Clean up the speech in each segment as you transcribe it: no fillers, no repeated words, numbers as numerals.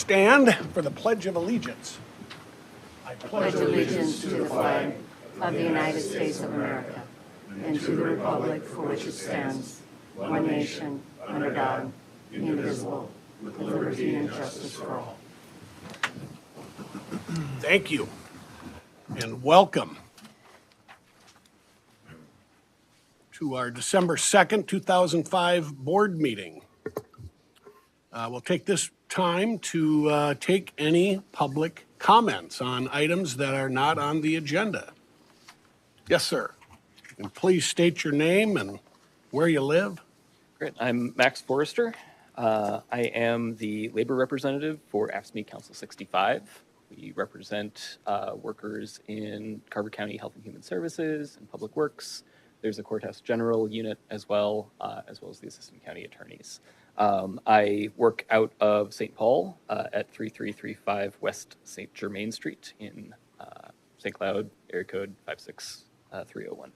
stand for the Pledge of Allegiance. I pledge allegiance to the flag of the United States of America and to the republic for which it stands, one nation, under God, indivisible, with liberty and justice for all. Thank you, and welcome to our December 2nd, 2005 board meeting. We'll take this time to take any public comments on items that are not on the agenda. Yes, sir. And please state your name and where you live. Great. I'm Max Forrester. I am the labor representative for AFSCME Council 65. We represent workers in Carver County Health and Human Services and Public Works. There's a courthouse general unit as well as the assistant county attorneys. I work out of St. Paul at 3335 West St. Germain Street in St. Cloud, area code 56301.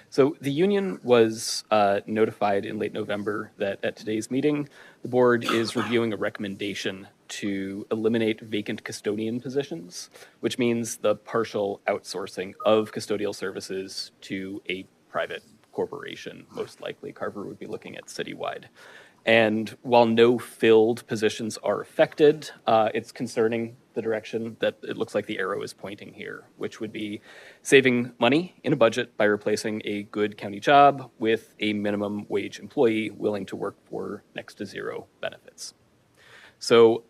So the union was notified in late November that at today's meeting, the board is reviewing a recommendation to eliminate vacant custodian positions, which means the partial outsourcing of custodial services to a private corporation. Most likely, Carver would be looking at citywide. And while no filled positions are affected, it's concerning the direction that it looks like the arrow is pointing here, which would be saving money in a budget by replacing a good county job with a minimum wage employee willing to work for next to zero benefits. So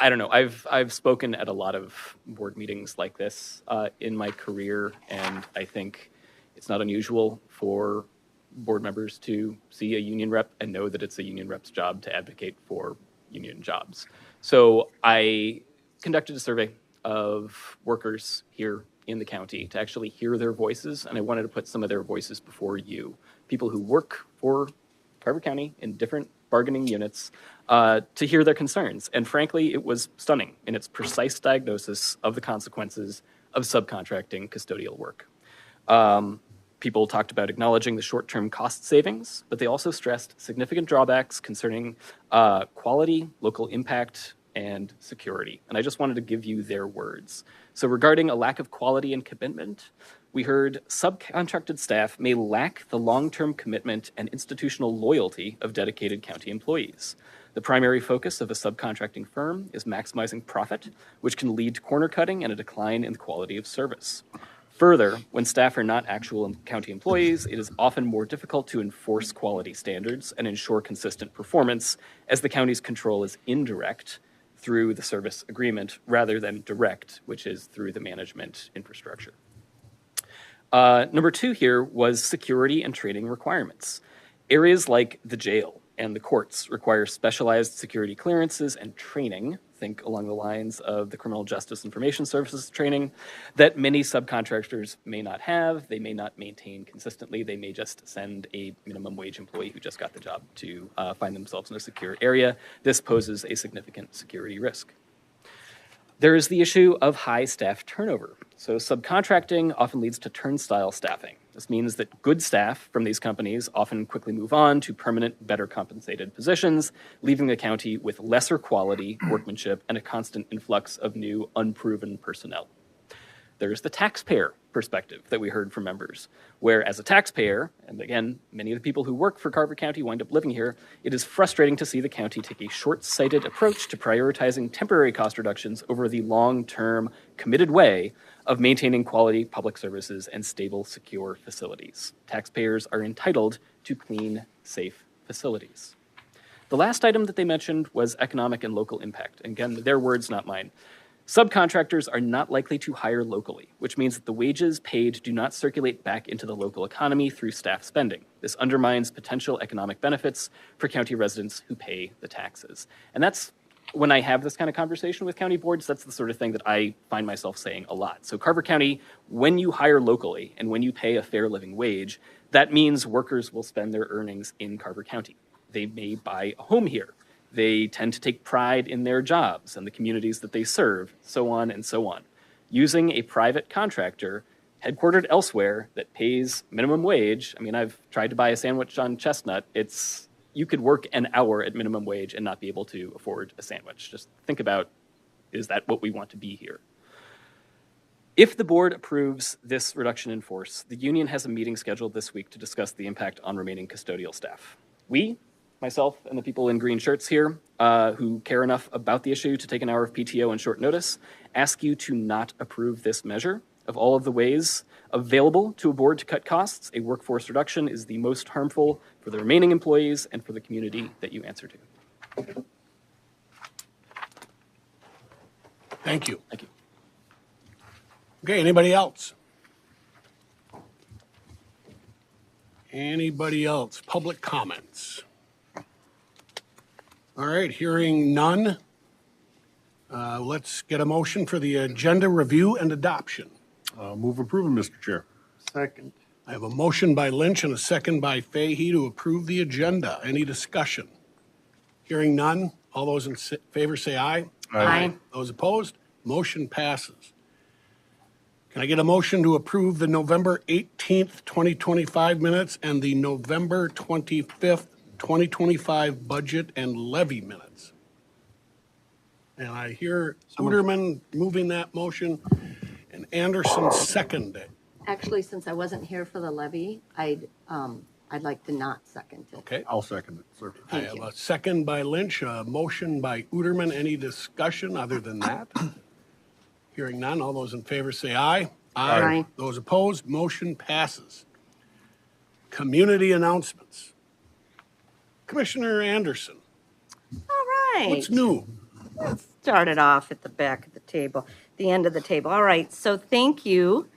I don't know, I've spoken at a lot of board meetings like this in my career, and I think it's not unusual for board members to see a union rep and know that it's a union rep's job to advocate for union jobs. So I conducted a survey of workers here in the county to actually hear their voices, and I wanted to put some of their voices before you. People who work for Carver County in different bargaining units to hear their concerns. And frankly, it was stunning in its precise diagnosis of the consequences of subcontracting custodial work. People talked about acknowledging the short-term cost savings, but they also stressed significant drawbacks concerning quality, local impact, and security. And I just wanted to give you their words. So regarding a lack of quality and commitment, we heard subcontracted staff may lack the long-term commitment and institutional loyalty of dedicated county employees. The primary focus of a subcontracting firm is maximizing profit, which can lead to corner cutting and a decline in the quality of service. Further, when staff are not actual county employees, it is often more difficult to enforce quality standards and ensure consistent performance, as the county's control is indirect through the service agreement rather than direct, which is through the management infrastructure. Number two here was security and training requirements. Areas like the jail and the courts require specialized security clearances and training, think along the lines of the Criminal Justice Information Services training, that many subcontractors may not have, they may not maintain consistently, they may just send a minimum wage employee who just got the job to find themselves in a secure area. This poses a significant security risk. There is the issue of high staff turnover. So subcontracting often leads to turnstile staffing. This means that good staff from these companies often quickly move on to permanent, better compensated positions, leaving the county with lesser quality workmanship and a constant influx of new, unproven personnel. There's the taxpayer perspective that we heard from members, where as a taxpayer, and again, many of the people who work for Carver County wind up living here, it is frustrating to see the county take a short-sighted approach to prioritizing temporary cost reductions over the long-term, committed way of maintaining quality public services and stable, secure facilities. Taxpayers are entitled to clean, safe facilities. The last item that they mentioned was economic and local impact. Again, their words, not mine. Subcontractors are not likely to hire locally, which means that the wages paid do not circulate back into the local economy through staff spending. This undermines potential economic benefits for county residents who pay the taxes. And that's, when I have this kind of conversation with county boards, that's the sort of thing that I find myself saying a lot. So Carver County, when you hire locally and when you pay a fair living wage, that means workers will spend their earnings in Carver County. They may buy a home here. They tend to take pride in their jobs and the communities that they serve, so on and so on. Using a private contractor headquartered elsewhere that pays minimum wage, I mean, I've tried to buy a sandwich on Chestnut. It's you could work an hour at minimum wage and not be able to afford a sandwich. Just think about, is that what we want to be here? If the board approves this reduction in force, the union has a meeting scheduled this week to discuss the impact on remaining custodial staff. We, myself and the people in green shirts here, who care enough about the issue to take an hour of PTO on short notice, ask you to not approve this measure. Of all of the ways available to a board to cut costs, a workforce reduction is the most harmful for the remaining employees and for the community that you answer to. Thank you. Thank you. Okay, anybody else? Anybody else? Public comments? All right, hearing none. Let's get a motion for the agenda review and adoption. Move approval, Mr. Chair. Second. I have a motion by Lynch and a second by Fahey to approve the agenda. Any discussion? Hearing none. All those in favor say aye. Aye. Those opposed? Motion passes. Can I get a motion to approve the November 18th, 2025 minutes and the November 25th, 2025 budget and levy minutes? And I hear Uterman moving that motion and Anderson seconded. Actually, since I wasn't here for the levy, I'd like to not second it. Okay. I'll second it, sir. I have a second by Lynch, a motion by Uterman. Any discussion other than that? Hearing none. All those in favor say aye. Aye. Those opposed, motion passes. Community announcements. Commissioner Anderson, All right. what's new? Started off at the back of the table, the end of the table. All right, so thank you.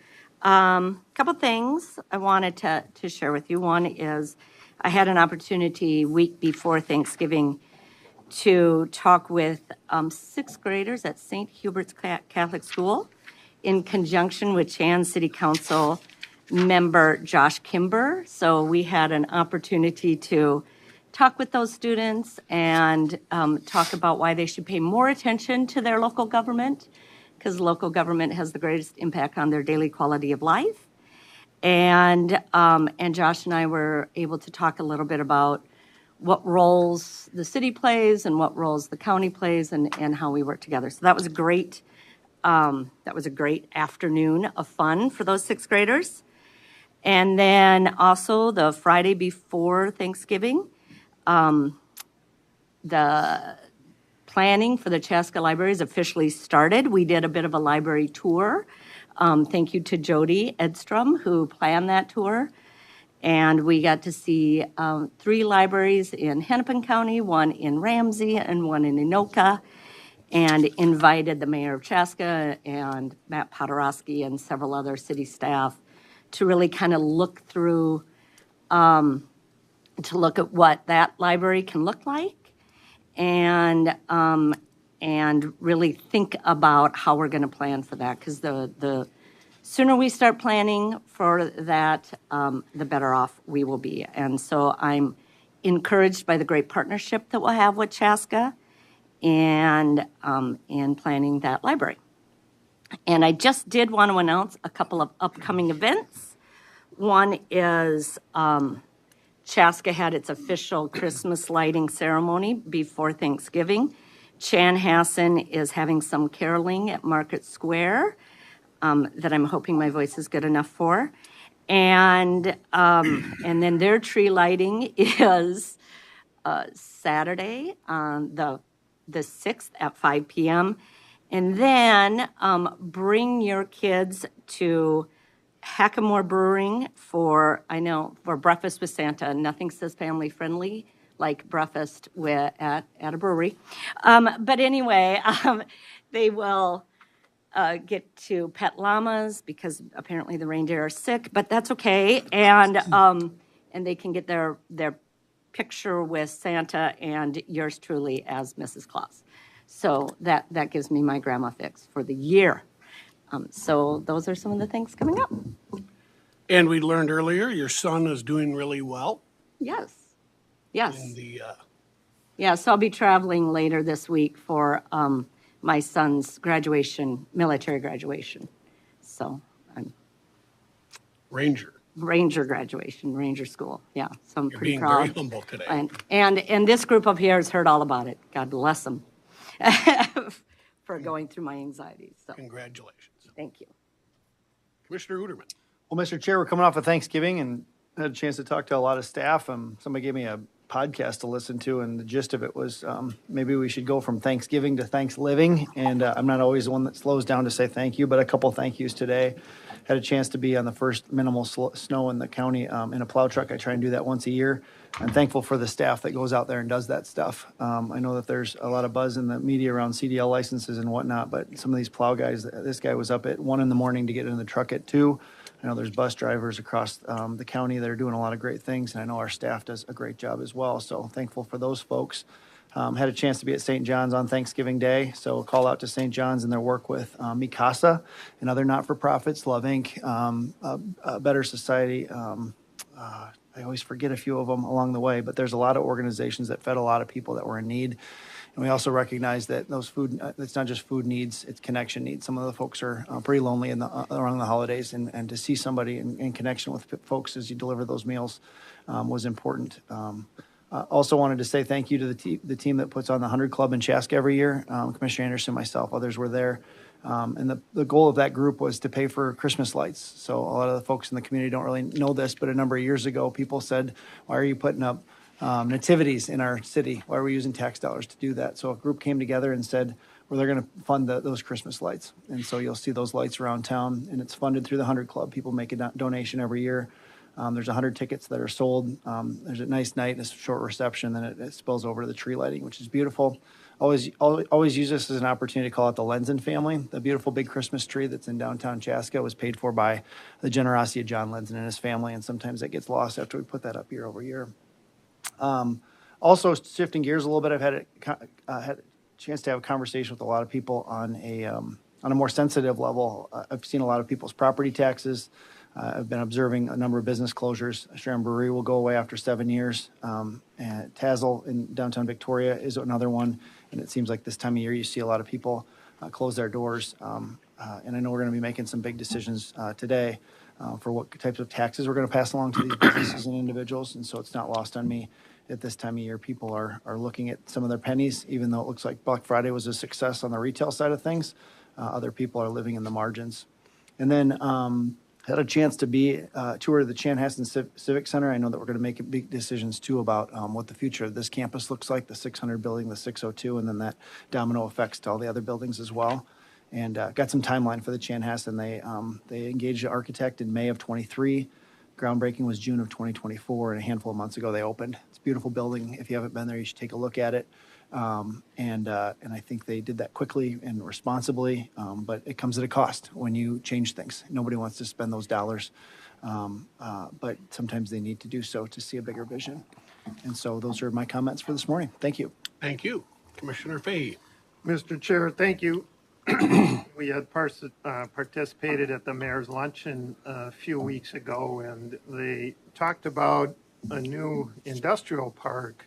Couple things I wanted to share with you. One is I had an opportunity week before Thanksgiving to talk with sixth graders at St. Hubert's Catholic School in conjunction with Chan City Council member Josh Kimber. So we had an opportunity to talk with those students and talk about why they should pay more attention to their local government, because local government has the greatest impact on their daily quality of life. And Josh and I were able to talk a little bit about what roles the city plays and what roles the county plays and how we work together. So that was a great afternoon of fun for those sixth graders. And then also the Friday before Thanksgiving, the planning for the Chaska Library is officially started. We did a bit of a library tour. Thank you to Jody Edstrom, who planned that tour. And we got to see 3 libraries in Hennepin County, one in Ramsey and one in Anoka, and invited the mayor of Chaska and Matt Podorowski and several other city staff to really kind of look through, to look at what that library can look like and really think about how we're going to plan for that, because the sooner we start planning for that, the better off we will be. And so I'm encouraged by the great partnership that we'll have with Chaska and in planning that library. And I just did want to announce a couple of upcoming events. One is Chaska had its official Christmas lighting ceremony before Thanksgiving. Chanhassen is having some caroling at Market Square that I'm hoping my voice is good enough for. And then their tree lighting is Saturday on the 6th at 5 p.m. And then bring your kids to Hackamore Brewing for breakfast with Santa. Nothing says family friendly like breakfast at a brewery. But anyway, they will get to pet llamas because apparently the reindeer are sick, but that's okay. And they can get their picture with Santa and yours truly as Mrs. Claus. So that gives me my grandma fix for the year. So those are some of the things coming up. And we learned earlier, your son is doing really well Yes. in the, Yes, I'll be traveling later this week for my son's graduation, military graduation. So I'm Ranger. Ranger graduation, Ranger school. Yeah, so I'm You're pretty being proud. very humble today. And this group up here has heard all about it. God bless them for going through my anxieties. So Congratulations. thank you. Commissioner Uterman. Well, Mr. Chair, we're coming off of Thanksgiving and had a chance to talk to a lot of staff. Somebody gave me a podcast to listen to, and the gist of it was maybe we should go from Thanksgiving to Thanks-living. And I'm not always the one that slows down to say thank you, but a couple thank yous today. Had a chance to be on the first minimal snow in the county in a plow truck. I try and do that once a year. I'm thankful for the staff that goes out there and does that stuff. I know that there's a lot of buzz in the media around CDL licenses and whatnot, but some of these plow guys, this guy was up at 1 a.m. to get in the truck at 2. I know there's bus drivers across the county that are doing a lot of great things, and I know our staff does a great job as well. So thankful for those folks. Had a chance to be at St. John's on Thanksgiving Day, so a call out to St. John's and their work with Mikasa and other not-for-profits, Love Inc., Better Society. I always forget a few of them along the way, but there's a lot of organizations that fed a lot of people that were in need. And we also recognize that those food, it's not just food needs, it's connection needs. Some of the folks are pretty lonely around the holidays, and to see somebody in connection with folks as you deliver those meals was important. Also wanted to say thank you to the team that puts on the 100 Club in Chaska every year. Commissioner Anderson, myself, others were there. And the goal of that group was to pay for Christmas lights. So a lot of the folks in the community don't really know this, but a number of years ago, people said, why are you putting up nativities in our city? Why are we using tax dollars to do that? So a group came together and said, well, they're going to fund those Christmas lights. And so you'll see those lights around town, and it's funded through the 100 Club. People make a donation every year. There's 100 tickets that are sold. There's a nice night, a short reception, then it spills over to the tree lighting, which is beautiful. Always use this as an opportunity to call out the Lenzen family. The beautiful big Christmas tree that's in downtown Chaska was paid for by the generosity of John Lenzen and his family, and sometimes that gets lost after we put that up year over year. Also, shifting gears a little bit, I've had a chance to have a conversation with a lot of people on a more sensitive level. I've seen a lot of people's property taxes. I've been observing a number of business closures. Strand Brewery will go away after 7 years. And Tazzle in downtown Victoria is another one. And it seems like this time of year you see a lot of people close their doors. And I know we're going to be making some big decisions today for what types of taxes we're going to pass along to these businesses and individuals. And so it's not lost on me at this time of year. People are looking at some of their pennies, even though it looks like Black Friday was a success on the retail side of things. Other people are living in the margins. And then had a chance to be tour the Chanhassen Civic Center. I know that we're going to make big decisions too about what the future of this campus looks like, the 600 building, the 602, and then that domino effects to all the other buildings as well. And got some timeline for the Chanhassen. They engaged an architect in May of 23. Groundbreaking was June of 2024, and a handful of months ago they opened. It's a beautiful building. If you haven't been there, you should take a look at it. And I think they did that quickly and responsibly, but it comes at a cost when you change things. Nobody wants to spend those dollars, but sometimes they need to do so to see a bigger vision. And so those are my comments for this morning. Thank you. Thank you. Commissioner Fahey. Mr. Chair, thank you. We had participated at the mayor's luncheon a few weeks ago, and they talked about a new industrial park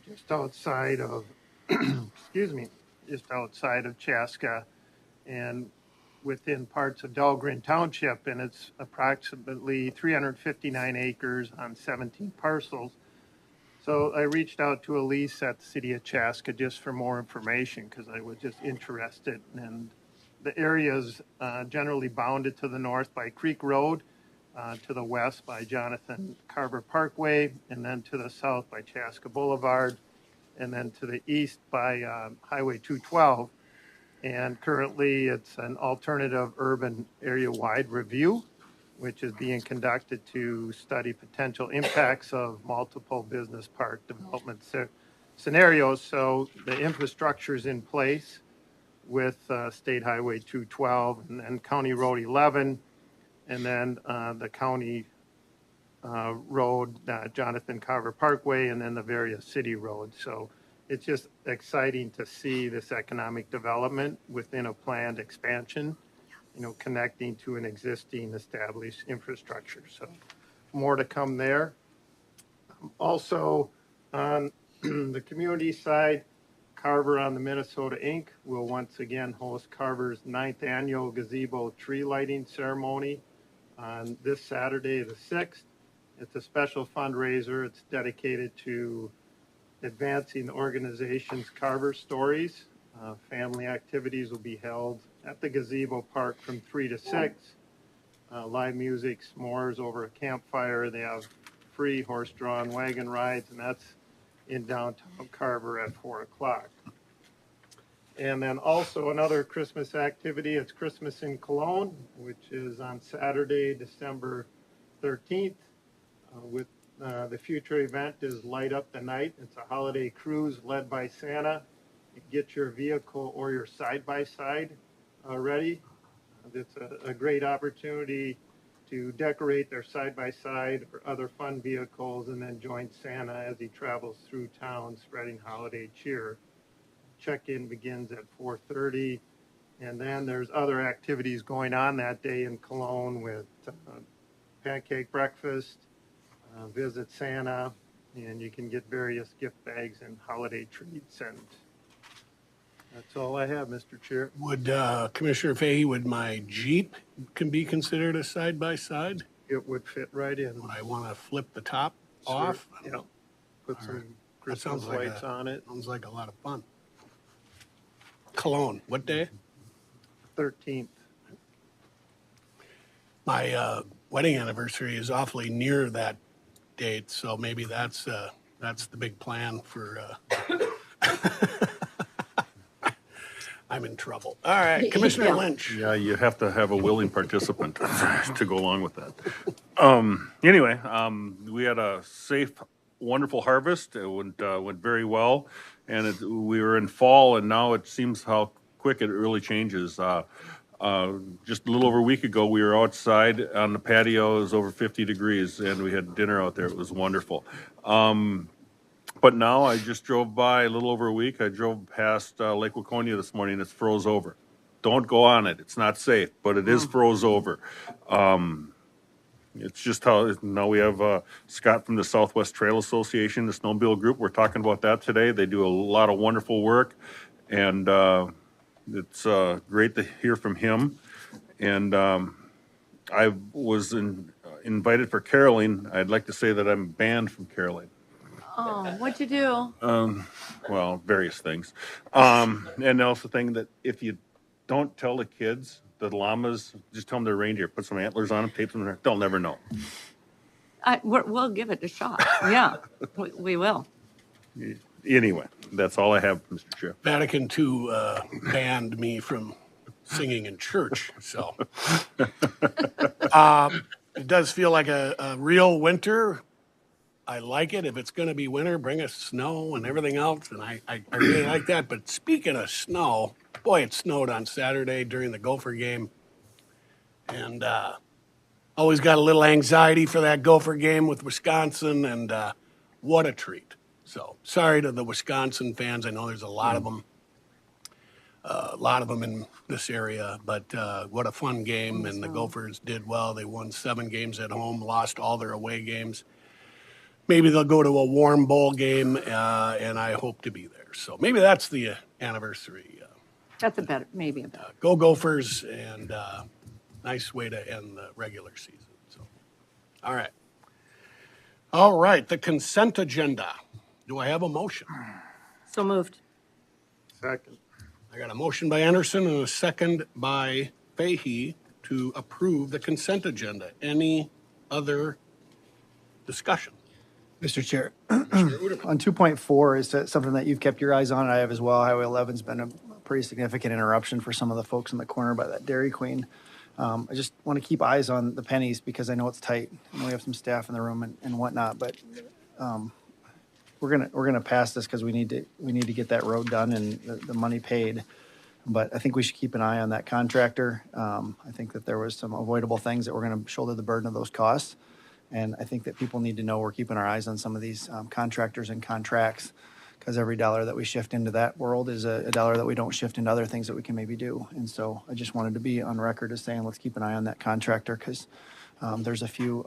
just outside of, just outside of Chaska and within parts of Dahlgren Township, and it's approximately 359 acres on 17 parcels. So I reached out to Elise at the city of Chaska just for more information because I was just interested. And the area is generally bounded to the north by Creek Road, to the west by Jonathan Carver Parkway, and then to the south by Chaska Boulevard, and then to the east by Highway 212. And currently it's an alternative urban area-wide review, which is being conducted to study potential impacts of multiple business park development scenarios. So the infrastructure is in place with State Highway 212 and County Road 11, and then the County Road, Jonathan Carver Parkway, and then the various city roads. So it's just exciting to see this economic development within a planned expansion, connecting to an existing established infrastructure. So more to come there. Also, on the community side, Carver on the Minnesota Inc. will once again host Carver's 9th annual gazebo tree lighting ceremony on this Saturday, the 6th. It's a special fundraiser. It's dedicated to advancing the organization's Carver stories. Family activities will be held at the gazebo park from 3 to 6. Live music, s'mores over a campfire. They have free horse-drawn wagon rides, and that's in downtown Carver at 4 o'clock. And then also another Christmas activity, it's Christmas in Cologne, which is on Saturday, December 13th. The future event is Light Up the Night. It's a holiday cruise led by Santa. You get your vehicle or your side-by-side ready. It's a great opportunity to decorate their side-by-side or other fun vehicles and then join Santa as he travels through town spreading holiday cheer. Check-in begins at 4:30, and then there's other activities going on that day in Cologne with pancake breakfast, visit Santa, and you can get various gift bags and holiday treats. And that's all I have, Mr. Chair. Would, Commissioner Fahey, would my Jeep can be considered a side-by-side? It would fit right in. Would I want to flip the top off? Yeah. Put some That Christmas sounds like lights on it. Sounds like a lot of fun. Cologne, what day? 13th. My wedding anniversary is awfully near that date, so maybe that's the big plan for. I'm in trouble. All right, Commissioner Yeah. Lynch. Yeah, you have to have a willing participant to go along with that. Anyway, we had a safe, wonderful harvest. It went very well, and we were in fall, and now it seems how quick it really changes. Just a little over a week ago, we were outside on the patio. It was over 50 degrees, and we had dinner out there. It was wonderful. But now I just drove by a little over a week. I drove past Lake Waconia this morning. It's froze over. Don't go on it. It's not safe, but it is froze over. It's just how now we have Scott from the Southwest Trail Association, the Snowmobile Group. We're talking about that today. They do a lot of wonderful work, and it's great to hear from him. And I was invited for caroling. I'd like to say that I'm banned from caroling. Oh, what'd you do? Well, various things. And also thing that if you don't tell the kids, the llamas, just tell them they're reindeer, put some antlers on them, tape them, they'll never know. We'll give it a shot. Yeah, we will. Anyway, that's all I have, Mr. Chair. Vatican II banned me from singing in church, so. It does feel like a real winter. I like it. If it's going to be winter, bring us snow and everything else, and I really like that. But speaking of snow, boy, it snowed on Saturday during the Gopher game, and always got a little anxiety for that Gopher game with Wisconsin, and what a treat. So sorry to the Wisconsin fans. I know there's a lot of them. A lot of them in this area, but what a fun game, and the Gophers did well. They won 7 games at home, lost all their away games. Maybe they'll go to a warm bowl game, and I hope to be there. So maybe that's the anniversary. That's maybe a better. Go Gophers, and nice way to end the regular season. So, all right. All right, the consent agenda. Do I have a motion? So moved. Second. I got a motion by Anderson and a second by Fahey to approve the consent agenda. Any other discussion? Mr. Chair, on 2.4, is that something that you've kept your eyes on? I have as well. Highway 11's been a pretty significant interruption for some of the folks in the corner by that Dairy Queen. I just want to keep eyes on the pennies because I know it's tight. I know we have some staff in the room and whatnot, but we're gonna pass this because we need to get that road done and the money paid. But I think we should keep an eye on that contractor. I think that there was some avoidable things that we're going to shoulder the burden of those costs. And I think that people need to know we're keeping our eyes on some of these contractors and contracts, because every dollar that we shift into that world is a dollar that we don't shift into other things that we can maybe do. And so I just wanted to be on record as saying, let's keep an eye on that contractor, because there's a few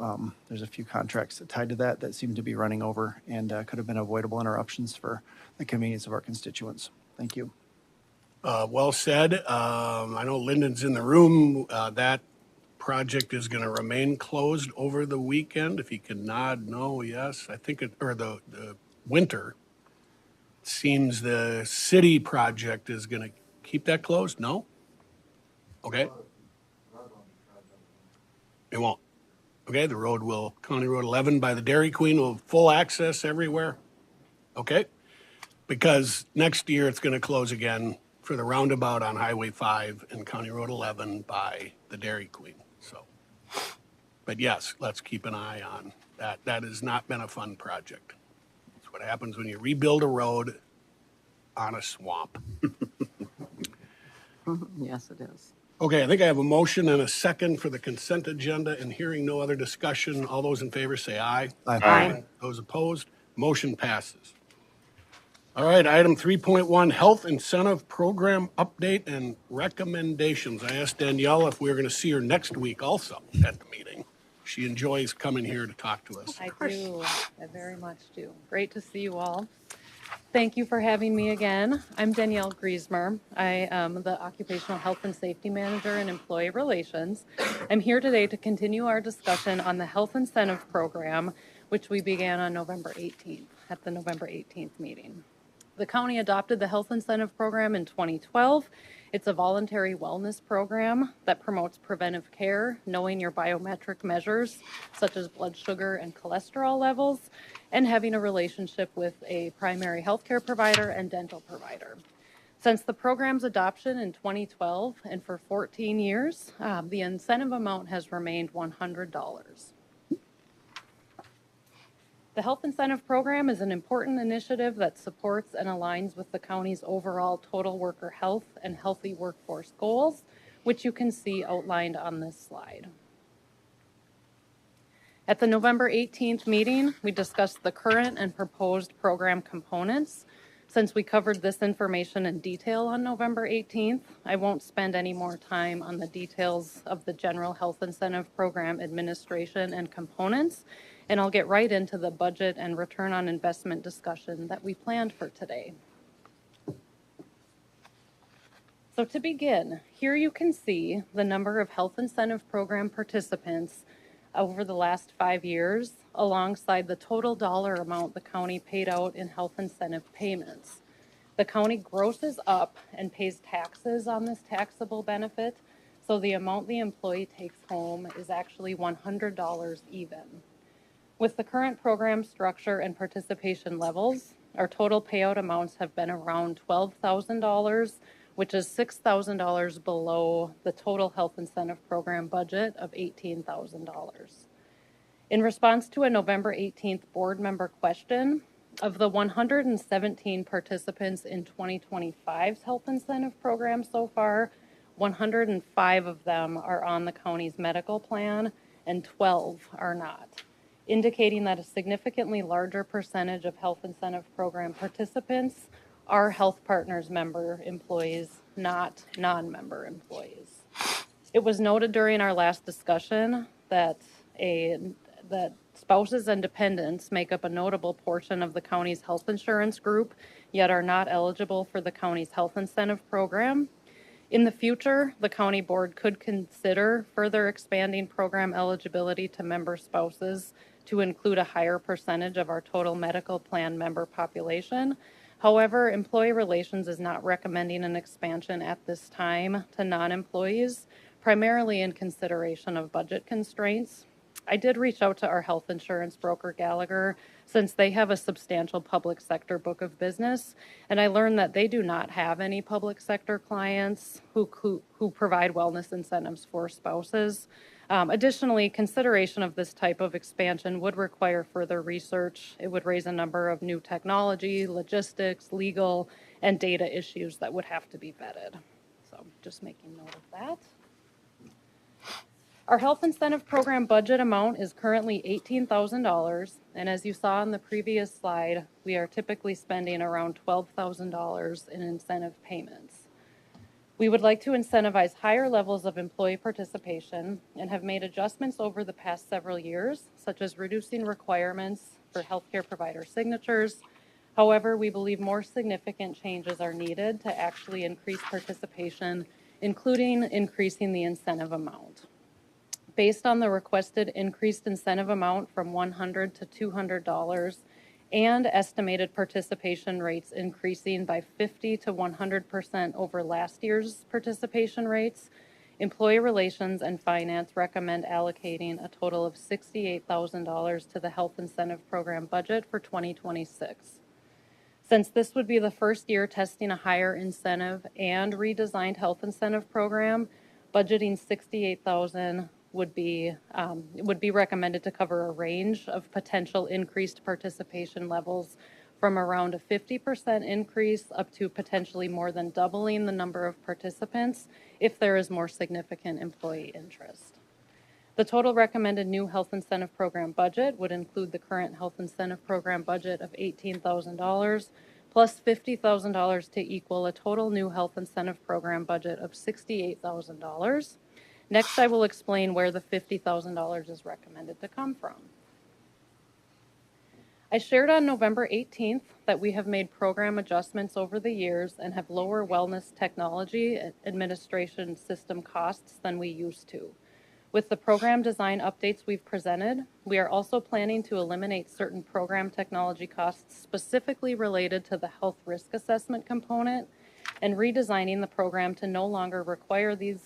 contracts tied to that seem to be running over and could have been avoidable interruptions for the convenience of our constituents. Thank you. Well said. I know Lyndon's in the room. That project is going to remain closed over the weekend. If you can nod, no, yes. I think or the winter. Seems the city project is going to keep that closed? No? Okay. It won't. Okay, the road will, County Road 11 by the Dairy Queen will have full access everywhere. Okay? Because next year it's going to close again for the roundabout on Highway 5 and County Road 11 by the Dairy Queen. So, but yes, let's keep an eye on that. That has not been a fun project. It's what happens when you rebuild a road on a swamp. Yes, it is. Okay, I think I have a motion and a second for the consent agenda, and hearing no other discussion, all those in favor say aye. Aye. Those opposed, motion passes. All right, item 3.1, Health Incentive Program Update and Recommendations. I asked Danielle if we were going to see her next week also at the meeting. She enjoys coming here to talk to us. I do. I very much do. Great to see you all. Thank you for having me again. I'm Danielle Griesmer. I am the Occupational Health and Safety Manager in Employee Relations. I'm here today to continue our discussion on the Health Incentive Program, which we began on November 18th, at the November 18th meeting. The county adopted the Health Incentive Program in 2012. It's a voluntary wellness program that promotes preventive care, knowing your biometric measures, such as blood sugar and cholesterol levels, and having a relationship with a primary healthcare provider and dental provider. Since the program's adoption in 2012 and for 14 years, the incentive amount has remained $100. The Health Incentive Program is an important initiative that supports and aligns with the county's overall total worker health and healthy workforce goals, which you can see outlined on this slide. At the November 18th meeting, we discussed the current and proposed program components. Since we covered this information in detail on November 18th, I won't spend any more time on the details of the General Health Incentive Program administration and components, and I'll get right into the budget and return on investment discussion that we planned for today. So to begin, here you can see the number of Health Incentive Program participants over the last 5 years, alongside the total dollar amount the county paid out in health incentive payments. The county grosses up and pays taxes on this taxable benefit, so the amount the employee takes home is actually $100 even. With the current program structure and participation levels, our total payout amounts have been around $12,000, which is $6,000 below the total health incentive program budget of $18,000. In response to a November 18th board member question, of the 117 participants in 2025's health incentive program so far, 105 of them are on the county's medical plan and 12 are not, indicating that a significantly larger percentage of health incentive program participants are Health Partners member employees, not non-member employees. It was noted during our last discussion that spouses and dependents make up a notable portion of the county's health insurance group, yet are not eligible for the county's health incentive program. In the future, the county board could consider further expanding program eligibility to member spouses to include a higher percentage of our total medical plan member population. However, Employee Relations is not recommending an expansion at this time to non-employees, primarily in consideration of budget constraints. I did reach out to our health insurance broker, Gallagher, since they have a substantial public sector book of business, and I learned that they do not have any public sector clients who provide wellness incentives for spouses. Additionally, consideration of this type of expansion would require further research. It would raise a number of new technology, logistics, legal, and data issues that would have to be vetted. So just making note of that. Our health incentive program budget amount is currently $18,000, and as you saw on the previous slide, we are typically spending around $12,000 in incentive payments. We would like to incentivize higher levels of employee participation and have made adjustments over the past several years, such as reducing requirements for healthcare provider signatures. However, we believe more significant changes are needed to actually increase participation, including increasing the incentive amount. based on the requested increased incentive amount from $100 to $200 and estimated participation rates increasing by 50 to 100% over last year's participation rates, Employee Relations and Finance recommend allocating a total of $68,000 to the Health Incentive Program budget for 2026. Since this would be the first year testing a higher incentive and redesigned health incentive program, budgeting $68,000 would be recommended to cover a range of potential increased participation levels from around a 50% increase up to potentially more than doubling the number of participants if there is more significant employee interest. The total recommended new health incentive program budget would include the current health incentive program budget of $18,000 plus $50,000 to equal a total new health incentive program budget of $68,000. Next, I will explain where the $50,000 is recommended to come from. I shared on November 18th that we have made program adjustments over the years and have lower wellness technology administration system costs than we used to. With the program design updates we've presented, we are also planning to eliminate certain program technology costs specifically related to the health risk assessment component and redesigning the program to no longer require the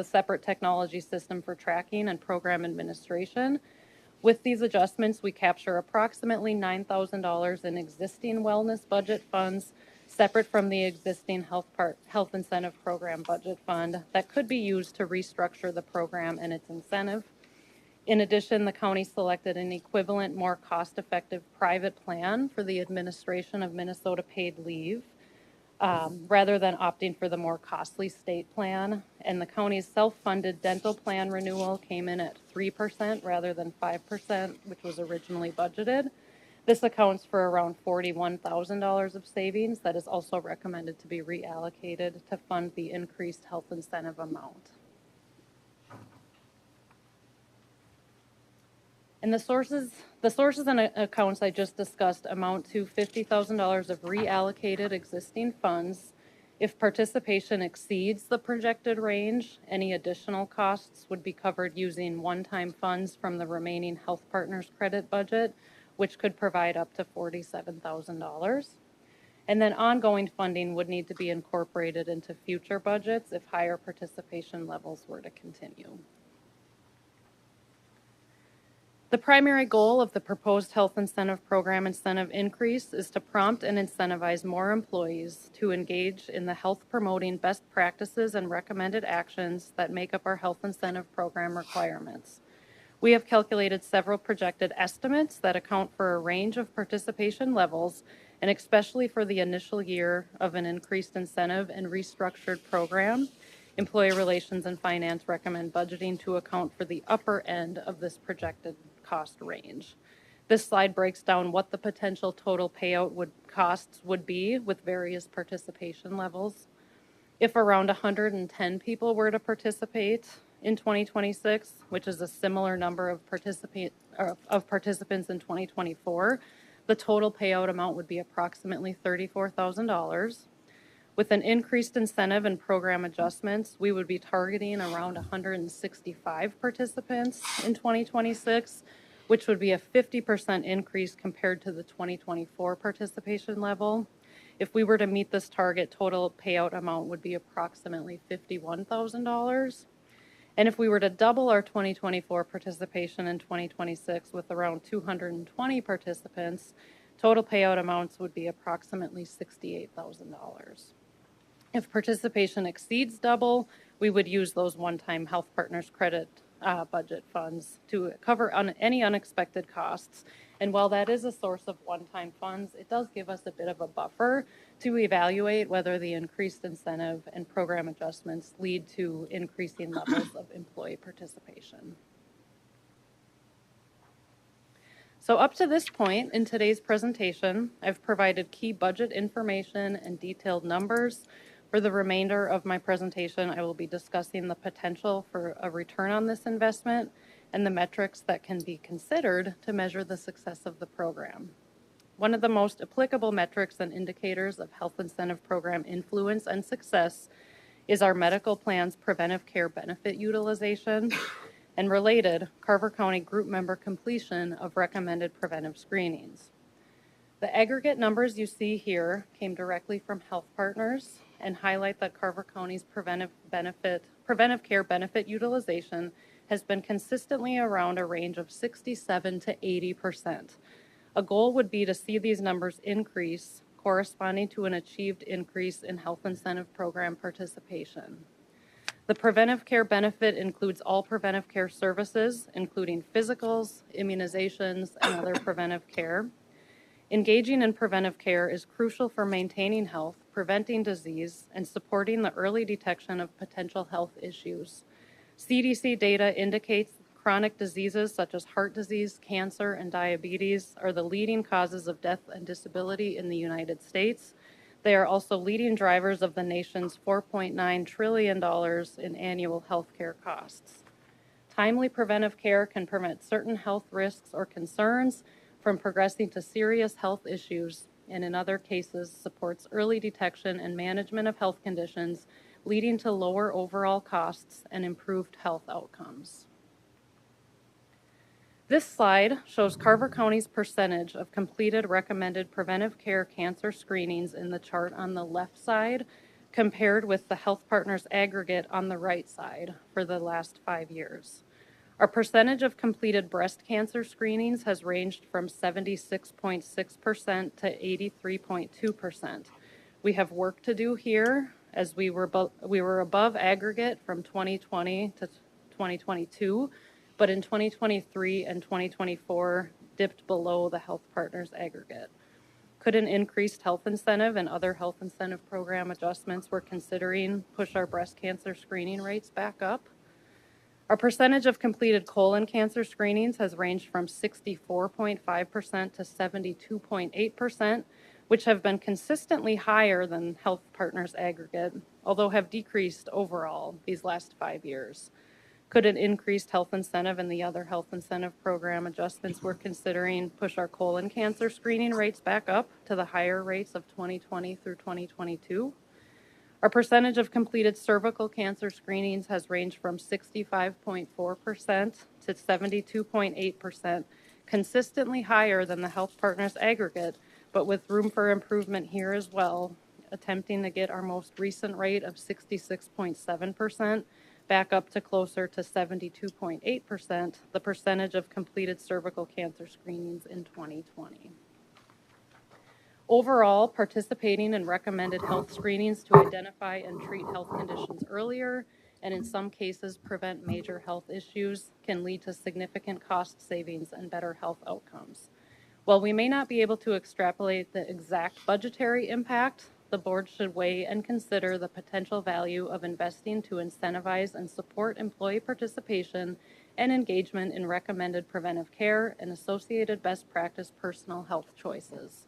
separate technology system for tracking and program administration. With these adjustments, we capture approximately $9,000 in existing wellness budget funds separate from the existing health incentive program budget fund that could be used to restructure the program and its incentive. In addition, the county selected an equivalent, more cost-effective private plan for the administration of Minnesota paid leave rather than opting for the more costly state plan. And the county's self-funded dental plan renewal came in at 3% rather than 5%, which was originally budgeted. This accounts for around $41,000 of savings that is also recommended to be reallocated to fund the increased health incentive amount. And the sources and accounts I just discussed amount to $50,000 of reallocated existing funds. If participation exceeds the projected range, any additional costs would be covered using one-time funds from the remaining Health Partners credit budget, which could provide up to $47,000. And then ongoing funding would need to be incorporated into future budgets if higher participation levels were to continue. The primary goal of the proposed health incentive program incentive increase is to prompt and incentivize more employees to engage in the health promoting best practices and recommended actions that make up our health incentive program requirements. We have calculated several projected estimates that account for a range of participation levels, and especially for the initial year of an increased incentive and restructured program, Employee Relations and Finance recommend budgeting to account for the upper end of this projected cost range. This slide breaks down what the potential total payout costs would be with various participation levels. If around 110 people were to participate in 2026, which is a similar number of participants in 2024, the total payout amount would be approximately $34,000. With an increased incentive and program adjustments, we would be targeting around 165 participants in 2026, which would be a 50% increase compared to the 2024 participation level. If we were to meet this target, total payout amount would be approximately $51,000. And if we were to double our 2024 participation in 2026 with around 220 participants, total payout amounts would be approximately $68,000. If participation exceeds double, we would use those one-time Health Partners credit budget funds to cover any unexpected costs. And while that is a source of one-time funds, it does give us a bit of a buffer to evaluate whether the increased incentive and program adjustments lead to increasing levels of employee participation. So up to this point in today's presentation, I've provided key budget information and detailed numbers. For the remainder of my presentation, I will be discussing the potential for a return on this investment and the metrics that can be considered to measure the success of the program. One of the most applicable metrics and indicators of health incentive program influence and success is our medical plan's preventive care benefit utilization. and related Carver County group member completion of recommended preventive screenings. The aggregate numbers you see here came directly from Health Partners and highlight that Carver County's preventive care benefit utilization has been consistently around a range of 67 to 80%. A goal would be to see these numbers increase, corresponding to an achieved increase in health incentive program participation. The preventive care benefit includes all preventive care services, including physicals, immunizations, and other preventive care. Engaging in preventive care is crucial for maintaining health, preventing disease, and supporting the early detection of potential health issues. CDC data indicates chronic diseases such as heart disease, cancer, and diabetes are the leading causes of death and disability in the United States. They are also leading drivers of the nation's $4.9 trillion in annual healthcare costs. Timely preventive care can prevent certain health risks or concerns from progressing to serious health issues, and in other cases supports early detection and management of health conditions, leading to lower overall costs and improved health outcomes. This slide shows Carver County's percentage of completed recommended preventive care cancer screenings in the chart on the left side, compared with the Health Partners aggregate on the right side for the last 5 years. Our percentage of completed breast cancer screenings has ranged from 76.6% to 83.2%. We have work to do here, as we were above aggregate from 2020 to 2022, but in 2023 and 2024 dipped below the Health Partners aggregate. Could an increased health incentive and other health incentive program adjustments we're considering push our breast cancer screening rates back up? Our percentage of completed colon cancer screenings has ranged from 64.5% to 72.8%, which have been consistently higher than Health Partners aggregate, although have decreased overall these last 5 years. Could an increased health incentive and the other health incentive program adjustments we're considering push our colon cancer screening rates back up to the higher rates of 2020 through 2022? Our percentage of completed cervical cancer screenings has ranged from 65.4% to 72.8%, consistently higher than the Health Partners aggregate, but with room for improvement here as well, attempting to get our most recent rate of 66.7% back up to closer to 72.8%, the percentage of completed cervical cancer screenings in 2020. Overall, participating in recommended health screenings to identify and treat health conditions earlier, and in some cases prevent major health issues, can lead to significant cost savings and better health outcomes. While we may not be able to extrapolate the exact budgetary impact, the board should weigh and consider the potential value of investing to incentivize and support employee participation and engagement in recommended preventive care and associated best practice personal health choices.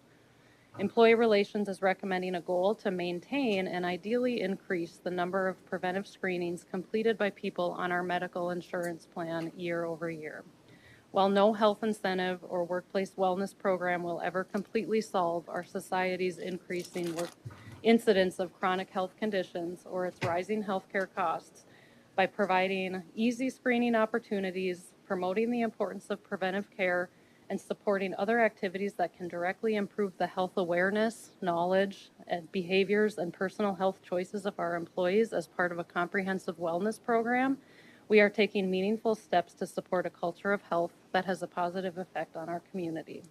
Employee Relations is recommending a goal to maintain and ideally increase the number of preventive screenings completed by people on our medical insurance plan year over year. While no health incentive or workplace wellness program will ever completely solve our society's increasing incidence of chronic health conditions or its rising healthcare costs, by providing easy screening opportunities, promoting the importance of preventive care, and supporting other activities that can directly improve the health awareness, knowledge, and behaviors and personal health choices of our employees as part of a comprehensive wellness program, we are taking meaningful steps to support a culture of health that has a positive effect on our community.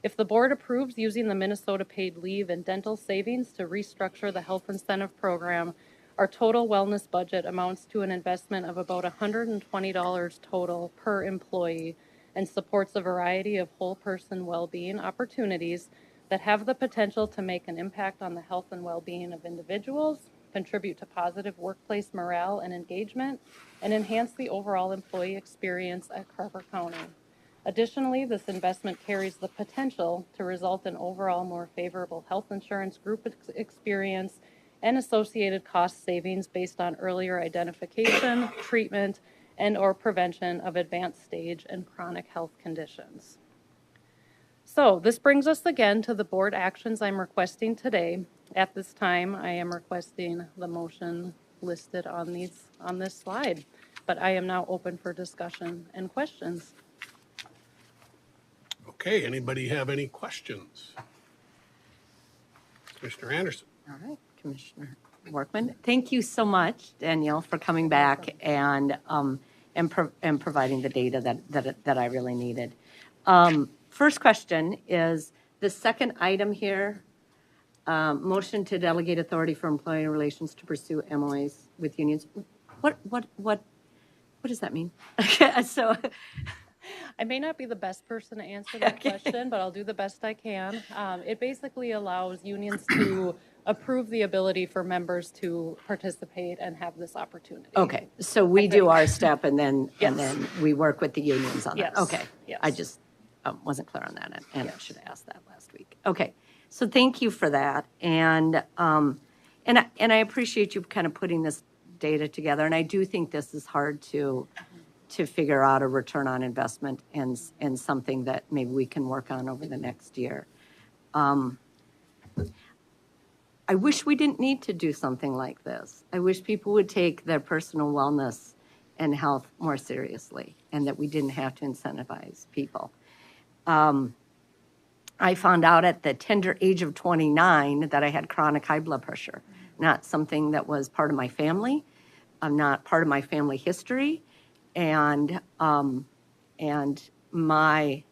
If the board approves using the Minnesota paid leave and dental savings to restructure the health incentive program, our total wellness budget amounts to an investment of about $120 total per employee, and supports a variety of whole person well-being opportunities that have the potential to make an impact on the health and well-being of individuals, contribute to positive workplace morale and engagement, and enhance the overall employee experience at Carver County. Additionally, this investment carries the potential to result in overall more favorable health insurance group experience and associated cost savings based on earlier identification, treatment, and or prevention of advanced stage and chronic health conditions. So this brings us again to the board actions I'm requesting today. At this time, I am requesting the motion listed on this slide. but I am now open for discussion and questions. Okay, anybody have any questions? Commissioner Anderson? All right, Commissioner Workman. Thank you so much, Danielle, for coming back and providing the data that I really needed. First question is the second item here, motion to delegate authority for employee relations to pursue MOAs with unions. What does that mean? So I may not be the best person to answer that question, but I'll do the best I can. It basically allows unions to approve the ability for members to participate and have this opportunity. okay, so we do our step and then Yes. we work with the unions on that. Yes, Okay, yes. I just wasn't clear on that, and I should have asked that last week. Okay, so thank you for that, and I appreciate you kind of putting this data together, and I do think this is hard to figure out a return on investment and something that maybe we can work on over the next year. I wish we didn't need to do something like this. I wish people would take their personal wellness and health more seriously, and that we didn't have to incentivize people. I found out at the tender age of 29 that I had chronic high blood pressure, not something that was part of my family, not part of my family history, and my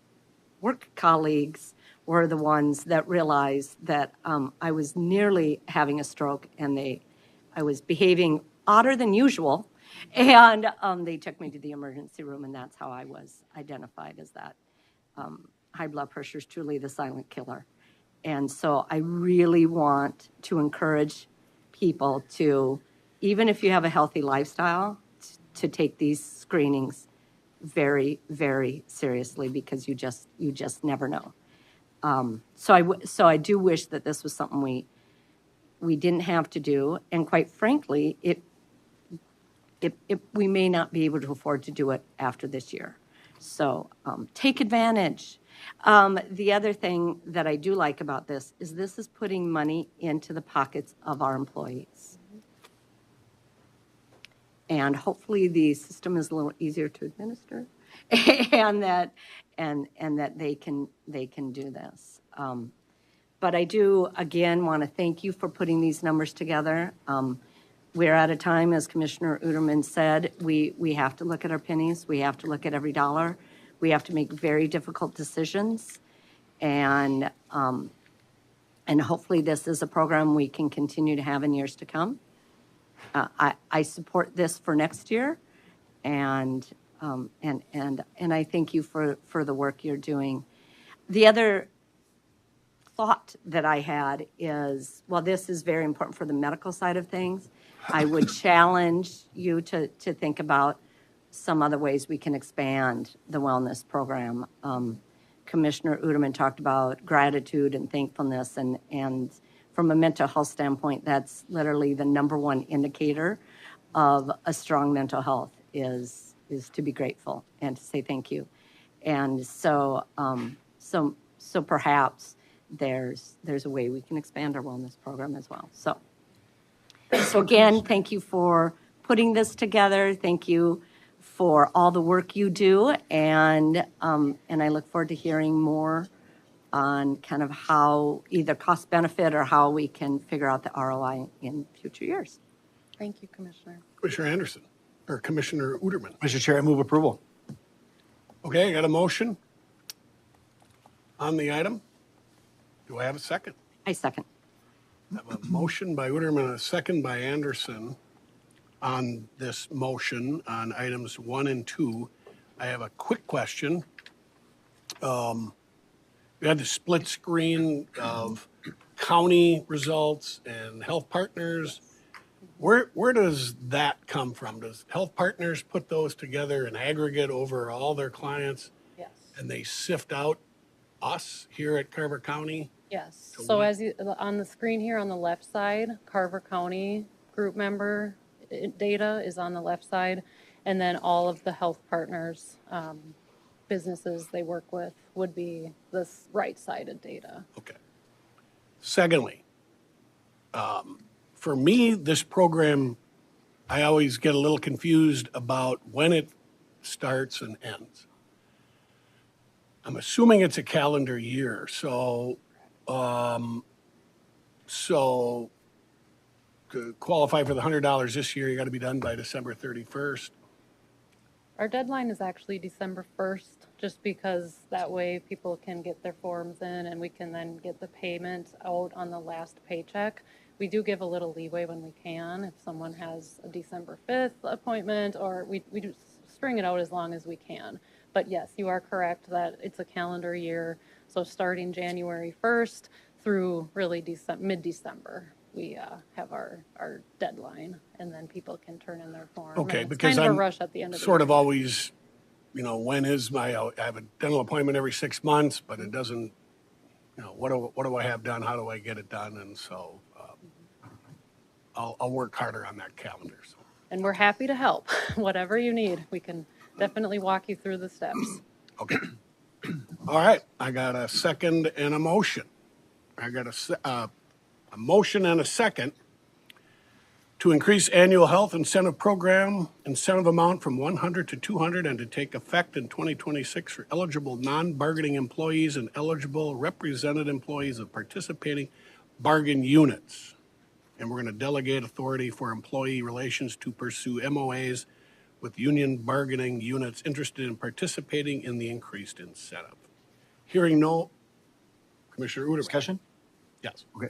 work colleagues were the ones that realized that I was nearly having a stroke, and I was behaving odder than usual, and they took me to the emergency room, and that's how I was identified as that. High blood pressure is truly the silent killer. And so I really want to encourage people to, even if you have a healthy lifestyle, to take these screenings very, very seriously, because you just never know. So I do wish that this was something we didn't have to do, and quite frankly, we may not be able to afford to do it after this year. So take advantage. The other thing that I do like about this is putting money into the pockets of our employees. And hopefully the system is a little easier to administer, and that they can do this. But I do, again, want to thank you for putting these numbers together. We're at a time, as Commissioner Uterman said, we have to look at our pennies. We have to look at every dollar. We have to make very difficult decisions. And hopefully this is a program we can continue to have in years to come. I support this for next year, and I thank you for the work you're doing. The other thought that I had is, well, this is very important for the medical side of things. I would challenge you to think about some other ways we can expand the wellness program. Commissioner Uterman talked about gratitude and thankfulness, and from a mental health standpoint, that's literally the number one indicator of a strong mental health is to be grateful and to say thank you. And so perhaps there's a way we can expand our wellness program as well. So again, thank you for putting this together. Thank you for all the work you do, and I look forward to hearing more on kind of how either cost benefit or how we can figure out the ROI in future years. Thank you, Commissioner. Commissioner Anderson, or Commissioner Uterman. Mr. Chair, I move approval. Okay, I got a motion on the item. Do I have a second? I second. I have a motion by Uterman and a second by Anderson on this motion on items 1 and 2. I have a quick question. We had the split screen of county results and Health Partners. Where does that come from? Does Health Partners put those together in aggregate over all their clients, Yes. and they sift out us here at Carver County? Yes. So So we- as you, on the screen here on the left side, Carver County group member data is on the left side, and then all of the Health Partners businesses they work with would be this right-sided data. Okay. Secondly, for me, this program I always get a little confused about when it starts and ends. I'm assuming it's a calendar year, so to qualify for the $100 this year, you got to be done by December 31st. Our deadline is actually December 1st, just because that way people can get their forms in and we can then get the payment out on the last paycheck. We do give a little leeway when we can. If someone has a December 5th appointment, or we do string it out as long as we can. But yes, you are correct that it's a calendar year. So starting January 1st through really mid-December, we have our deadline, and then people can turn in their form. Okay, And it's because kind of a I'm rush at the end of the sort year. of always, when is I have a dental appointment every 6 months, but it doesn't, what do I have done? How do I get it done? And so I'll work harder on that calendar. So. And we're happy to help. Whatever you need, we can definitely walk you through the steps. Okay. All right. I got a second and a motion. I got a motion and a second to increase annual health incentive program incentive amount from 100 to 200 and to take effect in 2026 for eligible non-bargaining employees and eligible represented employees of participating bargain units. And we're going to delegate authority for employee relations to pursue MOAs with union bargaining units interested in participating in the increased incentive. Hearing no, Commissioner Uderman. Discussion? Yes. Okay.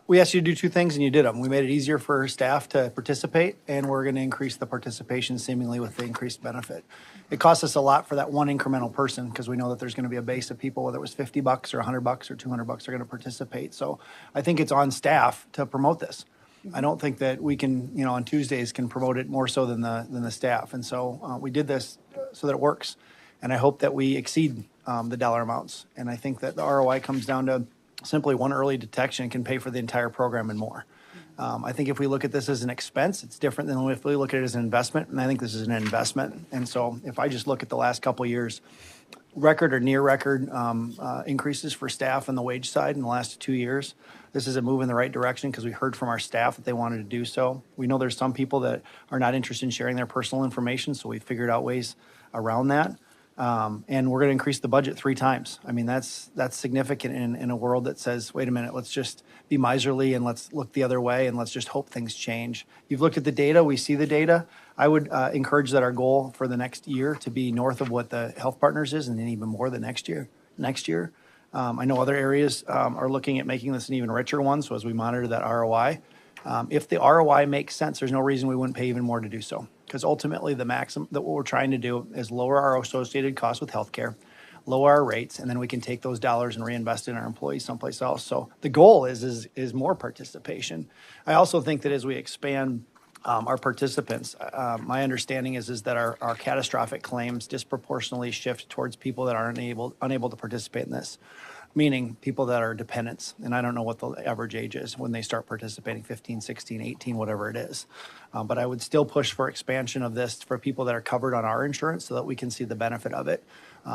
We asked you to do two things and you did them. We made it easier for staff to participate, and we're going to increase the participation seemingly with the increased benefit. It costs us a lot for that one incremental person because we know that there's going to be a base of people, whether it was $50 or $100 or $200 are going to participate. So I think it's on staff to promote this. I don't think that we can, on Tuesdays can promote it more so than the staff. And so we did this so that it works. And I hope that we exceed the dollar amounts. And I think that the ROI comes down to simply one early detection can pay for the entire program and more. I think if we look at this as an expense, it's different than if we look at it as an investment. And I think this is an investment. And so if I just look at the last couple of years, record or near record increases for staff on the wage side in the last 2 years. This is a move in the right direction because we heard from our staff that they wanted to do so. We know there's some people that are not interested in sharing their personal information, so we figured out ways around that. And we're going to increase the budget 3 times. I mean, that's significant in a world that says, wait a minute, let's just be miserly and let's look the other way and let's just hope things change. You've looked at the data. We see the data. I would encourage that our goal for the next year to be north of what the health partners is, and then even more the next year. I know other areas are looking at making this an even richer one. So as we monitor that ROI, if the ROI makes sense, there's no reason we wouldn't pay even more to do so. Because ultimately, the maximum that what we're trying to do is lower our associated costs with healthcare, lower our rates, and then we can take those dollars and reinvest in our employees someplace else. So the goal is more participation. I also think that as we expand our participants, my understanding is that our catastrophic claims disproportionately shift towards people that are unable to participate in this, meaning people that are dependents. And I don't know what the average age is when they start participating, 15, 16, 18, whatever it is. But I would still push for expansion of this for people that are covered on our insurance so that we can see the benefit of it.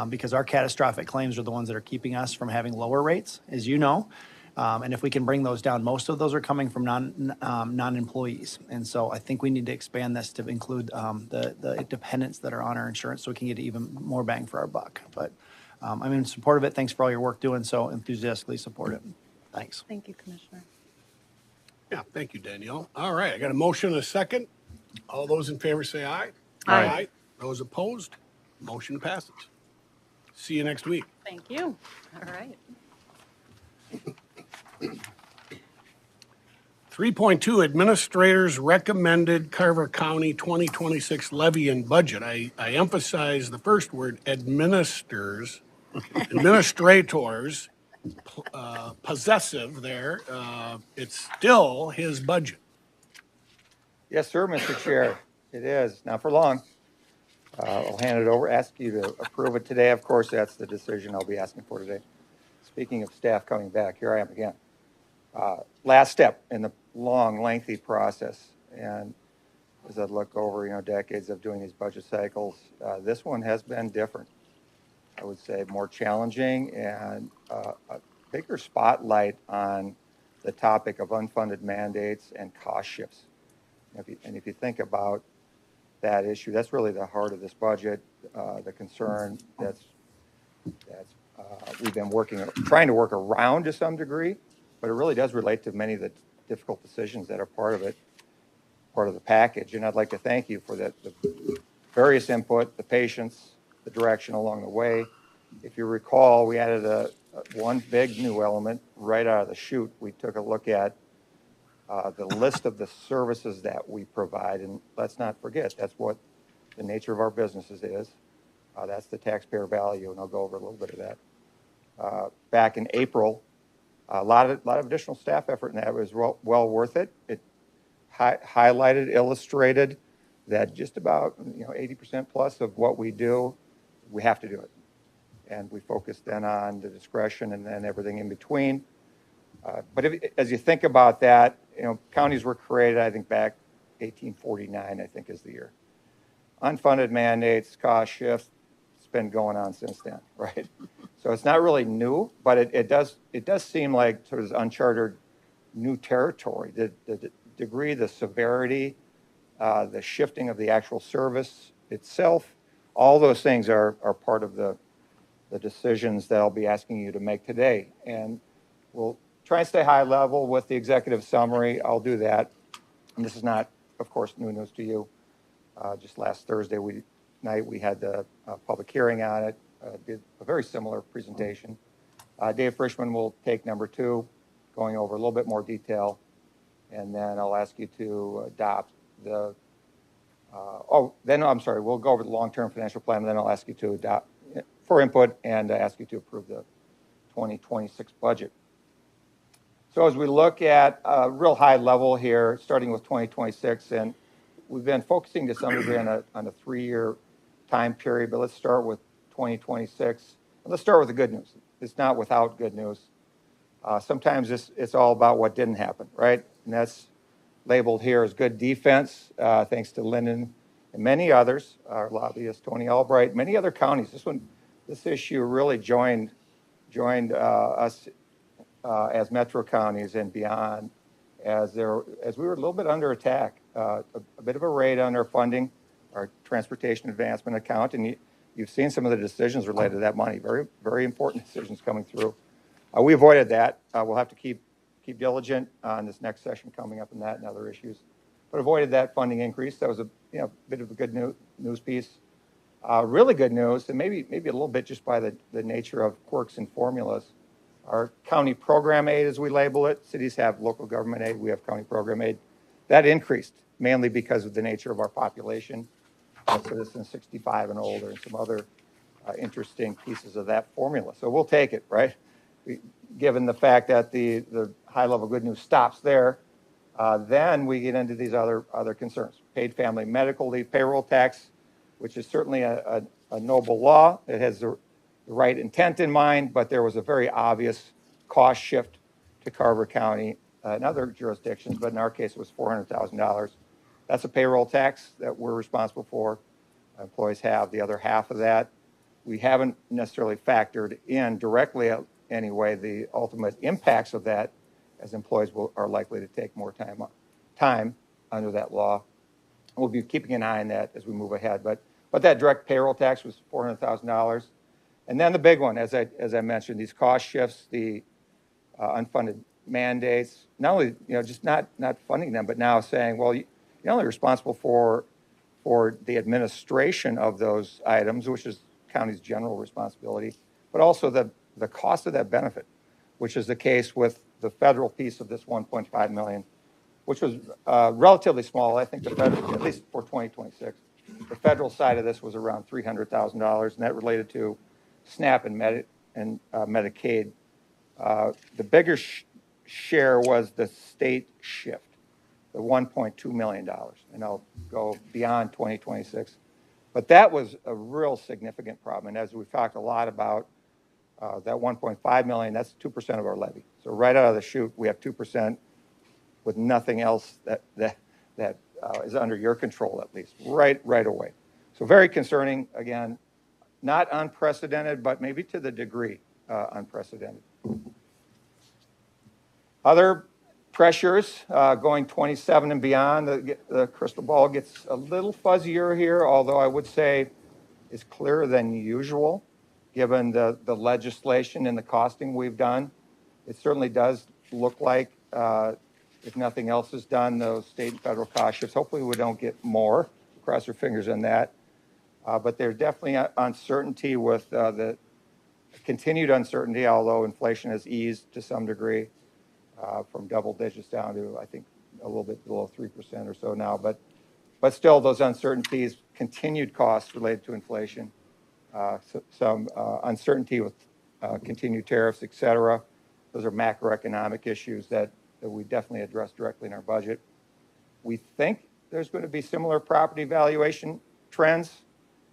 Because our catastrophic claims are the ones that are keeping us from having lower rates, as you know. And if we can bring those down, most of those are coming from non-employees. And so I think we need to expand this to include the dependents that are on our insurance so we can get even more bang for our buck. But I'm in support of it. Thanks for all your work doing so. Enthusiastically support it. Thanks. Thank you, Commissioner. Yeah, thank you, Danielle. All right, I got a motion and a second. All those in favor say aye. Aye. Those opposed, motion passes. See you next week. Thank you. All right. 3.2, Administrators Recommended Carver County 2026 Levy and Budget. I emphasize the first word, administrators, possessive there. It's still his budget. Yes, sir, Mr. Chair. It is. Not for long. I'll hand it over, ask you to approve it today. Of course, that's the decision I'll be asking for today. Speaking of staff coming back, here I am again. Last step in the long, lengthy process. And as I look over, decades of doing these budget cycles, this one has been different. I would say more challenging and a bigger spotlight on the topic of unfunded mandates and cost shifts. If you think about that issue, that's really the heart of this budget, the concern that's we've been trying to work around to some degree, but it really does relate to many of the difficult decisions that are part of it, part of the package. And I'd like to thank you for the various input, the patience, the direction along the way. If you recall, we added one big new element right out of the chute. We took a look at the list of the services that we provide, and let's not forget, that's what the nature of our businesses is. That's the taxpayer value, and I'll go over a little bit of that. Back in April, a lot of additional staff effort, and that was well worth it. It highlighted, illustrated that just about 80% plus of what we do, we have to do it. And we focused then on the discretion and then everything in between. But as you think about that, counties were created, I think, back 1849, I think is the year. Unfunded mandates, cost shifts, it's been going on since then, right? So it's not really new, but it does seem like sort of uncharted new territory. The degree, the severity, the shifting of the actual service itself, all those things are part of the decisions that I'll be asking you to make today. And we'll try and stay high level with the executive summary. I'll do that. And this is not, of course, new news to you. Just last Thursday night, we had the public hearing on it, did a very similar presentation. Dave Frischman will take number 2, going over a little bit more detail. And then I'll ask you to adopt we'll go over the long-term financial plan, and then I'll ask you to adopt for input and ask you to approve the 2026 budget. So as we look at a real high level here, starting with 2026, and we've been focusing to some degree on a 3-year time period, but let's start with 2026. And let's start with the good news. It's not without good news. Sometimes it's all about what didn't happen, right? And that's labeled here as good defense, thanks to Lyndon and many others, our lobbyist, Tony Albright, many other counties. This issue really joined us as metro counties and beyond as we were a little bit under attack, a bit of a raid on our funding, our transportation advancement account, and you've seen some of the decisions related to that money, very, very important decisions coming through. We avoided that. We'll have to keep diligent on this next session coming up in that and other issues, but avoided that funding increase. That was a bit of a good news piece. Really good news, and maybe a little bit just by the nature of quirks and formulas. Our county program aid, as we label it, cities have local government aid, we have county program aid. That increased mainly because of the nature of our population, citizens 65 and older, and some other interesting pieces of that formula. So we'll take it, right? Given the fact that the high-level good news stops there, then we get into these other concerns. Paid family medical leave, payroll tax, which is certainly a noble law. It has the right intent in mind, but there was a very obvious cost shift to Carver County and other jurisdictions, but in our case, it was $400,000. That's a payroll tax that we're responsible for. Employees have the other half of that. We haven't necessarily factored in directly anyway the ultimate impacts of that, as employees are likely to take more time under that law. We'll be keeping an eye on that as we move ahead. But that direct payroll tax was $400,000. And then the big one, as I mentioned, these cost shifts, the unfunded mandates, not only just not funding them, but now saying, well, you're not only responsible for the administration of those items, which is county's general responsibility, but also the cost of that benefit, which is the case with the federal piece of this 1.5 million, which was relatively small. I think the federal, at least for 2026, the federal side of this was around $300,000, and that related to SNAP and Medicaid. The bigger share was the state shift, the $1.2 million, and I'll go beyond 2026. But that was a real significant problem, and as we've talked a lot about, that 1.5 million, that's 2% of our levy. So right out of the chute, we have 2% with nothing else that is under your control, at least, right away. So very concerning, again, not unprecedented, but maybe to the degree unprecedented. Other Pressures going 27 and beyond, the crystal ball gets a little fuzzier here, although I would say is clearer than usual, given the legislation and the costing we've done. It certainly does look like, if nothing else is done, those state and federal cost shifts, hopefully we don't get more, cross our fingers on that. But there's definitely uncertainty with the continued uncertainty, although inflation has eased to some degree from double digits down to, I think, a little bit below 3% or so now. But still, those uncertainties, continued costs related to inflation, some uncertainty with continued tariffs, et cetera. Those are macroeconomic issues that we definitely address directly in our budget. We think there's going to be similar property valuation trends.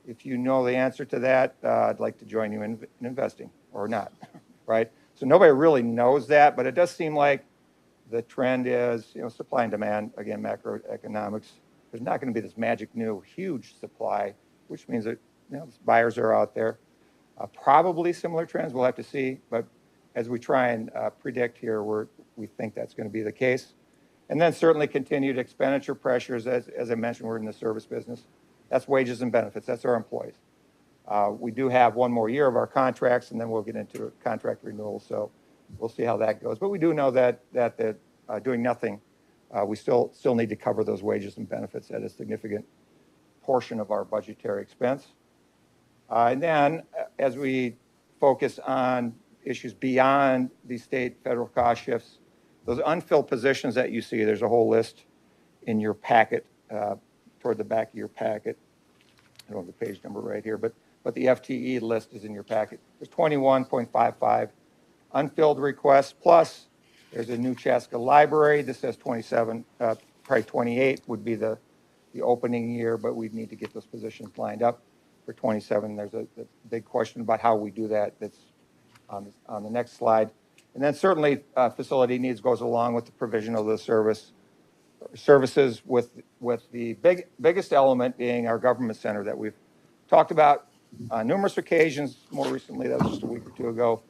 If you know the answer to that, I'd like to join you in investing or not, right? So nobody really knows that, but it does seem like the trend is, supply and demand, again, macroeconomics. There's not going to be this magic new huge supply, which means that buyers are out there. Probably similar trends, we'll have to see, but as we try and predict here, we think that's going to be the case. And then certainly continued expenditure pressures, as I mentioned, we're in the service business. That's wages and benefits, that's our employees. We do have one more year of our contracts, and then we'll get into a contract renewal, so we'll see how that goes. But we do know that doing nothing, we still need to cover those wages and benefits at a significant portion of our budgetary expense. And then as we focus on issues beyond the state federal cost shifts, those unfilled positions that you see, there's a whole list in your packet, toward the back of your packet. I don't have the page number right here, but the FTE list is in your packet. There's 21.55 unfilled requests, plus there's a new Chaska library. This says 27, probably 28 would be the opening year, but we'd need to get those positions lined up for 27. There's a big question about how we do that. That's on the next slide. And then certainly facility needs goes along with the provision of the services with the biggest element being our government center that we've talked about on numerous occasions. More recently, that was just a week or two ago,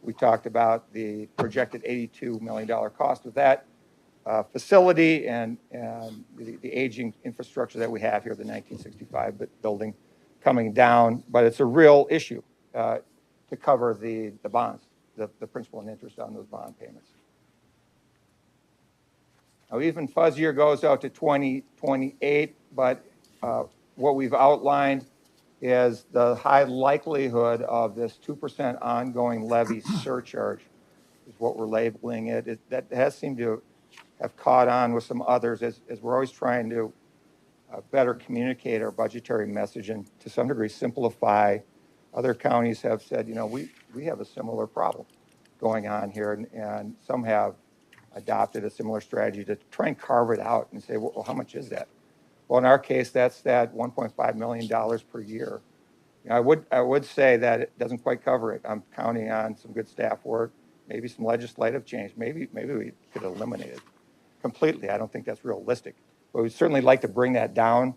we talked about the projected $82 million cost of that facility and the aging infrastructure that we have here, the 1965 building coming down. But it's a real issue to cover the bonds, the principal and interest on those bond payments. Now, even fuzzier goes out to 2028, but what we've outlined is the high likelihood of this 2% ongoing levy surcharge is what we're labeling it. That has seemed to have caught on with some others as we're always trying to better communicate our budgetary message and to some degree simplify. Other counties have said, we have a similar problem going on here, and some have adopted a similar strategy to try and carve it out and say, well, how much is that? Well, in our case, that's that $1.5 million per year. I would say that it doesn't quite cover it. I'm counting on some good staff work, maybe some legislative change. Maybe we could eliminate it completely. I don't think that's realistic, but we'd certainly like to bring that down.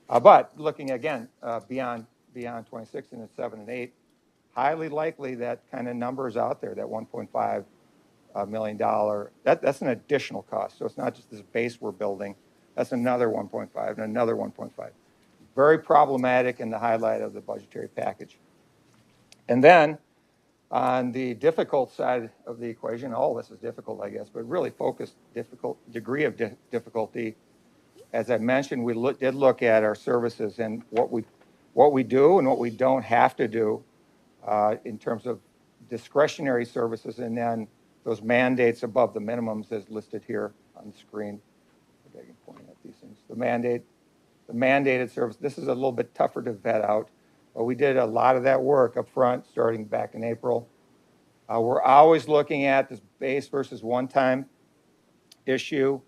But looking again beyond 26 and 7 and 8, highly likely that kind of number is out there. That $1.5 million. That's an additional cost. So it's not just this base we're building. That's another 1.5 and another 1.5. Very problematic in the highlight of the budgetary package. And then on the difficult side of the equation, all of this is difficult, I guess, but really focused degree of difficulty. As I mentioned, we did look at our services and what we do and what we don't have to do in terms of discretionary services, and then those mandates above the minimums as listed here on the screen. I can point out these things. The mandated service, this is a little bit tougher to vet out, but we did a lot of that work up front starting back in April. We're always looking at this base versus one-time issue.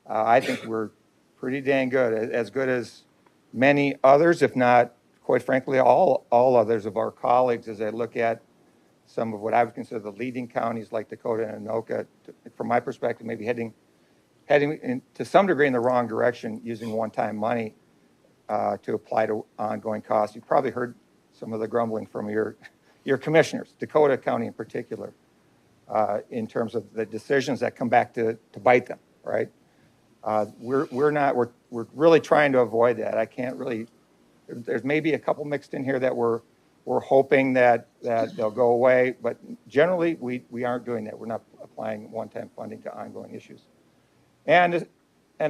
I think we're pretty dang good, as good as many others, if not, quite frankly, all others of our colleagues, as I look at some of what I would consider the leading counties like Dakota and Anoka, from my perspective, maybe heading to some degree in the wrong direction, using one-time money to apply to ongoing costs. You've probably heard some of the grumbling from your commissioners, Dakota County in particular. in terms of the decisions that come back to bite them, right? We're really trying to avoid that. I can't really, there's maybe a couple mixed in here that we're hoping that they'll go away, but generally we aren't doing that. We're not applying one-time funding to ongoing issues. And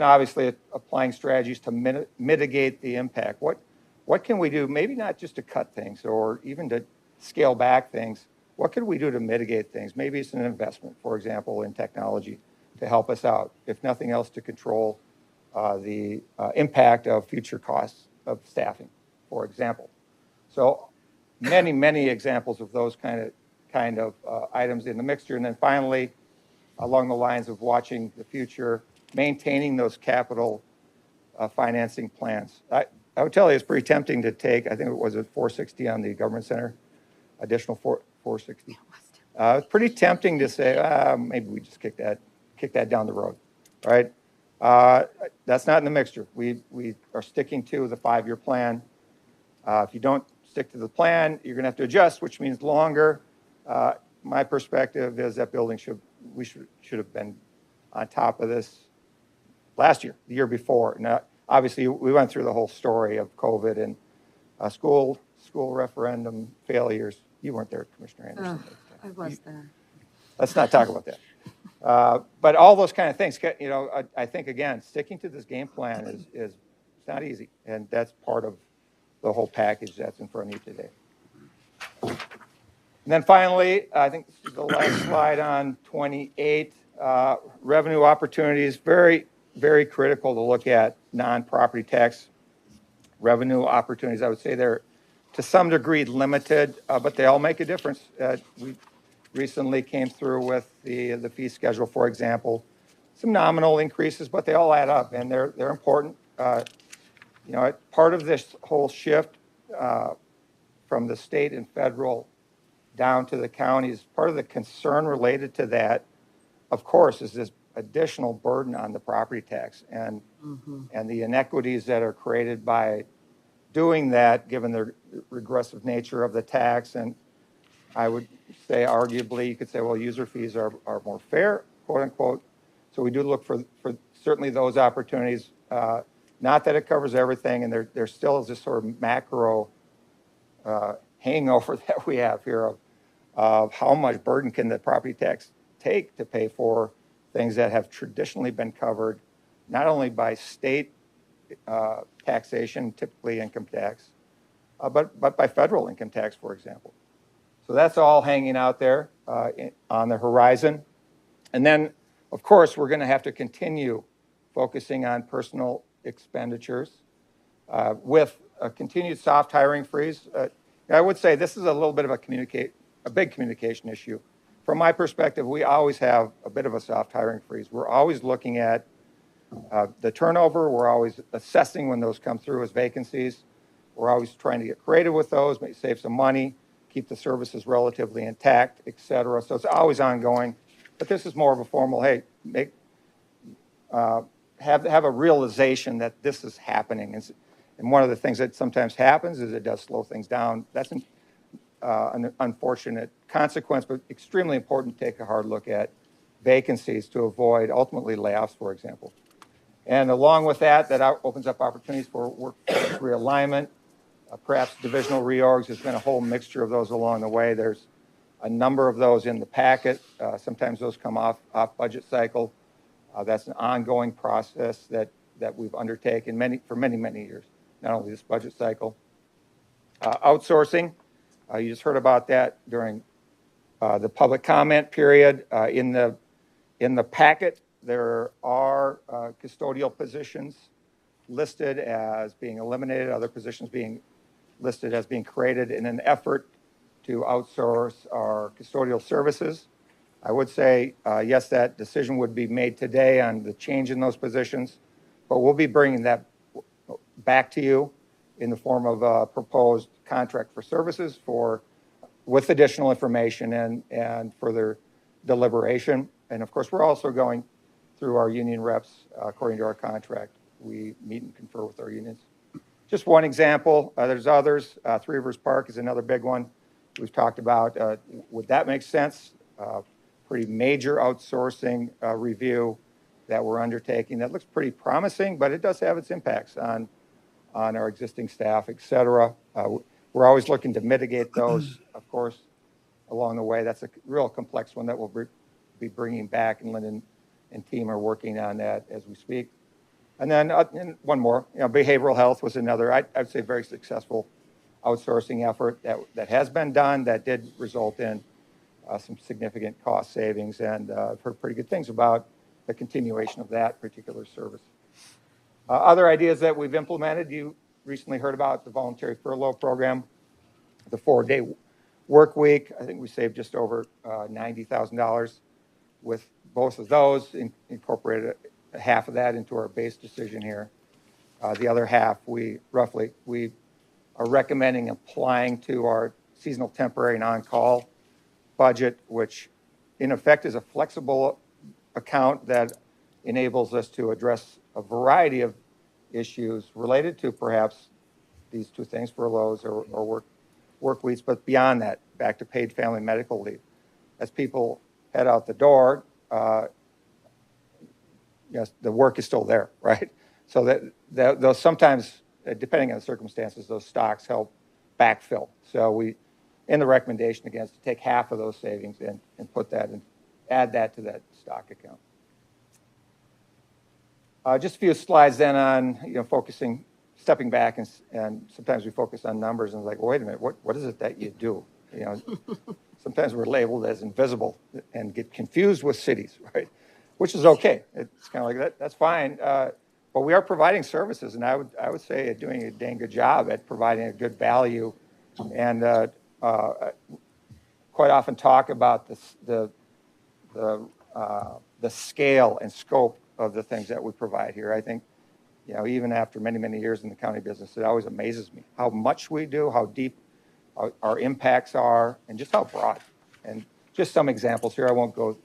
obviously applying strategies to mitigate the impact. What can we do? Maybe not just to cut things or even to scale back things. What can we do to mitigate things? Maybe it's an investment, for example, in technology to help us out, if nothing else, to control the impact of future costs of staffing, for example. So many examples of those kind of items in the mixture. And then finally, along the lines of watching the future, maintaining those capital financing plans. I would tell you it's pretty tempting to take, I think it was at 460 on the government center, additional 460. It's pretty tempting to say, maybe we just kick that down the road, right? That's not in the mixture. We are sticking to the 5-year plan. If you don't stick to the plan, you're going to have to adjust, which means longer. My perspective is that building should have been on top of this last year, the year before. Now, obviously, we went through the whole story of COVID and school referendum failures. You weren't there, Commissioner Anderson. I was there. Let's not talk about that. But all those kind of things, you know, I think, again, sticking to this game plan is it's not easy. And that's part of the whole package that's in front of you today. And then finally, I think this is the last slide on 28, revenue opportunities. Very, very critical to look at non-property tax revenue opportunities. I would say they're to some degree limited, but they all make a difference. We recently came through with the fee schedule, for example. Some nominal increases, but they all add up, and they're important. You know, part of this whole shift from the state and federal down to the counties, part of the concern related to that, of course, is this additional burden on the property tax and the inequities that are created by doing that, given the regressive nature of the tax. And I would say, arguably, you could say, well, user fees are more fair, quote unquote. So we do look for certainly those opportunities. Not that it covers everything, and there still is this sort of macro hangover that we have here of how much burden can the property tax take to pay for things that have traditionally been covered not only by state taxation, typically income tax, but by federal income tax, for example. So that's all hanging out there on the horizon. And then, of course, we're going to have to continue focusing on personal expenditures with a continued soft hiring freeze. I would say this is a little bit of a big communication issue. From my perspective, we always have a bit of a soft hiring freeze. We're always looking at the turnover. We're always assessing when those come through as vacancies. We're always trying to get creative with those, maybe save some money, keep the services relatively intact, et cetera. So it's always ongoing. But this is more of a formal, hey, have a realization that this is happening. And one of the things that sometimes happens is it does slow things down. That's an unfortunate consequence, but extremely important to take a hard look at vacancies to avoid ultimately layoffs, for example. And along with that opens up opportunities for workforce realignment, perhaps divisional reorgs. There's been a whole mixture of those along the way. There's a number of those in the packet. Sometimes those come off budget cycle. That's an ongoing process that we've undertaken for many years, not only this budget cycle. Outsourcing, you just heard about that during the public comment period. In the packet, there are custodial positions listed as being eliminated, other positions being listed as being created in an effort to outsource our custodial services. I would say, yes, that decision would be made today on the change in those positions, but we'll be bringing that back to you in the form of a proposed contract for services with additional information and further deliberation. And of course, we're also going through our union reps according to our contract. We meet and confer with our unions. Just one example, there's others. Three Rivers Park is another big one we've talked about. Would that make sense? pretty major outsourcing review that we're undertaking that looks pretty promising, but it does have its impacts on our existing staff, et cetera. We're always looking to mitigate those, of course, along the way. That's a real complex one that we'll be bringing back, and Lyndon and team are working on that as we speak. And then and one more, behavioral health was another, I'd say, very successful outsourcing effort that has been done that did result in some significant cost savings, and I've heard pretty good things about the continuation of that particular service. Other ideas that we've implemented, you recently heard about the voluntary furlough program, the 4-day work week. I think we saved just over $90,000 with both of those, incorporated half of that into our base decision here. The other half, we are recommending applying to our seasonal temporary and on-call budget, which in effect is a flexible account that enables us to address a variety of issues related to perhaps these two things, furloughs or work weeks, but beyond that, back to paid family medical leave. As people head out the door, yes, the work is still there, right? So that those sometimes, depending on the circumstances, those stocks help backfill. So we, in the recommendation again, is to take half of those savings and put that and add that to that stock account. Just a few slides then on, focusing, stepping back, and sometimes we focus on numbers and like, well, wait a minute, what is it that you do? Sometimes we're labeled as invisible and get confused with cities, right? Which is okay. It's kind of like that. That's fine. But we are providing services, and I would say doing a dang good job at providing a good value, and quite often talk about the scale and scope of the things that we provide here. I think, even after many, many years in the county business, it always amazes me how much we do, how deep our impacts are, and just how broad. And just some examples here. I won't go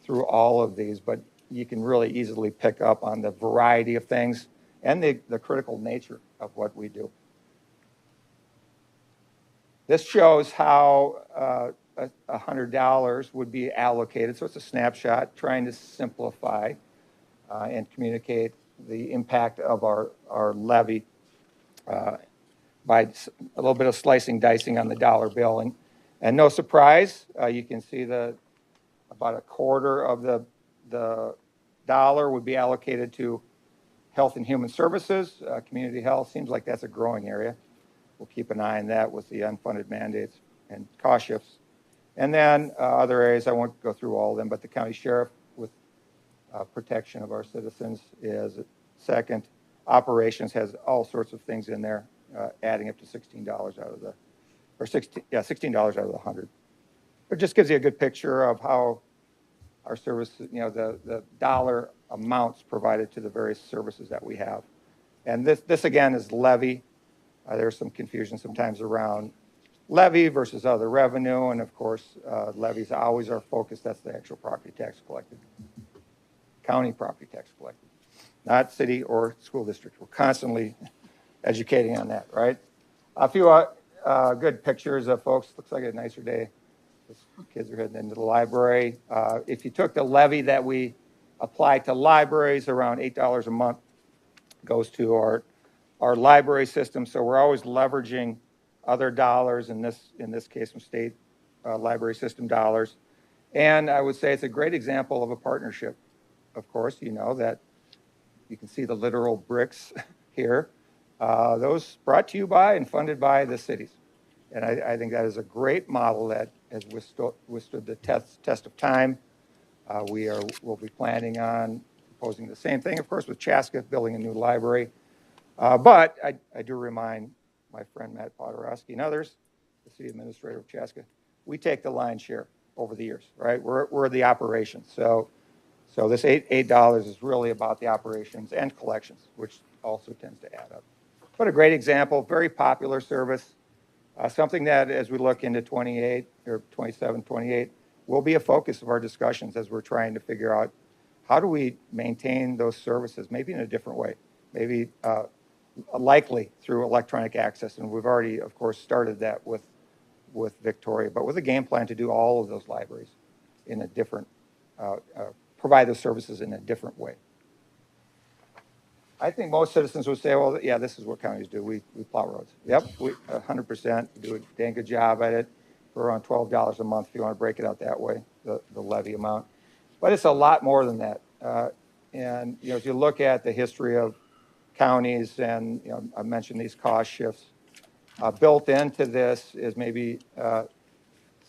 through all of these, but you can really easily pick up on the variety of things and the critical nature of what we do. This shows how $100 would be allocated. So it's a snapshot trying to simplify and communicate the impact of our levy by a little bit of slicing, dicing on the dollar bill. And no surprise, you can see about a quarter of the dollar would be allocated to health and human services. Community health seems like that's a growing area. We'll keep an eye on that with the unfunded mandates and cost shifts. And then other areas, I won't go through all of them, but the county sheriff with protection of our citizens is second. Operations has all sorts of things in there, adding up to $16 out of the, $16 out of the 100. It just gives you a good picture of how our service, the dollar amounts provided to the various services that we have. And this again is levy. There's some confusion sometimes around levy versus other revenue. And of course, levies always are focused. That's the actual property tax collected, county property tax collected, not city or school district. We're constantly educating on that, right? A few good pictures of folks. Looks like a nicer day. Kids are heading into the library. If you took the levy that we apply to libraries, around $8 a month goes to our library system. So we're always leveraging other dollars, in this case from state library system dollars. And I would say it's a great example of a partnership. Of course, that you can see the literal bricks here. Those brought to you by and funded by the cities. And I think that is a great model that has withstood the test of time. We'll be planning on proposing the same thing, of course, with Chaska, building a new library. But I do remind my friend Matt Podorowski and others, the city administrator of Chaska, we take the lion's share over the years, right? We're the operations. So this $8 is really about the operations and collections, which also tends to add up. But a great example, very popular service. Something that as we look into 28 or 27, 28, will be a focus of our discussions as we're trying to figure out how do we maintain those services, maybe in a different way, maybe likely through electronic access. And we've already, of course, started that with Victoria, but with a game plan to do all of those libraries. in a different, provide those services in a different way. I think most citizens would say, well, yeah, this is what counties do. We plow roads. Yep, we 100% do a dang good job at it for around $12 a month if you want to break it out that way, the levy amount. But it's a lot more than that. And, you know, if you look at the history of counties and, you know, I mentioned these cost shifts, built into this is maybe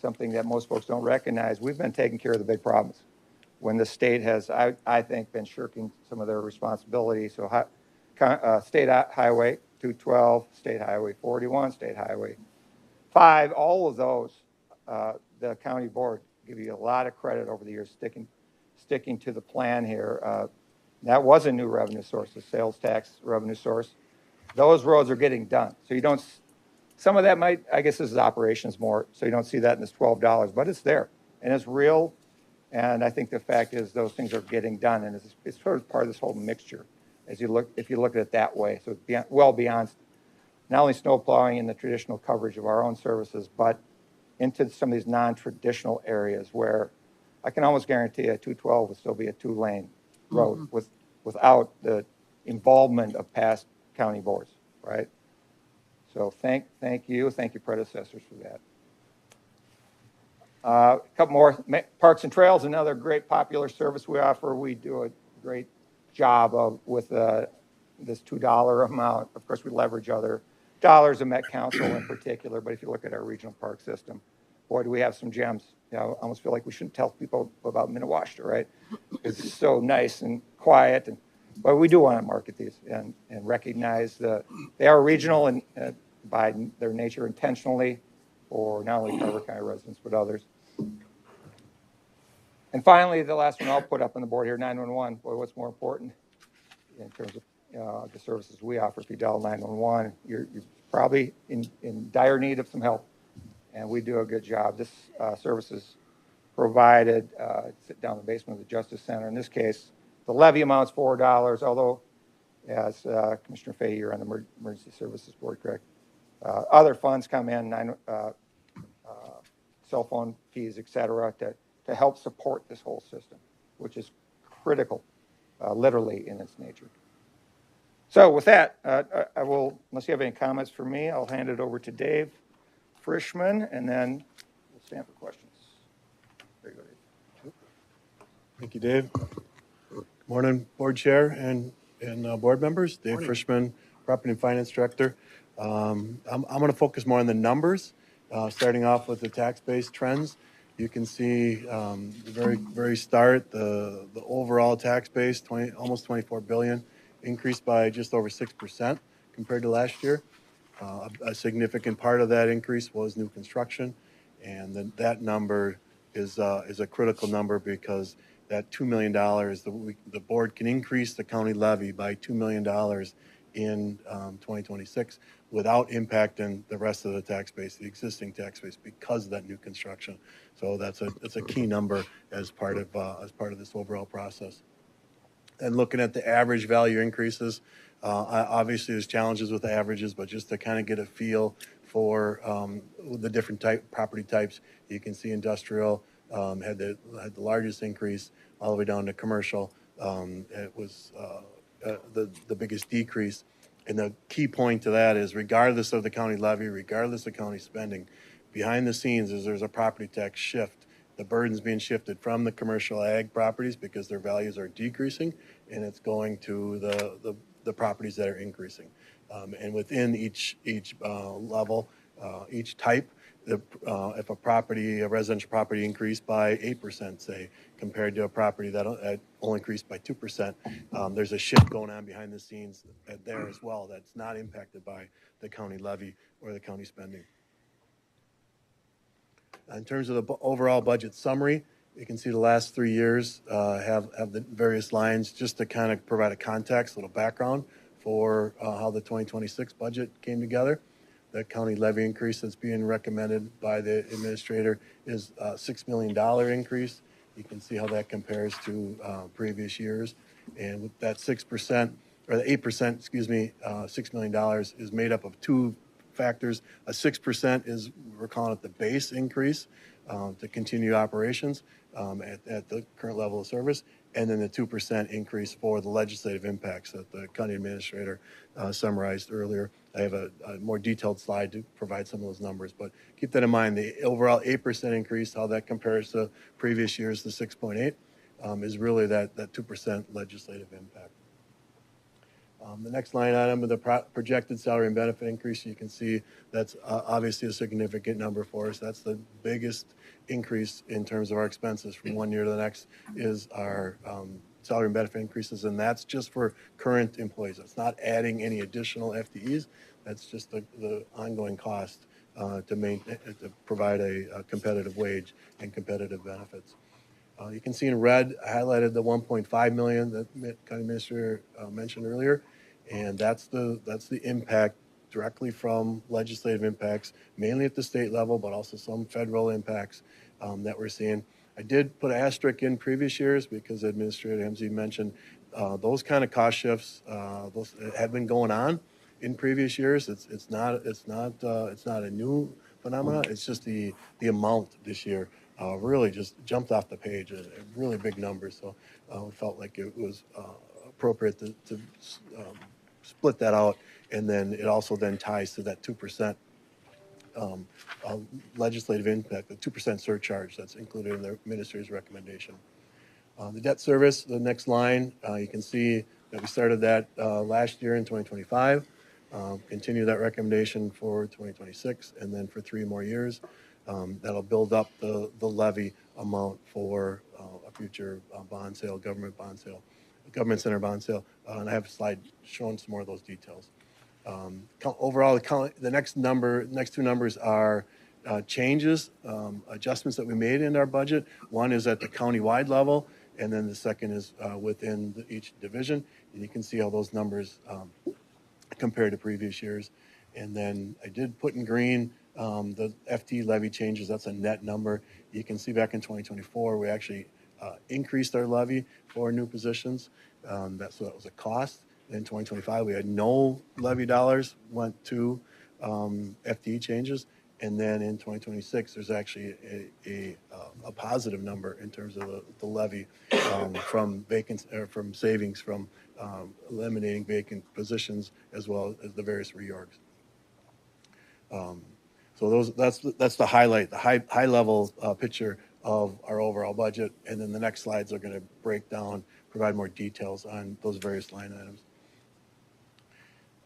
something that most folks don't recognize. We've been taking care of the big problems when the state has, I think, been shirking some of their responsibility. So State Highway 212, State Highway 41, State Highway 5, all of those, the county board give you a lot of credit over the years sticking to the plan here. That was a new revenue source, a sales tax revenue source. Those roads are getting done. So you don't, some of that might, I guess this is operations more, so you don't see that in this $12, but it's there and it's real. And I think the fact is those things are getting done, and it's sort of part of this whole mixture as you look, if you look at it that way. So it's well beyond not only snow plowing and the traditional coverage of our own services, but into some of these non-traditional areas where I can almost guarantee a 212 would still be a 2-lane road without the involvement of past county boards, right? So thank you predecessors for that. A couple more, Parks and Trails, another great popular service we offer. We do a great job with this $2 amount. Of course, we leverage other dollars in Met Council in particular, but if you look at our regional park system, boy, do we have some gems. You know, I almost feel like we shouldn't tell people about Minnewaska, right? It's so nice and quiet, but we do want to market these and recognize they are regional and by their nature intentionally for not only Carver County residents, but others. And finally, the last one I'll put up on the board here, 911. Boy, what's more important in terms of the services we offer? If you dial 911, you're probably in dire need of some help, and we do a good job. This service is provided sit down in the basement of the Justice Center. In this case, the levy amount's $4, although, as Commissioner Fahey, you're on the Emergency Services Board, correct? Other funds come in, cell phone fees, et cetera, to help support this whole system, which is critical, literally in its nature. So with that, I will, unless you have any comments for me, I'll hand it over to Dave Frischman, and then we'll stand for questions. There you go, Dave. Thank you, Dave. Good morning, board chair and board members. Dave Frischman, Property and Finance Director. I'm going to focus more on the numbers, starting off with the tax-based trends. You can see the very start, the overall tax base, almost 24 billion, increased by just over 6% compared to last year. A significant part of that increase was new construction, and that number is a critical number because that $2 million, the board can increase the county levy by $2 million in 2026 without impacting the rest of the tax base, the existing tax base, because of that new construction. So that's a key number as part of this overall process. And looking at the average value increases, obviously there's challenges with the averages, but just to kind of get a feel for the different property types, you can see industrial had the largest increase, all the way down to commercial. It was the biggest decrease. And the key point to that is, regardless of the county levy, regardless of county spending, behind the scenes is there's a property tax shift. The burden's being shifted from the commercial ag properties because their values are decreasing, and it's going to the properties that are increasing. And within each level, each type, if a residential property increased by 8%, say, compared to a property that only increased by 2%, there's a shift going on behind the scenes there as well that's not impacted by the county levy or the county spending. In terms of the overall budget summary, you can see the last 3 years have the various lines just to kind of provide a context, a little background for how the 2026 budget came together. The county levy increase that's being recommended by the administrator is a $6 million increase. You can see how that compares to previous years. And with that 6%, or the 8%, excuse me, $6 million is made up of two factors. A 6% is, we're calling it the base increase, to continue operations at the current level of service, and then the 2% increase for the legislative impacts that the county administrator summarized earlier. I have a more detailed slide to provide some of those numbers, but keep that in mind. The overall 8% increase, how that compares to previous years, the 6.8, is really that 2% legislative impact. The next line item of the projected salary and benefit increase, you can see that's obviously a significant number for us. That's the biggest increase in terms of our expenses from one year to the next is our salary and benefit increases, and that's just for current employees. It's not adding any additional FTEs. That's just the ongoing cost to provide a competitive wage and competitive benefits. You can see in red, I highlighted the 1.5 million that County Administrator mentioned earlier, and that's the impact directly from legislative impacts, mainly at the state level, but also some federal impacts that we're seeing. I did put an asterisk in previous years because Administrator Hemsey mentioned those kind of cost shifts those have been going on in previous years. It's not a new phenomenon. It's just the amount this year really just jumped off the page, a really big number. So we felt like it was appropriate to split that out, and then it also then ties to that 2% legislative impact, the 2% surcharge that's included in the minister's recommendation. The debt service, the next line, you can see that we started that last year in 2025, continue that recommendation for 2026, and then for 3 more years. That'll build up the levy amount for a future bond sale, government center bond sale. And I have a slide showing some more of those details. Overall, the next 2 numbers are changes, adjustments that we made in our budget. One is at the county-wide level, and then the second is within each division. And you can see how those numbers compare to previous years. And then I did put in green the FT levy changes. That's a net number. You can see back in 2024, we actually increased our levy for new positions. That was a cost. In 2025, we had no levy dollars went to FTE changes. And then in 2026, there's actually a positive number in terms of the levy from savings from eliminating vacant positions as well as the various reorgs. So that's the highlight, the high level picture of our overall budget. And then the next slides are going to break down, provide more details on those various line items.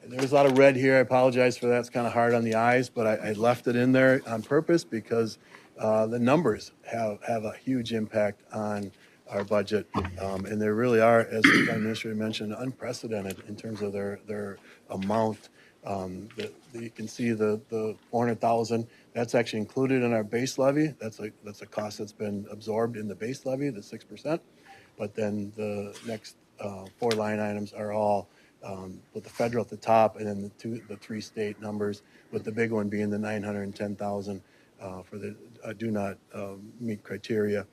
And there's a lot of red here. I apologize for that. It's kind of hard on the eyes, but I left it in there on purpose because the numbers have a huge impact on our budget. And they really are, as the County Administrator mentioned, unprecedented in terms of their amount. You can see the 400,000. That's actually included in our base levy. That's a cost that's been absorbed in the base levy, the 6%. But then the next 4 line items are all with the federal at the top, and then the 3 state numbers, with the big one being the 910,000 for the do not meet criteria.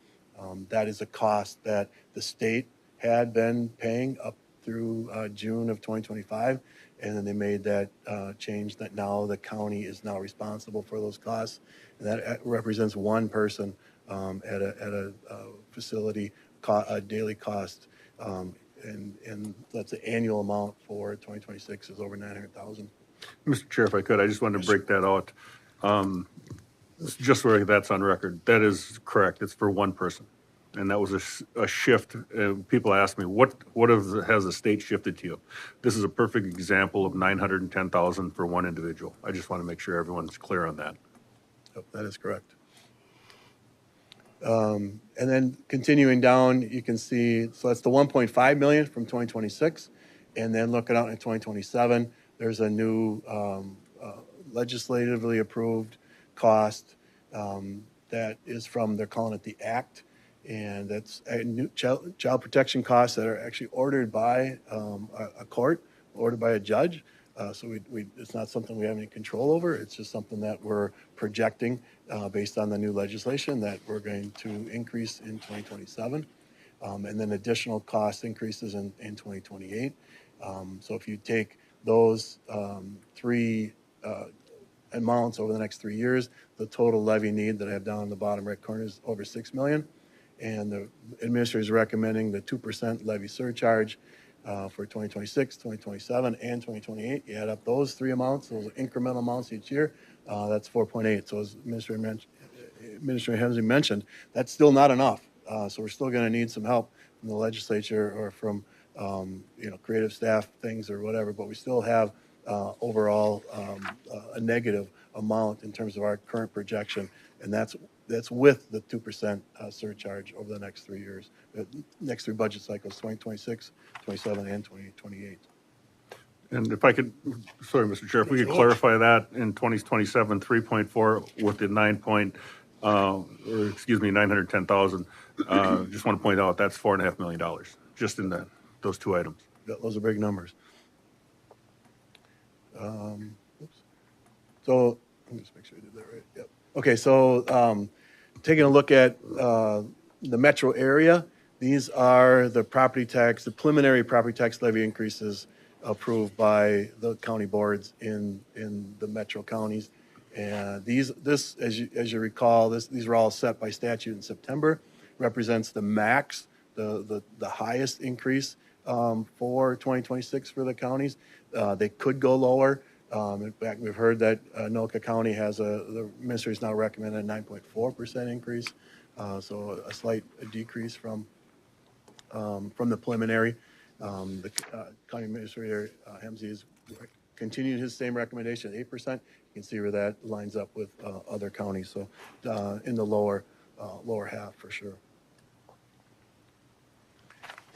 That is a cost that the state had been paying up through June of 2025, and then they made that change that now the county is now responsible for those costs. And that represents 1 person at a facility, a daily cost. And that's the annual amount for 2026 is over 900,000. Mr. Chair, if I could, I just wanted to break that out. Just where that's on record, that is correct. It's for 1 person. And that was a shift. People ask me, what has the state shifted to you? This is a perfect example of 910,000 for 1 individual. I just want to make sure everyone's clear on that. Yep, that is correct. And then continuing down, you can see, so that's the 1.5 million from 2026. And then looking out in 2027, there's a new legislatively approved cost that is from, they're calling it the ACT. And that's a new child protection costs that are actually ordered by a court, ordered by a judge. So it's not something we have any control over. It's just something that we're projecting based on the new legislation that we're going to increase in 2027. And then additional cost increases in 2028. So if you take those 3 amounts over the next 3 years. The total levy need that I have down in the bottom right corner is over 6 million. And the administrator is recommending the 2% levy surcharge for 2026, 2027, and 2028. You add up those three amounts, those incremental amounts each year, that's 4.8. So as Administrator Hemsley mentioned, that's still not enough. So we're still going to need some help from the legislature or from creative staff things or whatever, but we still have overall a negative amount in terms of our current projection, and that's with the 2% surcharge over the next 3 years, the next 3 budget cycles, 2026, 27, and 2028. And if I could, sorry, Mr. Chair, if we could clarify that in 2027, 3.4 with the 910,000. Just want to point out that's $4.5 million just in those two items. Those are big numbers. So let me just make sure I did that right. Yep. Okay, so taking a look at the metro area, these are the preliminary property tax levy increases approved by the county boards in the metro counties. And this, as you recall, these were all set by statute in September, represents the max, the highest increase for 2026 for the counties. They could go lower. In fact, we've heard that Anoka County the ministry is now recommending a 9.4% increase, so a slight decrease from the preliminary. The county administrator Hemsley has continued his same recommendation at 8%. You can see where that lines up with other counties, so in the lower half for sure.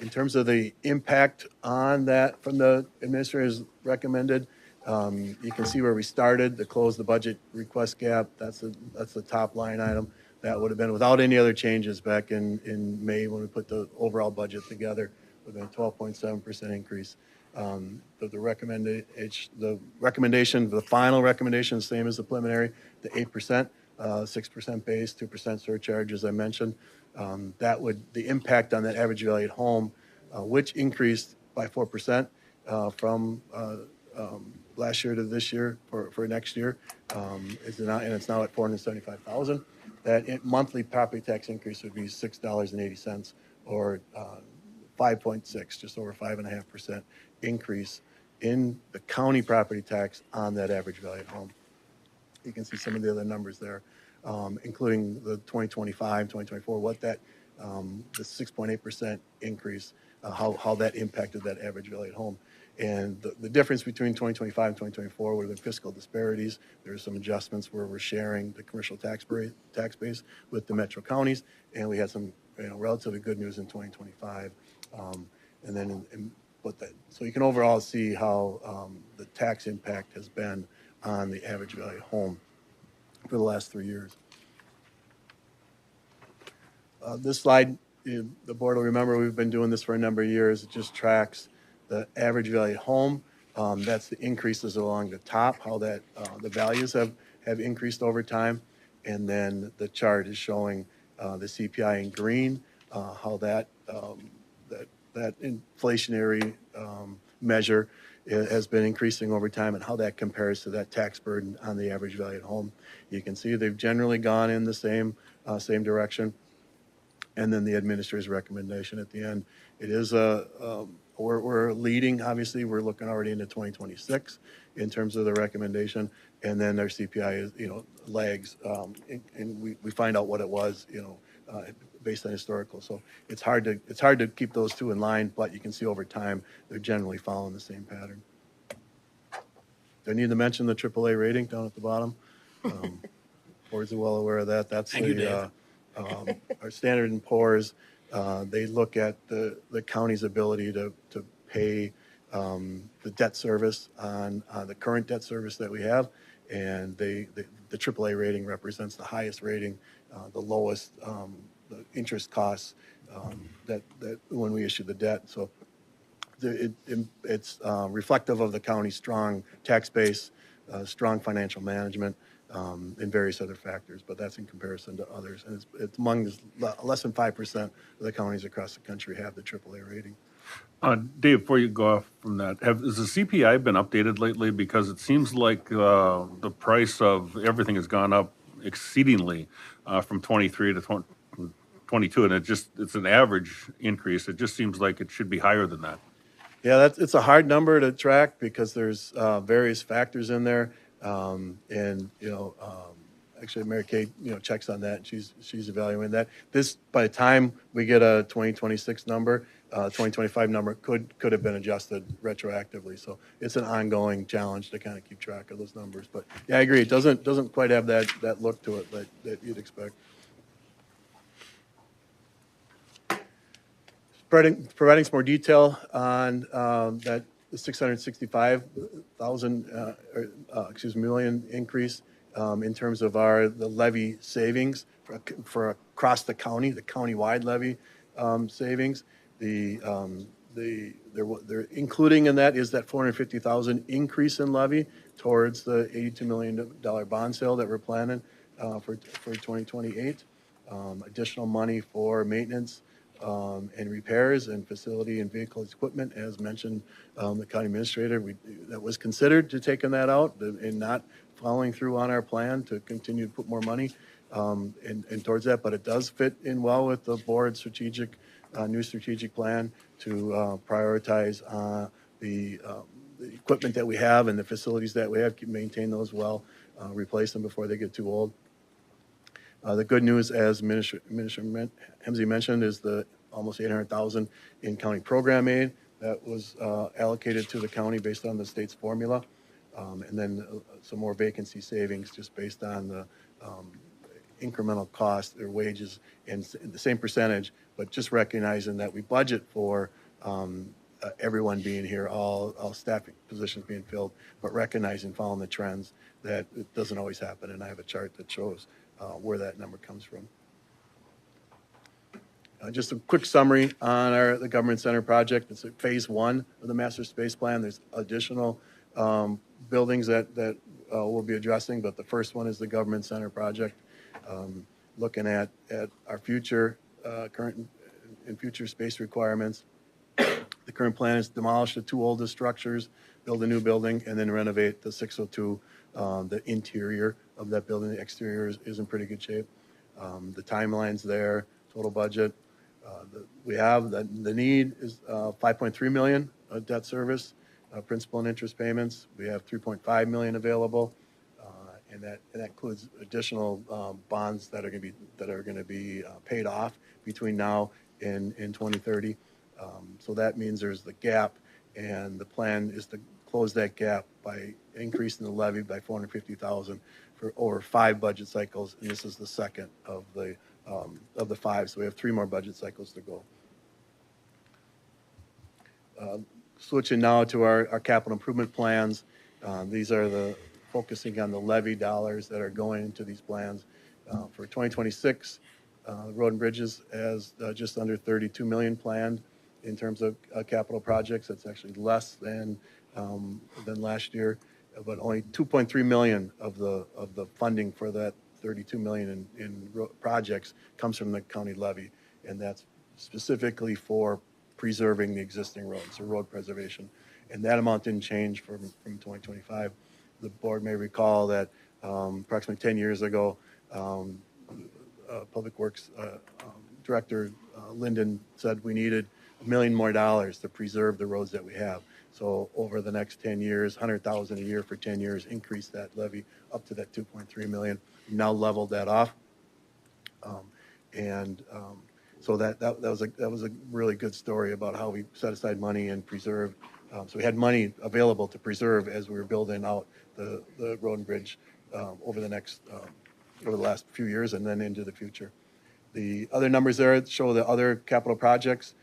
In terms of the impact on that from the administrator's recommended, you can see where we started, to close the budget request gap. That's the top line item. That would have been without any other changes back in May when we put the overall budget together, would have been a 12.7% increase. The recommendation, the final recommendation, same as the preliminary, the 8%, 6% base, 2% surcharge, as I mentioned. The impact on that average valued home, which increased by 4% from last year to this year for next year, and it's now at $475,000. That monthly property tax increase would be $6.80, or 5.6, just over 5.5% increase in the county property tax on that average valued home. You can see some of the other numbers there, including the 2025, 2024, what that the 6.8% increase, how that impacted that average valued home. And the difference between 2025 and 2024 would have been fiscal disparities. There are some adjustments where we're sharing the commercial tax base with the metro counties, and we had some relatively good news in 2025. So you can overall see how the tax impact has been on the average value home for the last 3 years. This slide, the board will remember, we've been doing this for a number of years. It just tracks the average value home. That's the increases along the top, how that the values have increased over time. And then the chart is showing the CPI in green, how that inflationary measure has been increasing over time, and how that compares to that tax burden on the average valued home. You can see they've generally gone in the same direction. And then the administrator's recommendation at the end. It is we're leading, obviously, we're looking already into 2026 in terms of the recommendation. And then their CPI is, lags, and we find out what it was, based on historical. So it's hard to keep those two in line, but you can see over time, they're generally following the same pattern. Do I need to mention the AAA rating down at the bottom? Boards are well aware of that. That's our Standard & Poor's. They look at the county's ability to pay the debt service on the current debt service that we have, and the AAA rating represents the highest rating, the lowest the interest costs that when we issue the debt. So it's reflective of the county's strong tax base, strong financial management, and various other factors, but that's in comparison to others. And it's among less than 5% of the counties across the country have the AAA rating. Dave, before you go off from that, has the CPI been updated lately? Because it seems like the price of everything has gone up exceedingly from 23 to 22, and it's an average increase. It just seems like it should be higher than that. Yeah, it's a hard number to track because there's various factors in there. Actually, Mary Kay, checks on that. She's evaluating that. By the time we get a 2026 number, 2025 number could have been adjusted retroactively. So it's an ongoing challenge to kind of keep track of those numbers. But yeah, I agree. It doesn't quite have that look to it that you'd expect. Providing some more detail on that the 665,000, million increase in terms of the levy savings for across the county-wide levy savings. They're including in that is that 450,000 increase in levy towards the $82 million bond sale that we're planning for 2028. Additional money for maintenance and repairs and facility and vehicle equipment, as mentioned, the county administrator, that was considered to taking that out and not following through on our plan to continue to put more money and towards that. But it does fit in well with the board's new strategic plan to prioritize the equipment that we have and the facilities that we have, maintain those well, replace them before they get too old. The good news, as Minister Hemsey mentioned, is the almost $800,000 in county program aid that was allocated to the county based on the state's formula. And then some more vacancy savings just based on the incremental cost, their wages, and the same percentage, but just recognizing that we budget for everyone being here, all staffing positions being filled, but recognizing, following the trends, that it doesn't always happen. And I have a chart that shows where that number comes from. Just a quick summary on the government center project. It's phase one of the master space plan. There's additional buildings that we'll be addressing, but the first one is the government center project. Looking at our future, current and future space requirements. The current plan is demolish the two oldest structures, build a new building, and then renovate the 602. The interior of that building, the exterior is in pretty good shape. The timeline's there, total budget. We have the need is $5.3 million debt service, principal and interest payments. We have $3.5 million available, and that includes additional bonds that are going to be paid off between now and 2030. So that means there's the gap, and the plan is to close that gap by increasing the levy by $450,000 for over 5 budget cycles, and this is the second of the 5. So we have 3 more budget cycles to go. Switching now to our capital improvement plans. These are focusing on the levy dollars that are going into these plans. For 2026, Road and Bridges has just under $32 million planned in terms of capital projects. That's actually less than last year, but only $2.3 million of the funding for that $32 million in projects comes from the county levy, and that's specifically for preserving the existing roads, so road preservation. And that amount didn't change from 2025. The board may recall that approximately 10 years ago, Public Works Director Linden said we needed $1 million more to preserve the roads that we have. So over the next 10 years, $100,000 a year for 10 years, increase that levy up to that $2.3 million. We've now leveled that off, so that was a really good story about how we set aside money and preserve. So we had money available to preserve as we were building out the road and bridge over the last few years and then into the future. The other numbers there show the other capital projects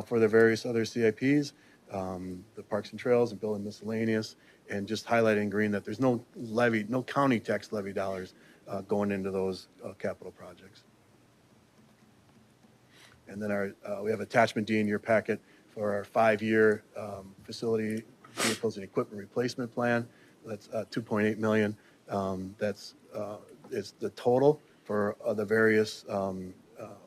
for the various other CIPs, the parks and trails and building miscellaneous, and just highlighting green that there's no county tax levy dollars going into those capital projects. And then we have attachment D in your packet for our 5-year facility vehicles and equipment replacement plan. That's $2.8 million. It's the total for the various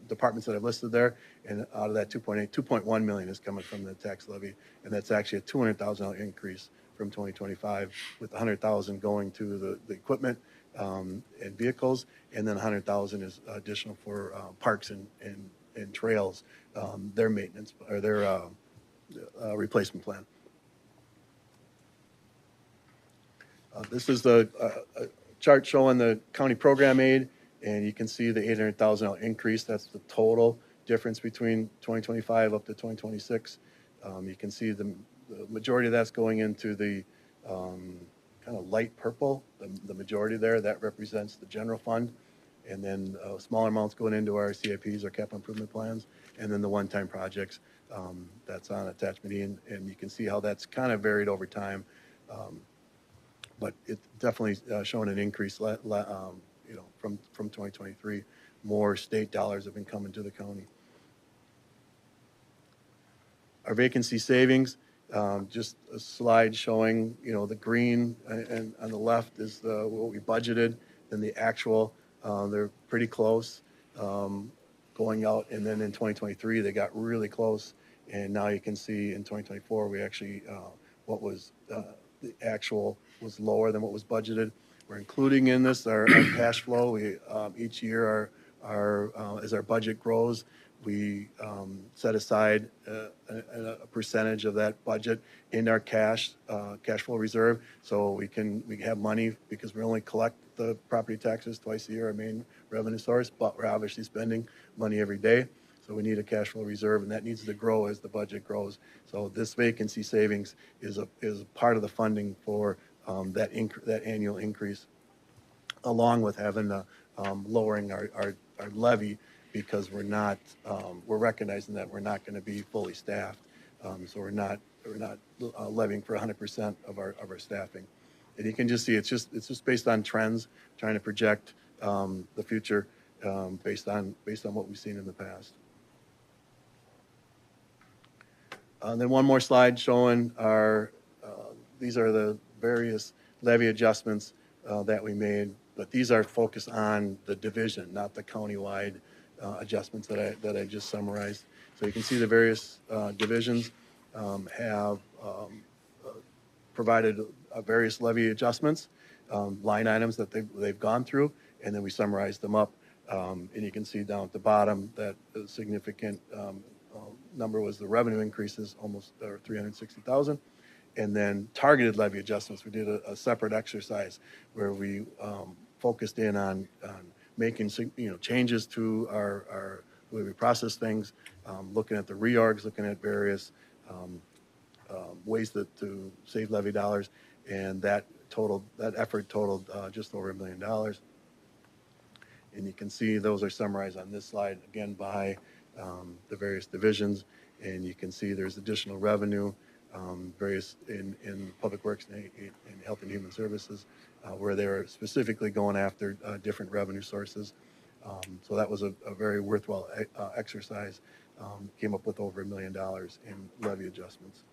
departments that I've listed there, and out of that 2.8, 2.1 million is coming from the tax levy, and that's actually a $200,000 increase from 2025, with 100,000 going to the equipment and vehicles, and then 100,000 is additional for parks and trails, their maintenance or their replacement plan. This is the chart showing the county program aid, and you can see the $800,000 increase. That's the total difference between 2025 up to 2026. You can see the majority of that's going into the kind of light purple, the majority there. That represents the general fund. And then smaller amounts going into our CIPs, our capital improvement plans, and then the one-time projects that's on attachment E. And you can see how that's kind of varied over time. But it's definitely showing an increase, from 2023. More state dollars have been coming to the county. Our vacancy savings, just a slide showing, the green and on the left is what we budgeted, and the actual, they're pretty close going out. And then in 2023, they got really close. And now you can see in 2024, we actually, what was the actual was lower than what was budgeted. We're including in this our cash flow. We each year as our budget grows, we set aside a percentage of that budget in our cash flow reserve, so we have money, because we only collect the property taxes twice a year, our main revenue source, but we're obviously spending money every day. So we need a cash flow reserve, and that needs to grow as the budget grows. So this vacancy savings is a part of the funding for that annual increase, along with having lowering our levy, because we're recognizing that we're not going to be fully staffed. So we're not levying for 100% of our staffing. And you can just see it's just based on trends, trying to project the future based on what we've seen in the past. And then one more slide showing these are the various levy adjustments that we made, but these are focused on the division, not the countywide adjustments that I just summarized. So you can see the various divisions have provided various levy adjustments, line items that they've gone through, and then we summarized them up. And you can see down at the bottom that a significant number was the revenue increases, almost 360,000. And then targeted levy adjustments, we did a separate exercise where we focused in on making changes to our the way we process things, looking at the reorgs, looking at various ways to save levy dollars, and that effort totaled just over $1 million. And you can see those are summarized on this slide again by the various divisions, and you can see there's additional revenue, various in Public Works and Health and Human Services, where they were specifically going after different revenue sources. So that was a very worthwhile exercise. Came up with over $1 million in levy adjustments.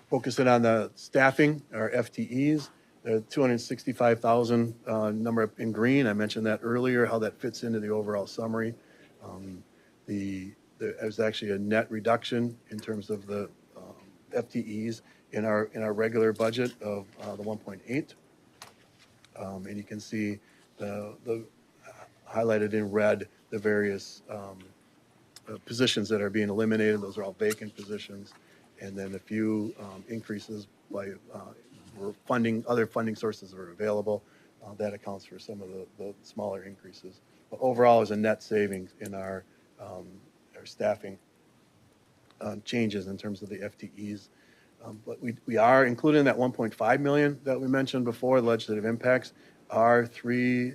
Focusing on the staffing, our FTEs, the 265,000 number in green. I mentioned that earlier, how that fits into the overall summary. There was actually a net reduction in terms of the FTEs in our regular budget of the 1.8. And you can see the highlighted in red the various positions that are being eliminated. Those are all vacant positions, and then a few increases by other funding sources that are available. That accounts for some of the smaller increases. But overall, is a net savings in our staffing changes in terms of the FTEs. But we are including that 1.5 million that we mentioned before, legislative impacts, are 3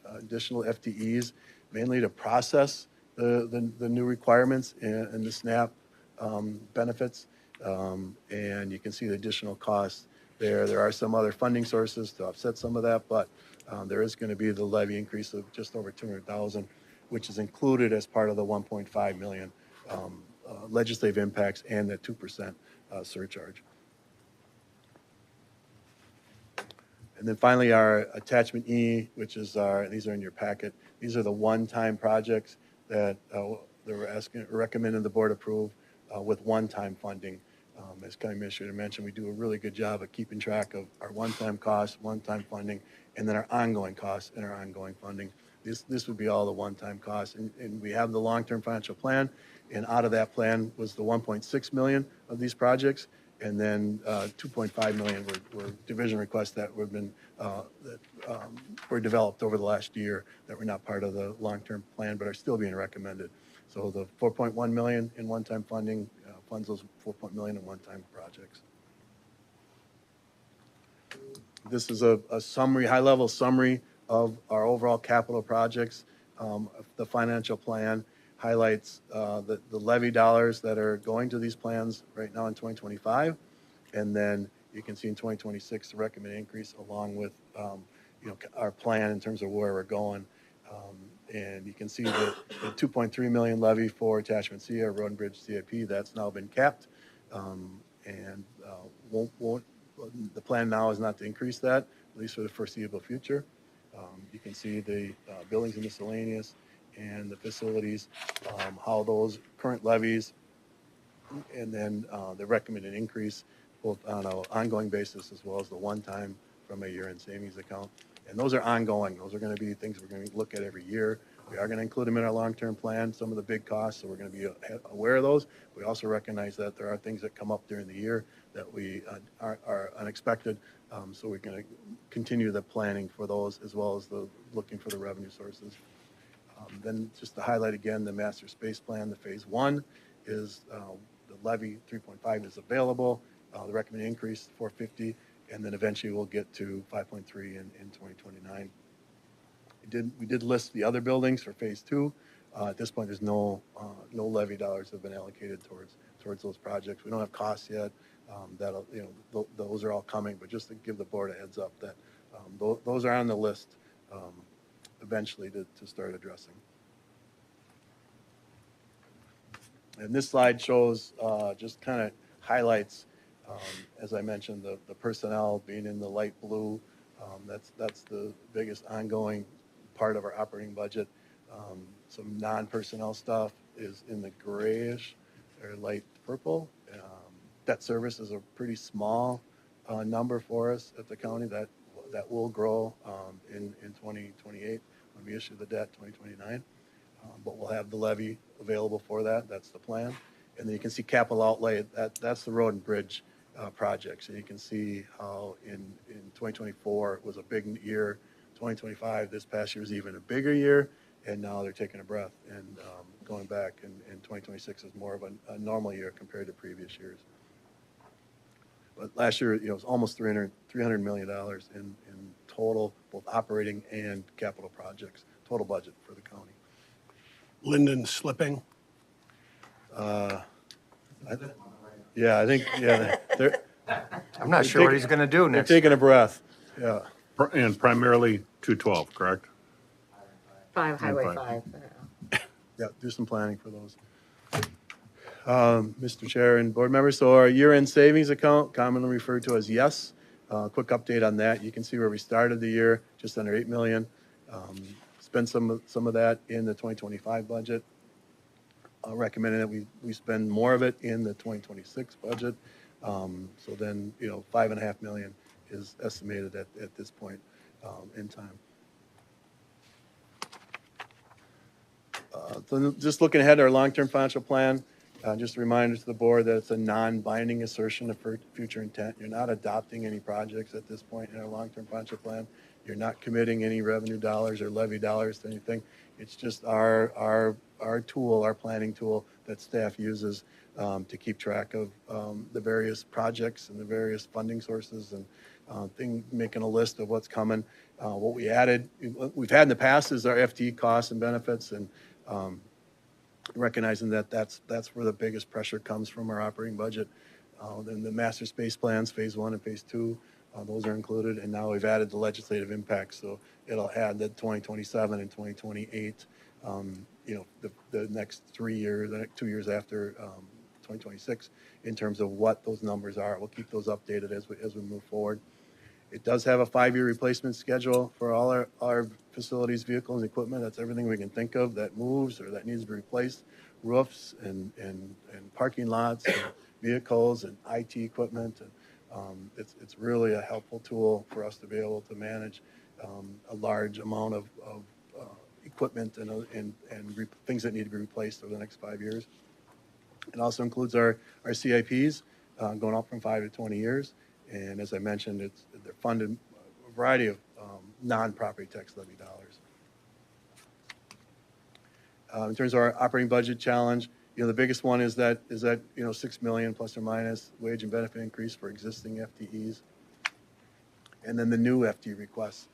additional FTEs, mainly to process the new requirements and the SNAP benefits. And you can see the additional costs there. There are some other funding sources to offset some of that, but there is going to be the levy increase of just over 200,000, which is included as part of the 1.5 million legislative impacts and the 2% surcharge. And then finally, our attachment E, which is these are in your packet. These are the one-time projects that we're recommending the board approve with one-time funding. As County Administrator mentioned, we do a really good job of keeping track of our one-time costs, one-time funding, and then our ongoing costs and our ongoing funding. This would be all the one-time costs. And we have the long-term financial plan, and out of that plan was the 1.6 million of these projects, and then 2.5 million were division requests that were developed over the last year that were not part of the long-term plan, but are still being recommended. So the 4.1 million in one-time funding funds those 4.1 million in one-time projects. This is a summary, high-level summary of our overall capital projects. The financial plan highlights the levy dollars that are going to these plans right now in 2025. And then you can see in 2026, the recommended increase along with our plan in terms of where we're going. And you can see the 2.3 million levy for attachment C, our road and bridge CIP, that's now been capped. And the plan now is not to increase that, at least for the foreseeable future. You can see the buildings and miscellaneous and the facilities, how those current levies and then the recommended increase both on an ongoing basis as well as the one-time from a year-end savings account. And those are ongoing. Those are going to be things we're going to look at every year. We are going to include them in our long-term plan, some of the big costs, so we're going to be aware of those. We also recognize that there are things that come up during the year that we are unexpected, so we're going to continue the planning for those as well as the looking for the revenue sources. Then just to highlight again, the master space plan, the phase 1 is the levy 3.5 is available, the recommended increase 450, and then eventually we'll get to 5.3 in 2029. We did list the other buildings for phase 2. At this point, there's no levy dollars have been allocated towards those projects. We don't have costs yet. Those are all coming, but just to give the board a heads up that those are on the list eventually to start addressing. And this slide shows just kind of highlights, as I mentioned, the personnel being in the light blue. That's the biggest ongoing part of our operating budget. Some non-personnel stuff is in the grayish or light purple. Debt service is a pretty small number for us at the county that will grow in 2028 when we issue the debt 2029. But we'll have the levy available for that. That's the plan. And then you can see capital outlay. That's the road and bridge projects. And you can see how in 2024 it was a big year. 2025, this past year, was even a bigger year. And now they're taking a breath and going back. And 2026 is more of a normal year compared to previous years. But last year, it was almost $300 million in total, both operating and capital projects, total budget for the county. Lyndon slipping. I think, they're I'm not sure what he's going to do next. taking a breath. Yeah. And primarily 212, correct? Highway Five. 5. Yeah, do some planning for those. Mr. Chair and board members, so our year-end savings account, commonly referred to as YES, quick update on that. You can see where we started the year, just under 8 million. Spent some of that in the 2025 budget. Recommending that we spend more of it in the 2026 budget. So then, 5.5 million is estimated at this point in time. So just looking ahead at our long-term financial plan, just a reminder to the board that it's a non-binding assertion of future intent. You're not adopting any projects at this point in our long-term financial plan. You're not committing any revenue dollars or levy dollars to anything. It's just our tool, our planning tool that staff uses to keep track of the various projects and the various funding sources and making a list of what's coming. What we've had in the past is our FTE costs and benefits, and recognizing that that's where the biggest pressure comes from our operating budget. Then the master space plans, phase 1 and phase 2, those are included, and now we've added the legislative impact, so it'll add the 2027 and 2028. The next 3 years, the next 2 years after 2026, in terms of what those numbers are. We'll keep those updated as we move forward. It does have a 5-year replacement schedule for all our facilities, vehicles, and equipment. That's everything we can think of that moves or that needs to be replaced. Roofs and parking lots, and vehicles and IT equipment. And it's really a helpful tool for us to be able to manage a large amount of equipment and things that need to be replaced over the next 5 years. It also includes our CIPs going up from 5 to 20 years. And as I mentioned, they're funded a variety of non-property tax levy dollars. In terms of our operating budget challenge, the biggest one is that $6 million plus or minus wage and benefit increase for existing FTEs. And then the new FTE requests.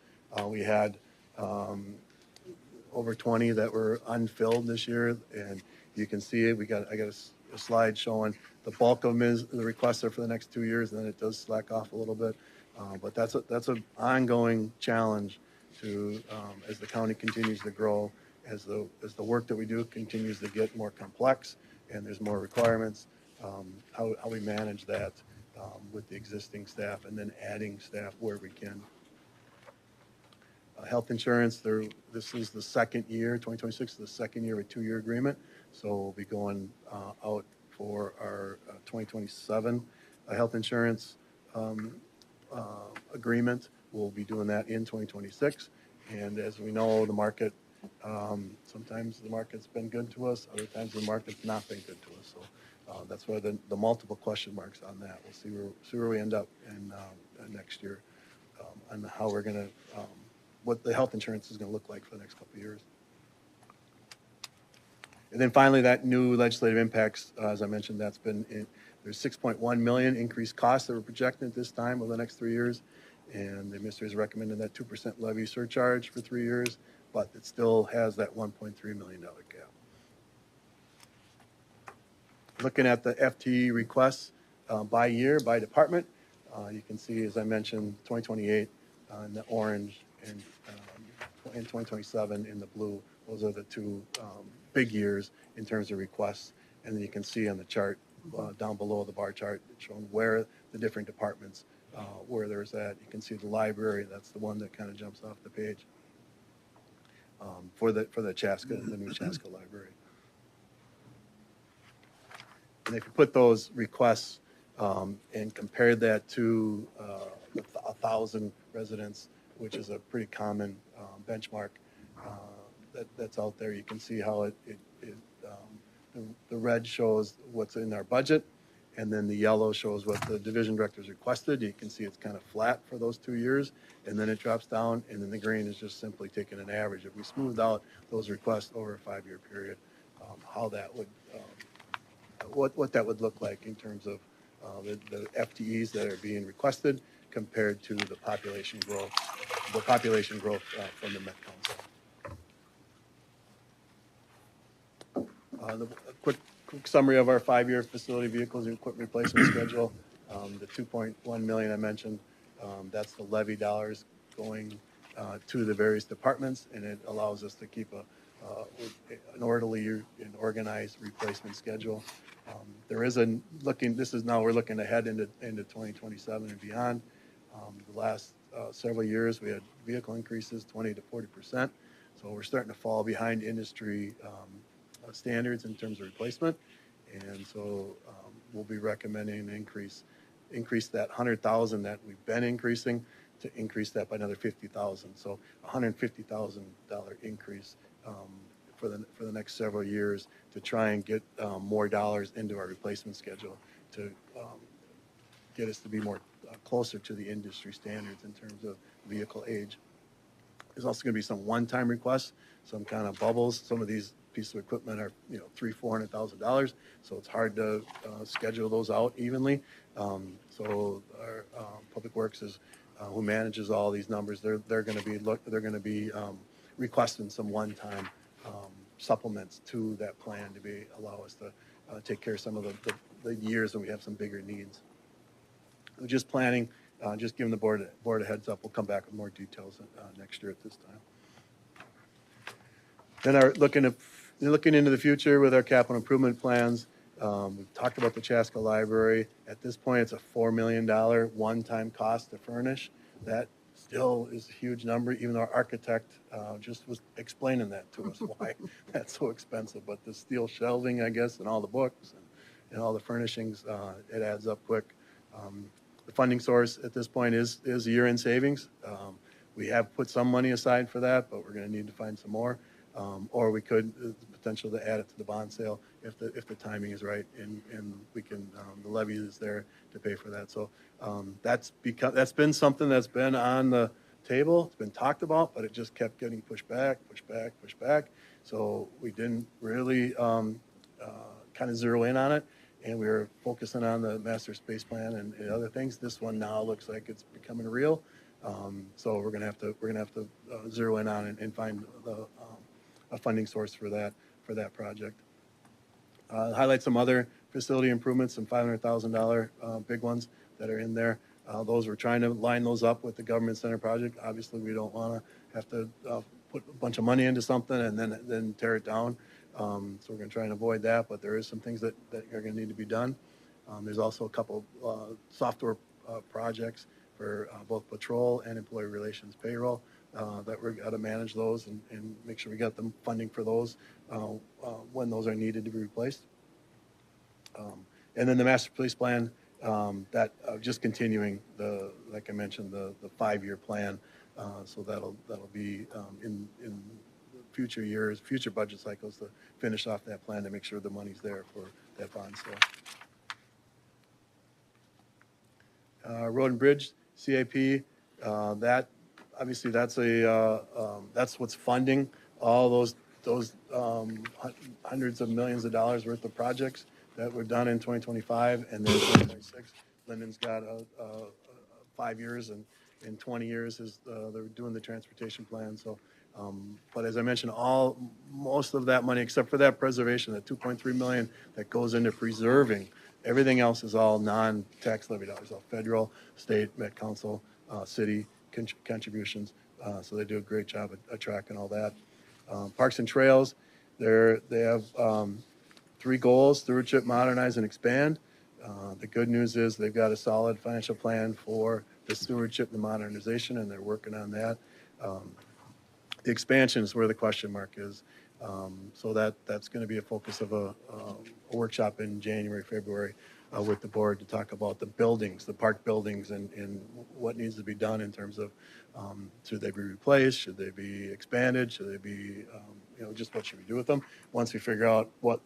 We had over 20 that were unfilled this year, and you can see it. I got a slide showing the bulk of them is the requests are for the next 2 years, and then it does slack off a little bit. But that's an ongoing challenge to as the county continues to grow, as the work that we do continues to get more complex, and there's more requirements. How we manage that with the existing staff, and then adding staff where we can. Health insurance, this is the second year, 2026 is the second year of a 2-year agreement. So we'll be going out for our 2027 health insurance agreement. We'll be doing that in 2026. And as we know, the market, sometimes the market's been good to us, other times the market's not been good to us. So that's why the multiple question marks on that. We'll see where we end up in next year and how we're going to, what the health insurance is going to look like for the next couple of years. And then finally, that new legislative impacts, as I mentioned, there's $6.1 million increased costs that we're projecting at this time over the next 3 years. And the administrator is recommending that 2% levy surcharge for 3 years, but it still has that $1.3 million gap. Looking at the FTE requests by year, by department, you can see, as I mentioned, 2028 in the orange and in 2027 in the blue. Those are the two big years in terms of requests. And then you can see on the chart down below the bar chart showing where the different departments, where there's that. You can see the library, that's the one that kind of jumps off the page for the Chaska, the new Chaska library. And if you put those requests and compare that to 1,000 residents, which is a pretty common benchmark that's out there, you can see how the red shows what's in our budget, and then the yellow shows what the division directors requested. You can see it's kind of flat for those 2 years, and then it drops down, and then the green is just simply taking an average. If we smoothed out those requests over a 5-year period, how that would, what that would look like in terms of the FTEs that are being requested compared to the population growth from the Met Council. A quick summary of our 5-year facility vehicles and equipment replacement schedule. The $2.1 million I mentioned, that's the levy dollars going to the various departments, and it allows us to keep an orderly and organized replacement schedule. There is we're looking ahead into 2027 and beyond. The last several years, we had vehicle increases 20 to 40%. So we're starting to fall behind industry standards in terms of replacement. And so we'll be recommending an increase that 100,000 that we've been increasing to increase that by another 50,000. So $150,000 increase for the next several years to try and get more dollars into our replacement schedule to get us to be more closer to the industry standards in terms of vehicle age. There's also going to be some one-time requests, some kind of bubbles. Some of these pieces of equipment are, $300,000-$400,000, so it's hard to schedule those out evenly. So our Public Works is who manages all these numbers. They're going to be requesting some one-time supplements to that plan to allow us to take care of some of the years when we have some bigger needs. We're just planning, just giving the board a heads up. We'll come back with more details next year at this time. Then looking into the future with our capital improvement plans, we've talked about the Chaska Library. At this point, it's a $4 million one-time cost to furnish. That still is a huge number, even though our architect just was explaining that to us, why that's so expensive. But the steel shelving, I guess, and all the books and all the furnishings, it adds up quick. The funding source at this point is year-end savings. We have put some money aside for that, but we're going to need to find some more. Or we could, the potential to add it to the bond sale if the timing is right, and we can, the levy is there to pay for that. So that's been something that's been on the table. It's been talked about, but it just kept getting pushed back. So we didn't really kind of zero in on it, and we were focusing on the master space plan and other things. This one now looks like it's becoming real. So we're gonna have to zero in on it and find a funding source for that project. Highlight some other facility improvements, some $500,000 big ones that are in there. Those, we're trying to line those up with the government center project. Obviously, we don't want to have to put a bunch of money into something and then tear it down. So we're going to try and avoid that, but there is some things that are going to need to be done. There's also a couple software projects for both patrol and employee relations payroll that we're got to manage those and make sure we got the funding for those when those are needed to be replaced. And then the master police plan, that just continuing like I mentioned, the 5-year plan. So that'll be in future years, future budget cycles to finish off that plan to make sure the money's there for that bond sale. Road and bridge, CIP, that obviously that's what's funding all those hundreds of millions of dollars worth of projects that were done in 2025 and then 2026. Lyndon's got 5 years and 20 years is they're doing the transportation plan. So, but as I mentioned, most of that money except for that preservation, that 2.3 million that goes into preserving. Everything else is all non-tax levy dollars, all federal, state, Met Council, city contributions. So they do a great job at tracking all that. Parks and trails, they have 3 goals: stewardship, modernize, and expand. The good news is they've got a solid financial plan for the stewardship and the modernization, and they're working on that. The expansion is where the question mark is. So that's going to be a focus of a workshop in January, February with the board to talk about the buildings, the park buildings, and what needs to be done in terms of should they be replaced, should they be expanded, should they be, just what should we do with them. Once we figure out what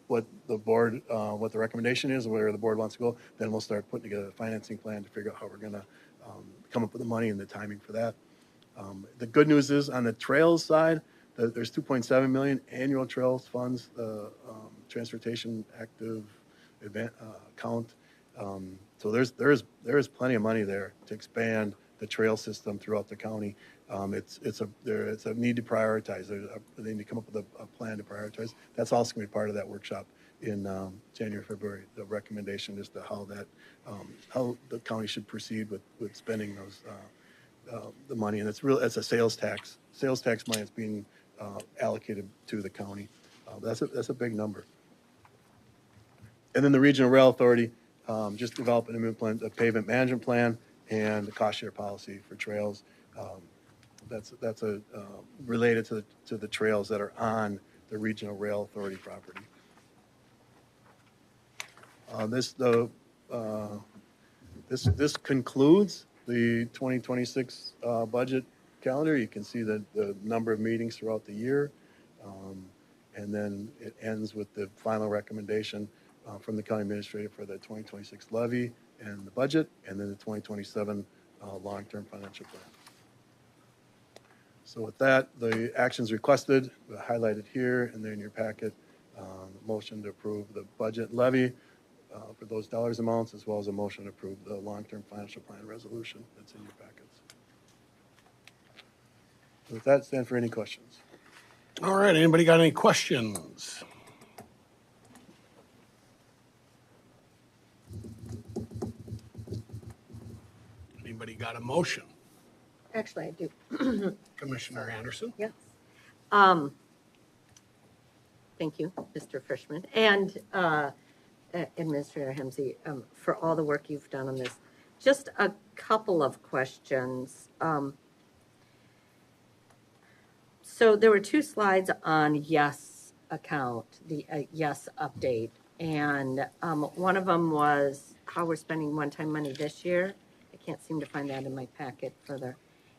the board, what the recommendation is, where the board wants to go, then we'll start putting together a financing plan to figure out how we're going to come up with the money and the timing for that. The good news is on the trails side, there's 2.7 million annual trails funds, transportation active event account. So there is plenty of money there to expand the trail system throughout the county. It's a need to prioritize. They need to come up with a plan to prioritize. That's also going to be part of that workshop in January, February. The recommendation as to how the county should proceed with spending those the money, and it's a sales tax money that's being allocated to the county. That's a big number. And then the Regional Rail Authority just developing a pavement management plan and the cost share policy for trails. That's related to the trails that are on the Regional Rail Authority property. This concludes the 2026 budget calendar. You can see the number of meetings throughout the year. And then it ends with the final recommendation from the county administrator for the 2026 levy and the budget, and then the 2027 long-term financial plan. So with that, the actions requested highlighted here and there in your packet. Motion to approve the budget levy for those dollars amounts, as well as a motion to approve the long-term financial plan resolution that's in your packets. With that, stand for any questions. All right, anybody got any questions? Anybody got a motion? Actually, I do. Commissioner Anderson? Yes. Thank you, Mr. Frischman, and Administrator Hemsey, for all the work you've done on this. just a couple of questions. So there were two slides on Yes account, the Yes update. And one of them was how we're spending one-time money this year. I can't seem to find that in my packet further.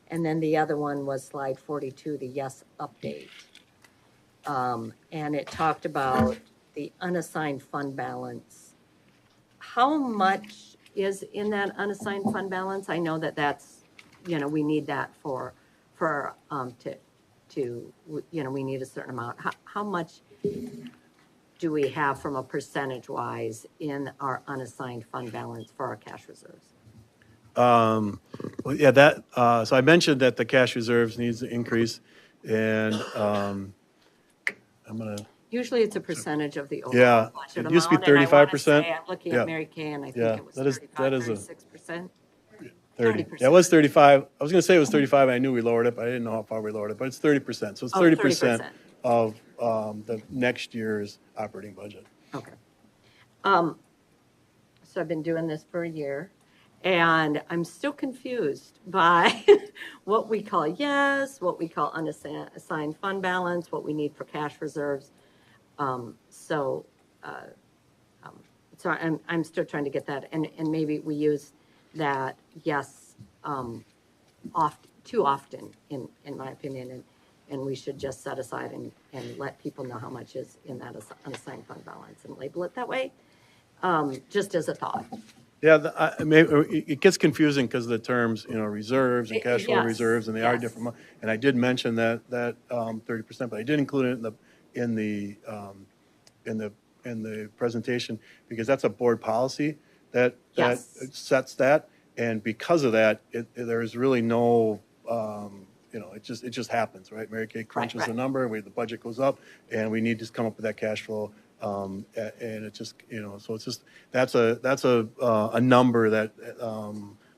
And then the other one was slide 42, the Yes update. And it talked about the unassigned fund balance. How much is in that unassigned fund balance? I know that that's, we need that we need a certain amount. How much do we have from a percentage wise in our unassigned fund balance for our cash reserves? Well, yeah, so I mentioned that the cash reserves needs to increase, and I'm gonna, Usually it's a percentage of the Yeah, overall budget it used to be amount, and I wanna 35%. say, I'm looking Yeah. at Mary Kay, and I Yeah, think it was that is- 35, that is a- 36%. 30. 30%. That was 35. I was gonna say it was 35, I knew we lowered it, but I didn't know how far we lowered it, but it's 30%. So it's Oh, 30% 30%. of the next year's operating budget. Okay. So I've been doing this for a year, and I'm still confused by what we call yes, what we call unassigned fund balance, what we need for cash reserves. So I'm still trying to get that, and maybe we use that yes too often, in my opinion, and we should just set aside and let people know how much is in that unassigned fund balance and label it that way, just as a thought. Yeah, it gets confusing because of the terms, reserves and cash flow Yes, reserves, and they are yes. different. And I did mention that 30%, but I did include it in the presentation because that's a board policy that Yes. sets that, and because of that, there is really no. It just happens, right? Mary Kay crunches right. the number, the budget goes up, and we need to come up with that cash flow. And it just, so it's just, that's a number that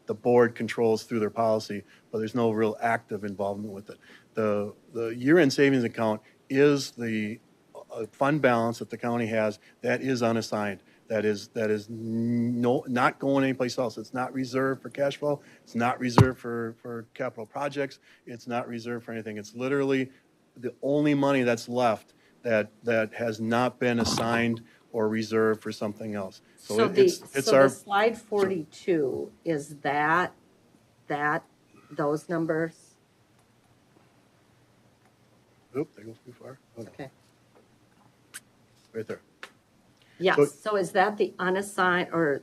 the board controls through their policy, but there's no real active involvement with it. The year-end savings account is the fund balance that the county has that is unassigned. That is not going anyplace else. It's not reserved for cash flow. It's not reserved for capital projects. It's not reserved for anything. It's literally the only money that's left that has not been assigned or reserved for something else. So it's the slide 42, is that those numbers? Oop, they go too far. Oh, no. Okay. Right there. Yes, so is that the unassigned fund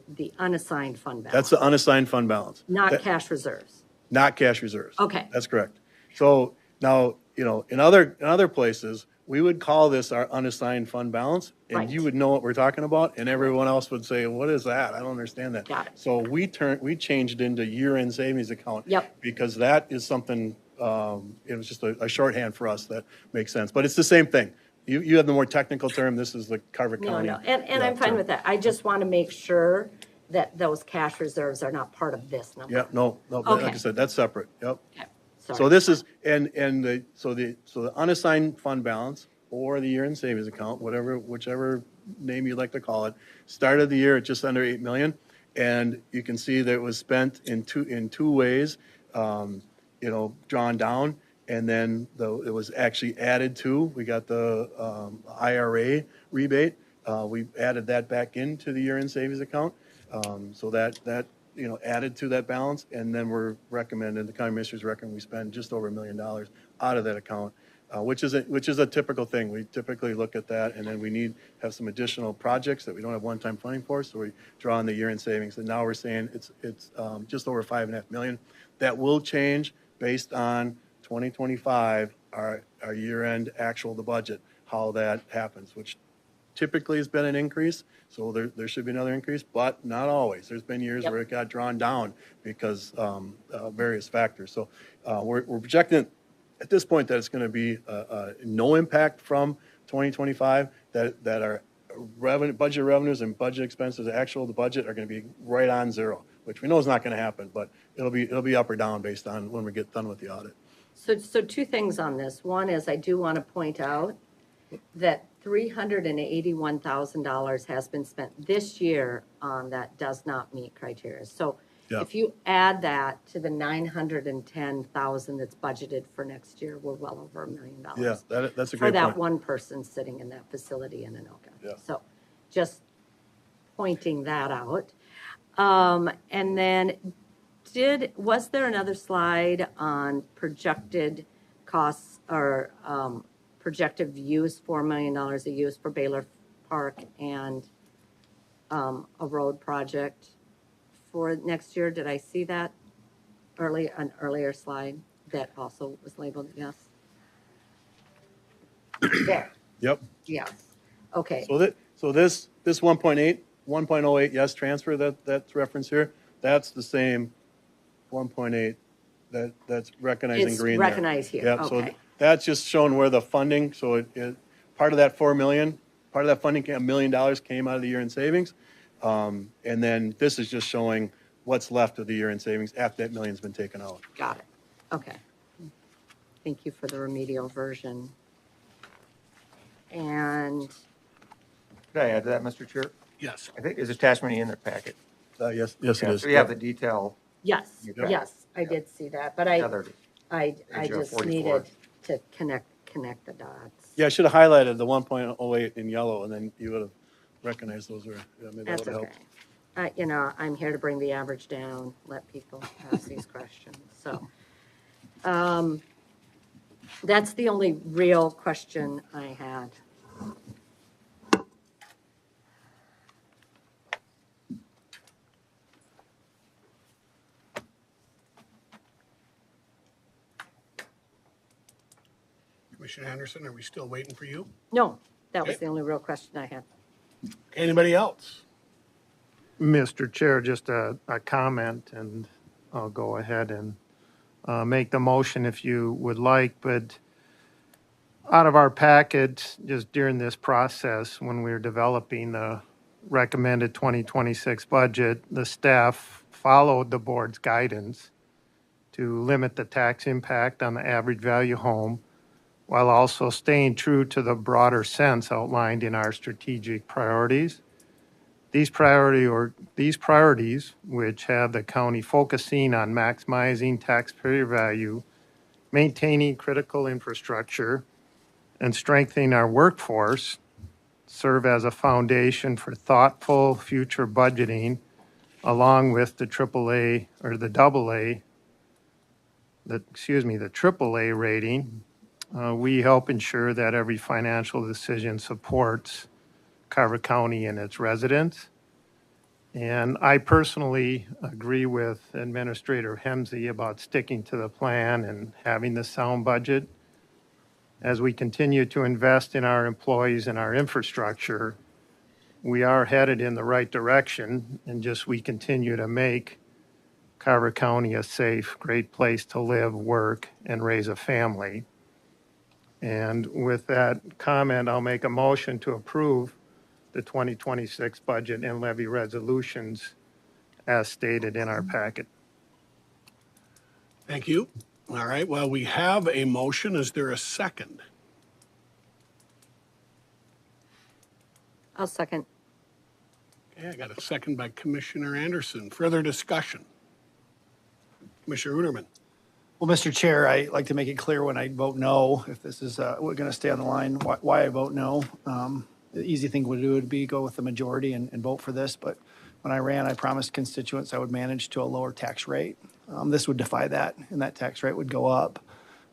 balance? That's the unassigned fund balance. Not cash reserves? Not cash reserves. Okay. That's correct. So now, in other places, we would call this our unassigned fund balance, and Right. you would know what we're talking about, and everyone else would say, what is that? I don't understand that. Got it. So we changed it into year-end savings account. Yep. Because that is something, it was just a shorthand for us that makes sense, but it's the same thing. You have the more technical term, this is the Carver No, County. and I'm fine with that. I just want to make sure that those cash reserves are not part of this number. Yeah, no, like Okay. I said, that's separate, yep. Okay, So sorry. this is, so the unassigned fund balance or the year-end savings account, whichever name you'd like to call it, started the year at just under 8 million. And you can see that it was spent in two ways, drawn down, and then it was actually added to. We got the IRA rebate. We added that back into the year-end savings account. So that added to that balance, and then the county administrators recommend we spend just over $1 million out of that account, which is a typical thing. We typically look at that, and then we have some additional projects that we don't have one-time funding for, so we draw on the year-end savings. And now we're saying it's just over $5.5 million. That will change based on 2025, our year-end actual, the budget, how that happens, which typically has been an increase, so there should be another increase, but not always. There's been years where it got drawn down because various factors. So we're projecting at this point that it's going to be no impact from 2025, that our budget revenues and budget expenses, the budget are going to be right on zero, which we know is not going to happen, but it'll be up or down based on when we get done with the audit. So two things on this. One is I do want to point out that $381,000 has been spent this year on that does not meet criteria. So Yeah. If you add that to the 910,000 that's budgeted for next year, we're well over $1 million. Yeah, that's a For great that point. one person sitting in that facility in Anoka. Yeah. So just pointing that out. And then was there another slide on projected costs or projected use, $4 million of use for Baylor Park and a road project for next year? Did I see that an earlier slide that also was labeled yes? There, Yep. yes. Okay, So this 1.08, yes, transfer that's referenced here, that's the same 1.8 that's recognized in It's green there. recognized here, Yep, so okay. that's just showing where the funding, so part of that 4 million, part of that funding, $1 million came out of the year-end savings. And then this is just showing what's left of the year-end savings after that million's been taken out. got it. Okay. Thank you for the remedial version. And Could I add to that, Mr. Chair? Yes. I think there's attachment E in the packet. Yes, it Yeah, is. so we have the detail. yes, Yeah. yes, I did see that, but Yeah, there it is. I Page, just 44. needed to connect the dots. Yeah, I should have highlighted the 1.08 in yellow, and then you would have recognized those, or maybe that That's would have okay. helped. I'm here to bring the average down, let people ask these questions, so. That's the only real question I had. Commissioner Anderson, are we still waiting for you? No, that was Okay. the only real question I had. Anybody else? Mr. Chair, just a comment, and I'll go ahead and make the motion if you would like, but out of our packet, just during this process, when we were developing the recommended 2026 budget, the staff followed the board's guidance to limit the tax impact on the average value home while also staying true to the broader sense outlined in our strategic priorities. These priorities, which have the county focusing on maximizing taxpayer value, maintaining critical infrastructure, and strengthening our workforce, serve as a foundation for thoughtful future budgeting, along with the AAA or the AAA rating. We help ensure that every financial decision supports Carver County and its residents. And I personally agree with Administrator Hemsey about sticking to the plan and having the sound budget. As we continue to invest in our employees and our infrastructure, we are headed in the right direction, and just we continue to make Carver County a safe, great place to live, work, and raise a family. And with that comment, I'll make a motion to approve the 2026 budget and levy resolutions as stated in our packet. Thank you. All right, well, we have a motion. Is there a second? I'll second. Okay, I got a second by Commissioner Anderson. Further discussion? Commissioner Uterman. Well, Mr. Chair, I like to make it clear when I vote no, if this is, we're going to stay on the line, why I vote no. The easy thing to do would be go with the majority and vote for this, but when I ran, I promised constituents I would manage to a lower tax rate. This would defy that, and that tax rate would go up.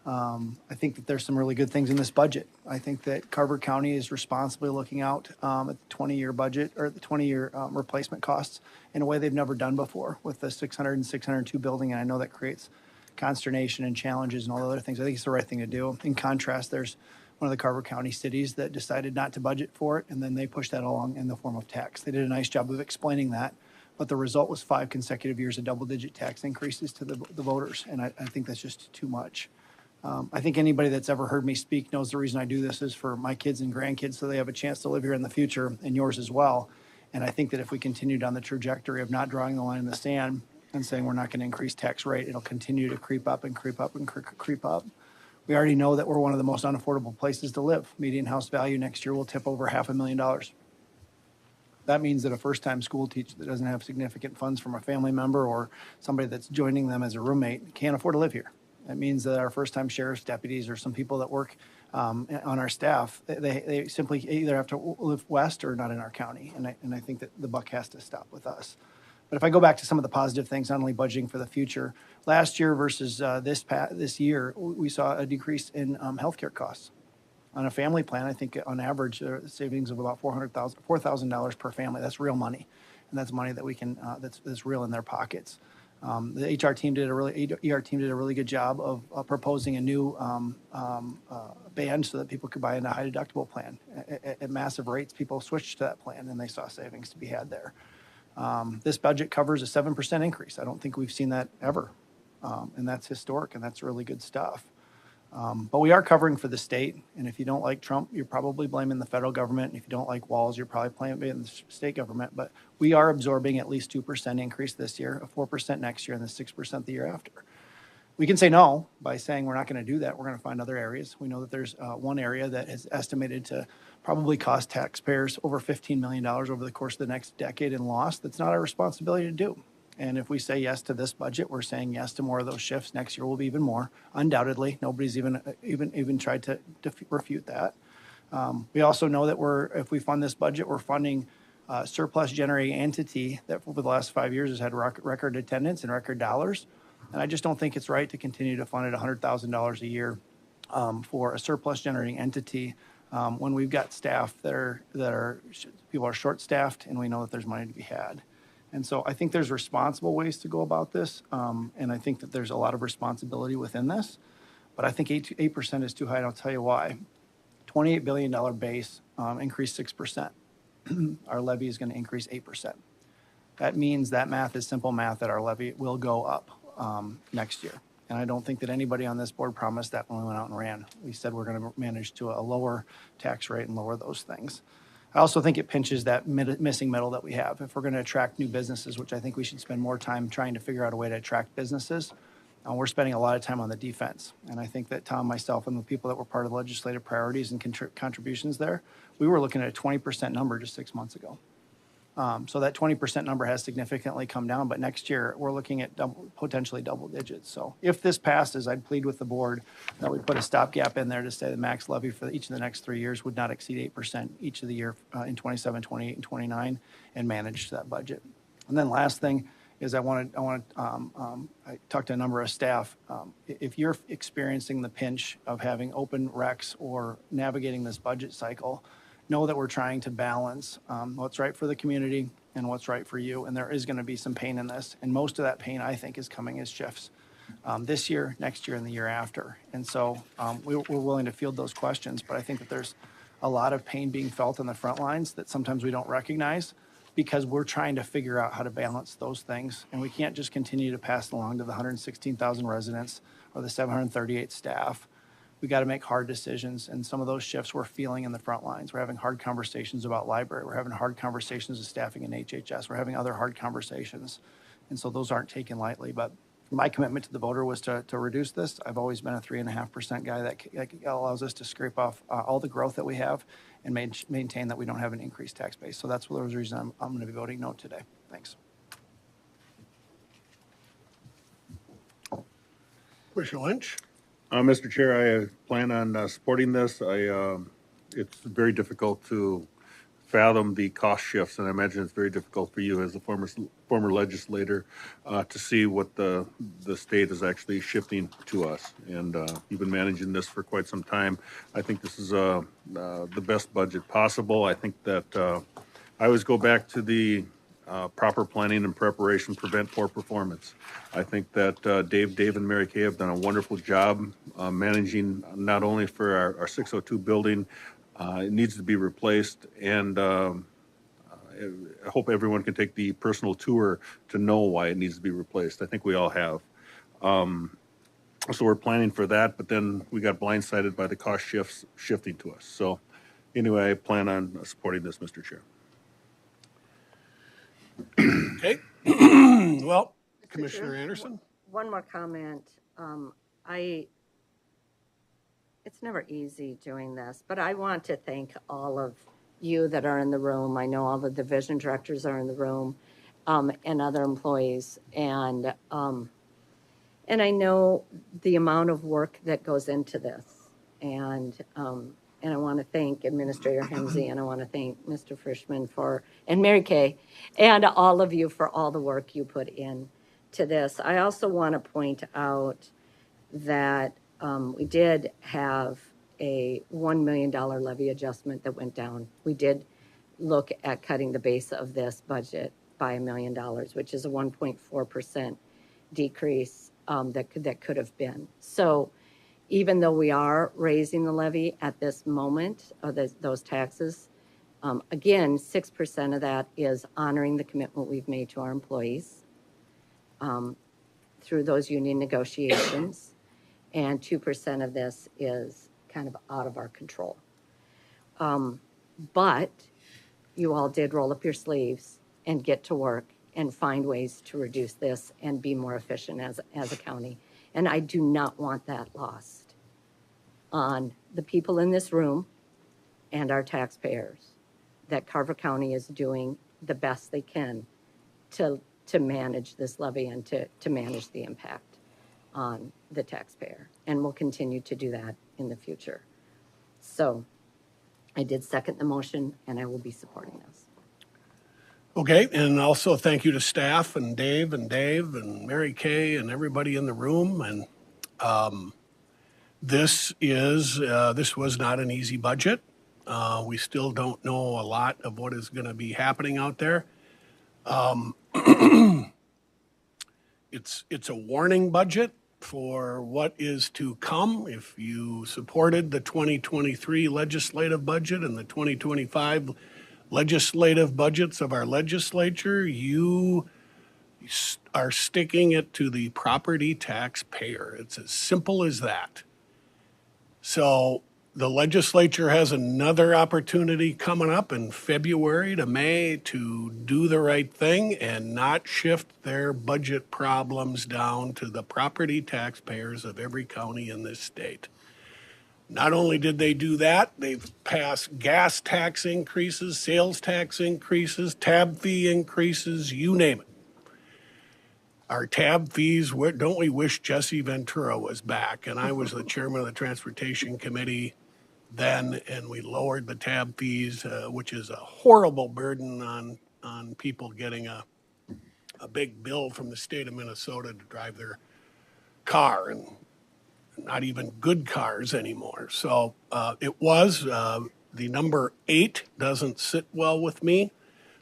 I think that there's some really good things in this budget. I think that Carver County is responsibly looking out at the 20-year budget or the 20-year replacement costs in a way they've never done before with the 600 and 602 building, and I know that creates consternation and challenges and all the other things. I think it's the right thing to do. In contrast, there's one of the Carver County cities that decided not to budget for it, and then they pushed that along in the form of tax. They did a nice job of explaining that, but the result was 5 consecutive years of double-digit tax increases to the voters, and I think that's just too much. I think anybody that's ever heard me speak knows the reason I do this is for my kids and grandkids so they have a chance to live here in the future, and yours as well. And I think that if we continue down the trajectory of not drawing the line in the sand and saying we're not going to increase tax rate, it'll continue to creep up and creep up and creep up. We already know that we're one of the most unaffordable places to live. Median house value next year will tip over $500,000. That means that a first-time school teacher that doesn't have significant funds from a family member or somebody that's joining them as a roommate can't afford to live here. That means that our first-time sheriff's deputies or some people that work on our staff, they simply either have to live west or not in our county. And I think that the buck has to stop with us. But if I go back to some of the positive things, not only budgeting for the future, last year versus this year, we saw a decrease in healthcare costs. On a family plan, I think on average, savings of about $4,000 per family. That's real money, and that's money that we can that's real in their pockets. The ER team did a really good job of proposing a new band so that people could buy in a high deductible plan at massive rates. People switched to that plan, and they saw savings to be had there. This budget covers a 7% increase. I don't think we've seen that ever, and that's historic, and that's really good stuff. But we are covering for the state, and if you don't like Trump, you're probably blaming the federal government. And if you don't like Walz, you're probably blaming the state government. But we are absorbing at least 2% increase this year, a 4% next year, and the 6% the year after. We can say no by saying we're not going to do that. We're going to find other areas. We know that there's one area that is estimated to probably cost taxpayers over $15 million over the course of the next decade in loss. That's not our responsibility to do. And if we say yes to this budget, we're saying yes to more of those shifts. Next year will be even more, undoubtedly. Nobody's even tried to refute that. We also know that if we fund this budget, we're funding a surplus generating entity that over the last 5 years has had record attendance and record dollars. And I just don't think it's right to continue to fund it $100,000 a year for a surplus generating entity when we've got staff people are short-staffed, and we know that there's money to be had. And so I think there's responsible ways to go about this, and I think that there's a lot of responsibility within this. But I think 8% is too high, and I'll tell you why. $28 billion base increased 6%. Our levy is going to increase 8%. That means that math is simple math, that our levy will go up next year. And I don't think that anybody on this board promised that when we went out and ran. We said we're going to manage to a lower tax rate and lower those things. I also think it pinches that missing middle that we have. If we're going to attract new businesses, which I think we should spend more time trying to figure out a way to attract businesses, we're spending a lot of time on the defense. And I think that Tom, myself, and the people that were part of the legislative priorities and contributions there, we were looking at a 20% number just 6 months ago. So that 20% number has significantly come down, but next year we're looking at potentially double digits. So if this passes, I'd plead with the board that we put a stopgap in there to say the max levy for each of the next 3 years would not exceed 8% each of the year in 27, 28, and 29, and manage that budget. And then last thing is I talked to a number of staff. If you're experiencing the pinch of having open recs or navigating this budget cycle, know that we're trying to balance what's right for the community and what's right for you. And there is going to be some pain in this. And most of that pain, I think, is coming as shifts this year, next year, and the year after. And so we're willing to field those questions. But I think that there's a lot of pain being felt on the front lines that sometimes we don't recognize because we're trying to figure out how to balance those things. And we can't just continue to pass along to the 116,000 residents or the 738 staff. We got to make hard decisions, and some of those shifts we're feeling in the front lines. We're having hard conversations about library. We're having hard conversations with staffing in HHS. We're having other hard conversations, and so those aren't taken lightly. But my commitment to the voter was to reduce this. I've always been a 3.5% guy that allows us to scrape off all the growth that we have and maintain that we don't have an increased tax base. So that's the reason I'm going to be voting no today. Thanks. Commissioner Lynch? Mr. Chair, I plan on supporting this. It's very difficult to fathom the cost shifts, and I imagine it's very difficult for you as a former legislator to see what the state is actually shifting to us. And you've been managing this for quite some time. I think this is the best budget possible. I think that I always go back to the proper planning and preparation prevent poor performance. I think that Dave and Mary Kay have done a wonderful job managing not only for our 602 building, it needs to be replaced, and I hope everyone can take the personal tour to know why it needs to be replaced. I think we all have. So we're planning for that, but then we got blindsided by the cost shifting to us. So anyway, I plan on supporting this, Mr. Chair. Okay. Well, Commissioner Anderson? One more comment. It's never easy doing this, but I want to thank all of you that are in the room. I know all the division directors are in the room, and other employees. And I know the amount of work that goes into this. And I want to thank Administrator Hemsey, and I want to thank Mr. Frischman and Mary Kay, and all of you for all the work you put in to this. I also want to point out that we did have a $1 million levy adjustment that went down. We did look at cutting the base of this budget by $1 million, which is a 1.4% decrease that could have been. So even though we are raising the levy at this moment, or those taxes, again, 6% of that is honoring the commitment we've made to our employees through those union negotiations, and 2% of this is kind of out of our control. But you all did roll up your sleeves and get to work and find ways to reduce this and be more efficient as a county. And I do not want that lost on the people in this room and our taxpayers, that Carver County is doing the best they can to manage this levy and to manage the impact on the taxpayer. And we'll continue to do that in the future. So I did second the motion, and I will be supporting this. Okay, and also thank you to staff and Dave and Mary Kay and everybody in the room. And this was not an easy budget. We still don't know a lot of what is going to be happening out there. It's a warning budget for what is to come. If you supported the 2023 legislative budget and the 2025 legislative budgets of our legislature, you are sticking it to the property taxpayer. It's as simple as that. So the legislature has another opportunity coming up in February to May to do the right thing and not shift their budget problems down to the property taxpayers of every county in this state. Not only did they do that, they've passed gas tax increases, sales tax increases, tab fee increases, you name it. Our tab fees, don't we wish Jesse Ventura was back? And I was the chairman of the Transportation Committee then, and we lowered the tab fees, which is a horrible burden on people getting a big bill from the state of Minnesota to drive their car, and not even good cars anymore. So it was, the number 8 doesn't sit well with me.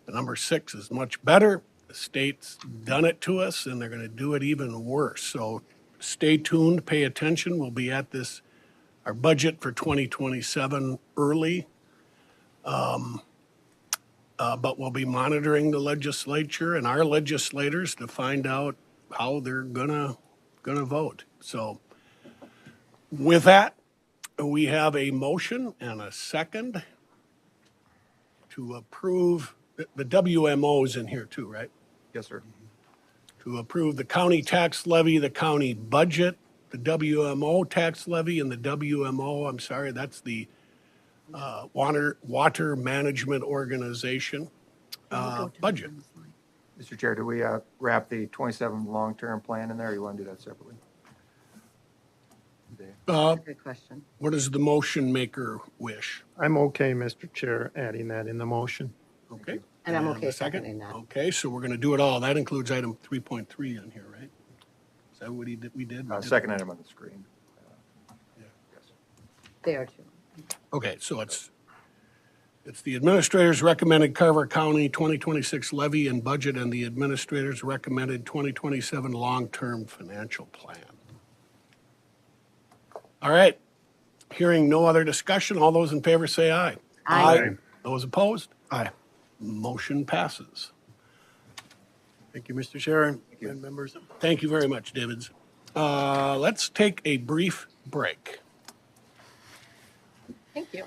The number 6 is much better. The state's done it to us, and they're going to do it even worse. So stay tuned, pay attention. We'll be at our budget for 2027 early. But we'll be monitoring the legislature and our legislators to find out how they're gonna vote. So with that, we have a motion and a second to approve, the WMO is in here too, right? Yes, sir. To approve the county tax levy, the county budget, the WMO tax levy, and the WMO, I'm sorry, that's the Water Management Organization budget. Mr. Chair, do we wrap the 27 long-term plan in there, or you want to do that separately? Good question. What does the motion maker wish? I'm okay, Mr. Chair, adding that in the motion. Okay. And I'm a okay second? seconding that. Okay, so we're going to do it all. That includes item 3.3 in here, right? Is that what we did? We did? Second item on the screen. Yes. There too. Okay, so it's the administrator's recommended Carver County 2026 levy and budget and the administrator's recommended 2027 long-term financial plan. All right, hearing no other discussion, all those in favor say aye. Aye. Those opposed? Aye. Motion passes. Thank you, Mr. Chair and members. Thank you very much, Davids. Let's take a brief break. Thank you.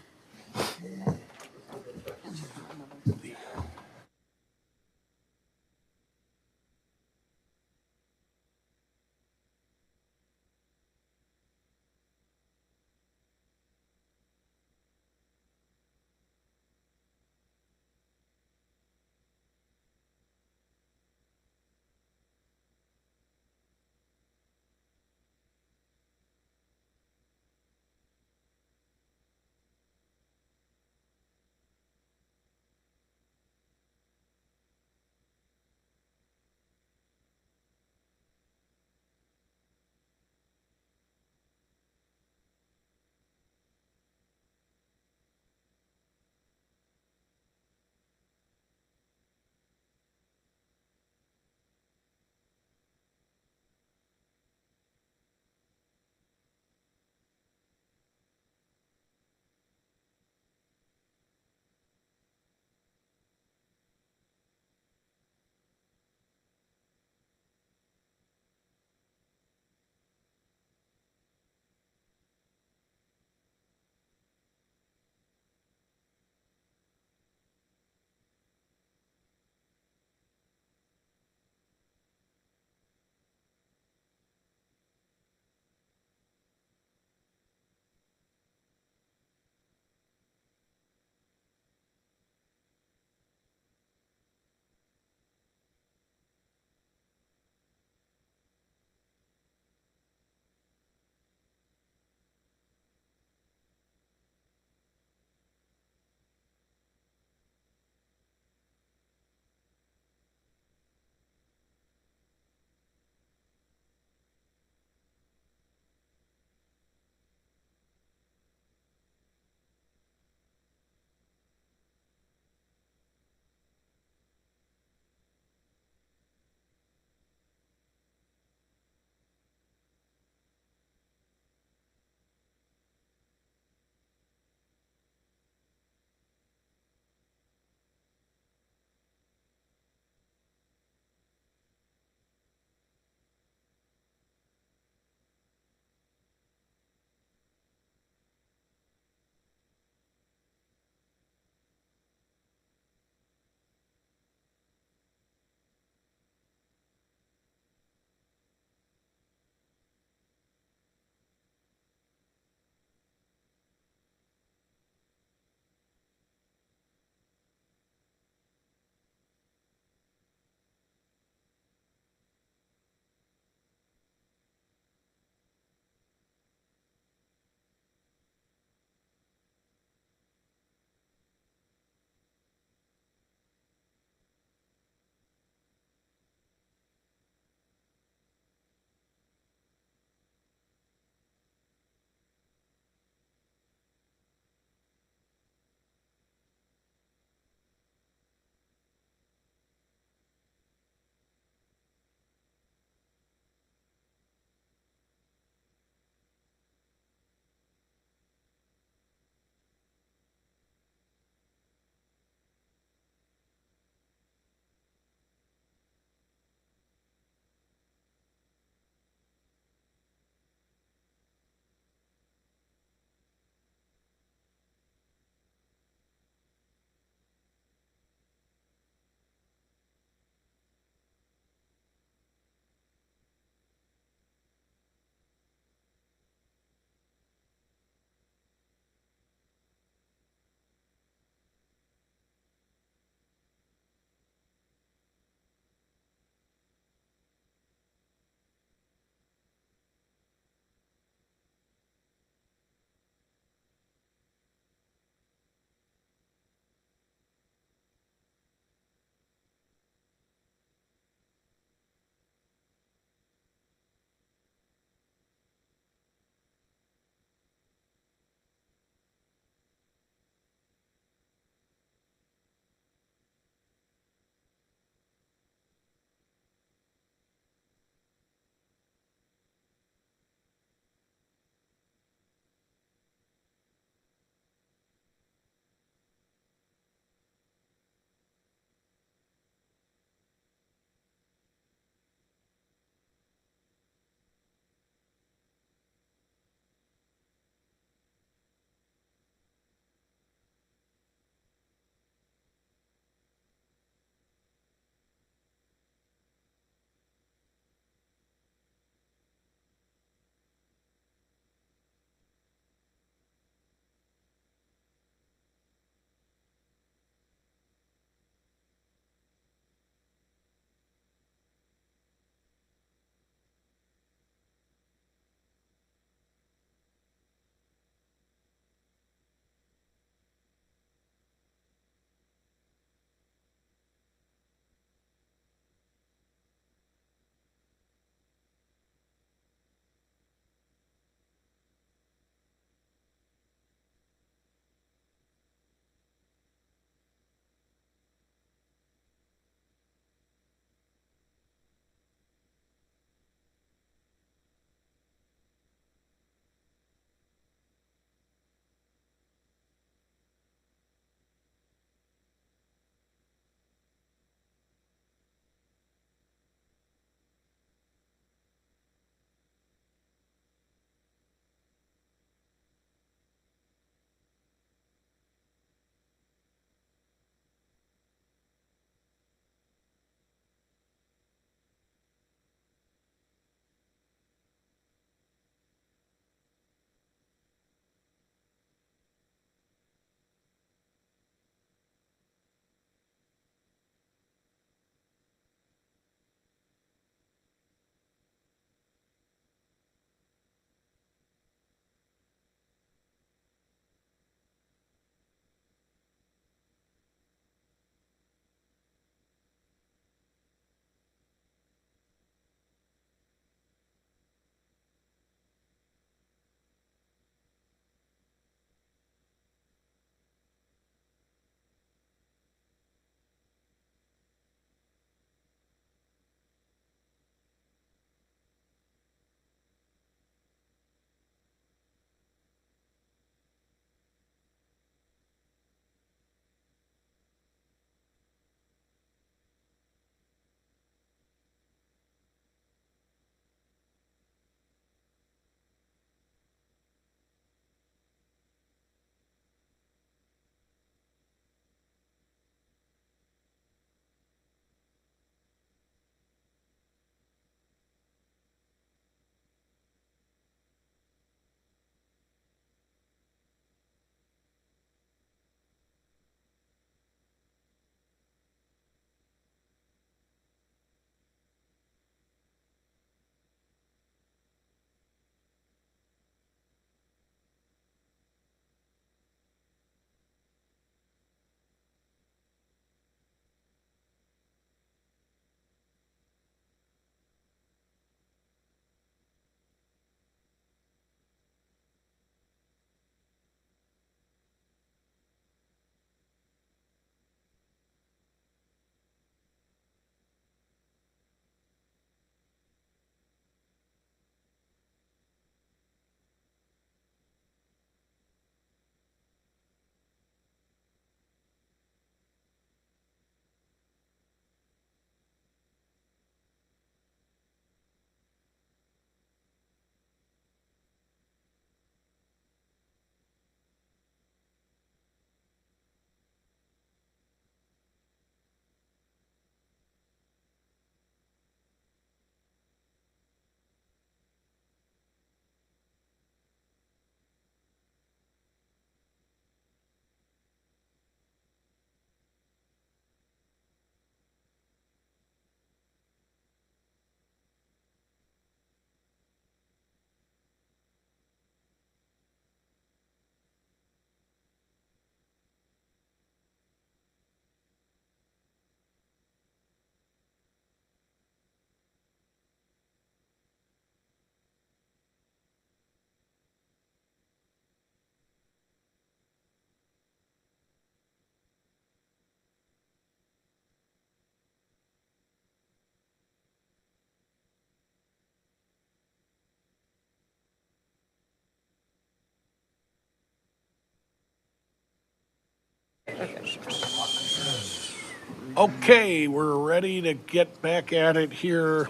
Okay, we're ready to get back at it here.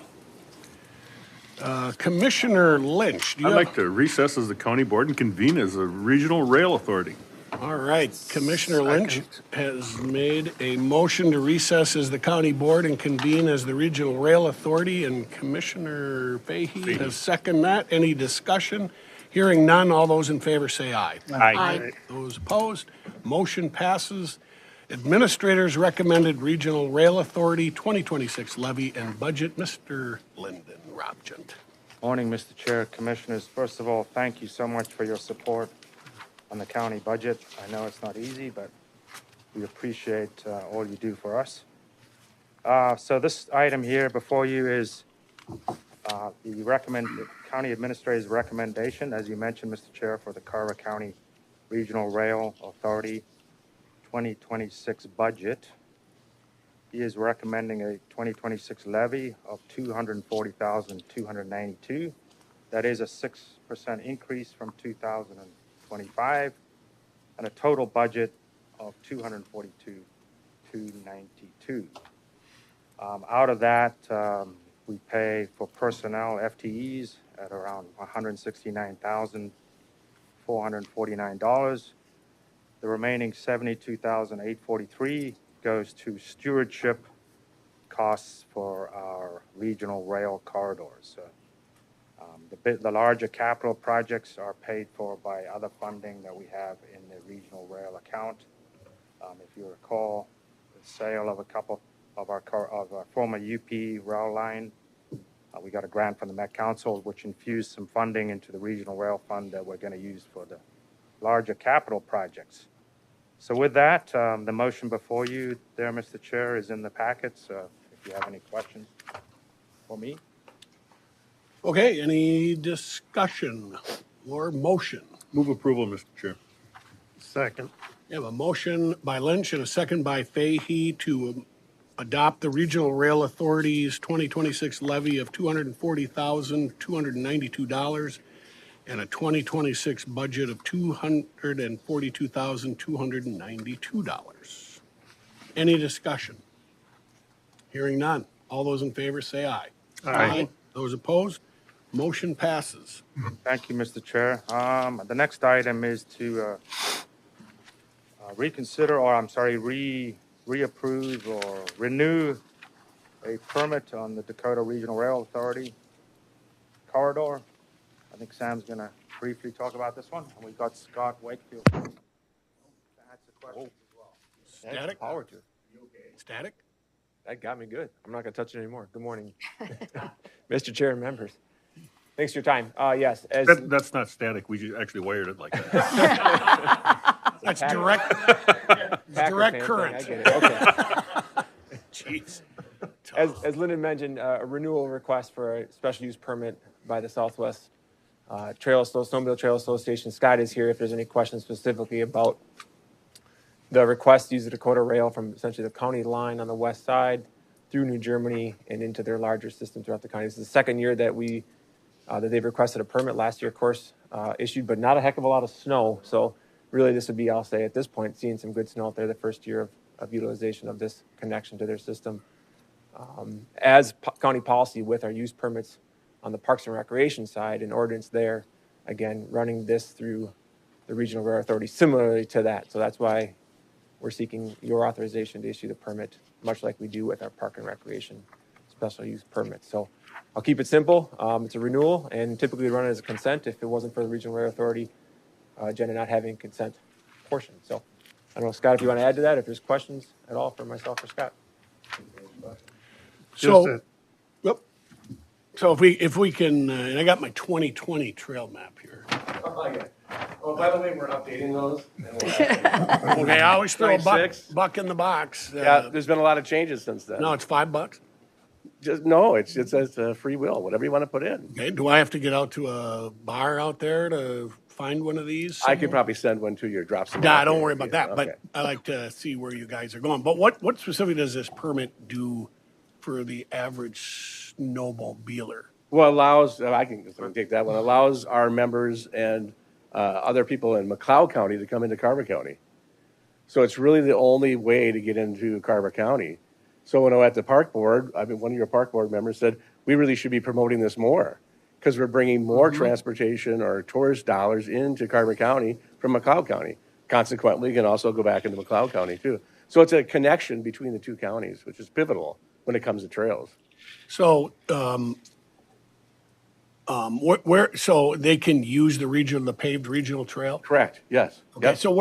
Commissioner Lynch, do you I'd have? like to recess as the county board and convene as a regional rail authority. All right, Commissioner Lynch has made a motion to recess as the county board and convene as the regional rail authority, and Commissioner Fahey has seconded that. Any discussion? Hearing none, all those in favor say aye. Aye. Those opposed, motion passes. Administrators recommended Regional Rail Authority 2026 levy and budget. Mr. Linden Robgent. Morning, Mr. Chair, Commissioners. First of all, thank you so much for your support on the county budget. I know it's not easy, but we appreciate all you do for us. So this item here before you is the county administrator's recommendation, as you mentioned, Mr. Chair, for the Carver County Regional Rail Authority 2026 budget. He is recommending a 2026 levy of $240,292. That is a 6% increase from 2025, and a total budget of $242,292. Out of that, we pay for personnel FTEs at around $169,449. The remaining $72,843 goes to stewardship costs for our regional rail corridors. The larger capital projects are paid for by other funding that we have in the regional rail account. If you recall, the sale of a couple of our former UP rail line, we got a grant from the Met Council, which infused some funding into the regional rail fund that we're going to use for the larger capital projects. So with that, the motion before you there, Mr. Chair, is in the packets. If you have any questions for me. Okay, any discussion or motion? Move approval, Mr. Chair. Second. We have a motion by Lynch and a second by Fahey to adopt the Regional Rail Authority's 2026 levy of $240,292 and a 2026 budget of $242,292. Any discussion? Hearing none. All those in favor say aye. Aye. Those opposed? Motion passes. Thank you, Mr. Chair. The next item is to reapprove or renew a permit on the Dakota Regional Rail Authority corridor. I think Sam's going to briefly talk about this one, and we've got Scott Wakefield to answer questions as well. Static? Power to. Static? That got me good. I'm not going to touch it anymore. Good morning, Mr. Chair and members. Thanks for your time. Yes, as That's not static. We actually wired it like that. That's direct, Packer direct fan current. thing, I get it. Okay. Jeez. As Lyndon mentioned, a renewal request for a special use permit by the Southwest Snowmobile Trail Association. Scott is here if there's any questions specifically about the request to use the Dakota Rail from essentially the county line on the west side through New Germany and into their larger system throughout the county. This is the second year that they've requested a permit. Last year, of course, issued, but not a heck of a lot of snow. So really this would be, I'll say at this point, seeing some good snow out there the first year of utilization of this connection to their system. As county policy with our use permits on the Parks and Recreation side, an ordinance there, again, running this through the Regional Rail Authority similarly to that. So that's why we're seeking your authorization to issue the permit, much like we do with our Park and Recreation special use permits. So I'll keep it simple. It's a renewal and typically run as a consent if it wasn't for the Regional Rail Authority agenda not having consent portion. So I don't know, Scott, if you want to add to that, if there's questions at all for myself or Scott. So, yep. So if we can, and I got my 2020 trail map here. Oh, yeah. Oh, by the way, we're updating those. Okay, I always throw a 26. buck in the box. Yeah, there's been a lot of changes since then. No, it's $5. Just, no, it's a free will, whatever you want to put in. Okay, do I have to get out to a bar out there to find one of these? I could probably send one to you, drop some. Nah, off don't there worry if about you- that, okay. but I like to see where you guys are going. But what specifically does this permit do for the average snowmobiler? Well, allows, I can take that one, allows our members and other people in McLeod County to come into Carver County. So it's really the only way to get into Carver County. So when I was at the park board, I mean, one of your park board members said, we really should be promoting this more because we're bringing more transportation or tourist dollars into Carver County from McLeod County. Consequently, it can also go back into McLeod County too. So it's a connection between the two counties, which is pivotal when it comes to trails. So, so they can use the paved regional trail? Correct, yes. Okay, Yep. so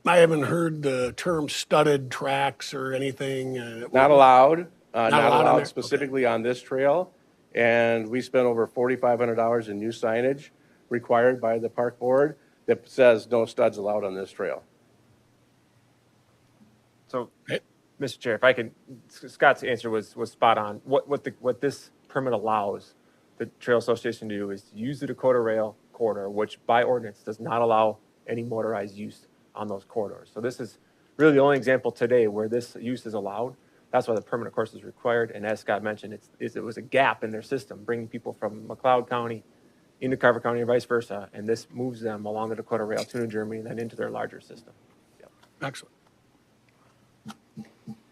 I haven't heard the term studded tracks or anything. Not allowed, allowed not on allowed there? specifically on this trail. And we spent over $4,500 in new signage required by the park board that says no studs allowed on this trail. So, Okay. Mr. Chair, if I could, Scott's answer was spot on. What this permit allows the Trail Association to do is use the Dakota Rail corridor, which by ordinance does not allow any motorized use on those corridors. So this is really the only example today where this use is allowed. That's why the permit, of course, is required. And as Scott mentioned, it was a gap in their system, bringing people from McLeod County into Carver County and vice versa. And this moves them along the Dakota Rail to New Germany and then into their larger system. Yep. Excellent.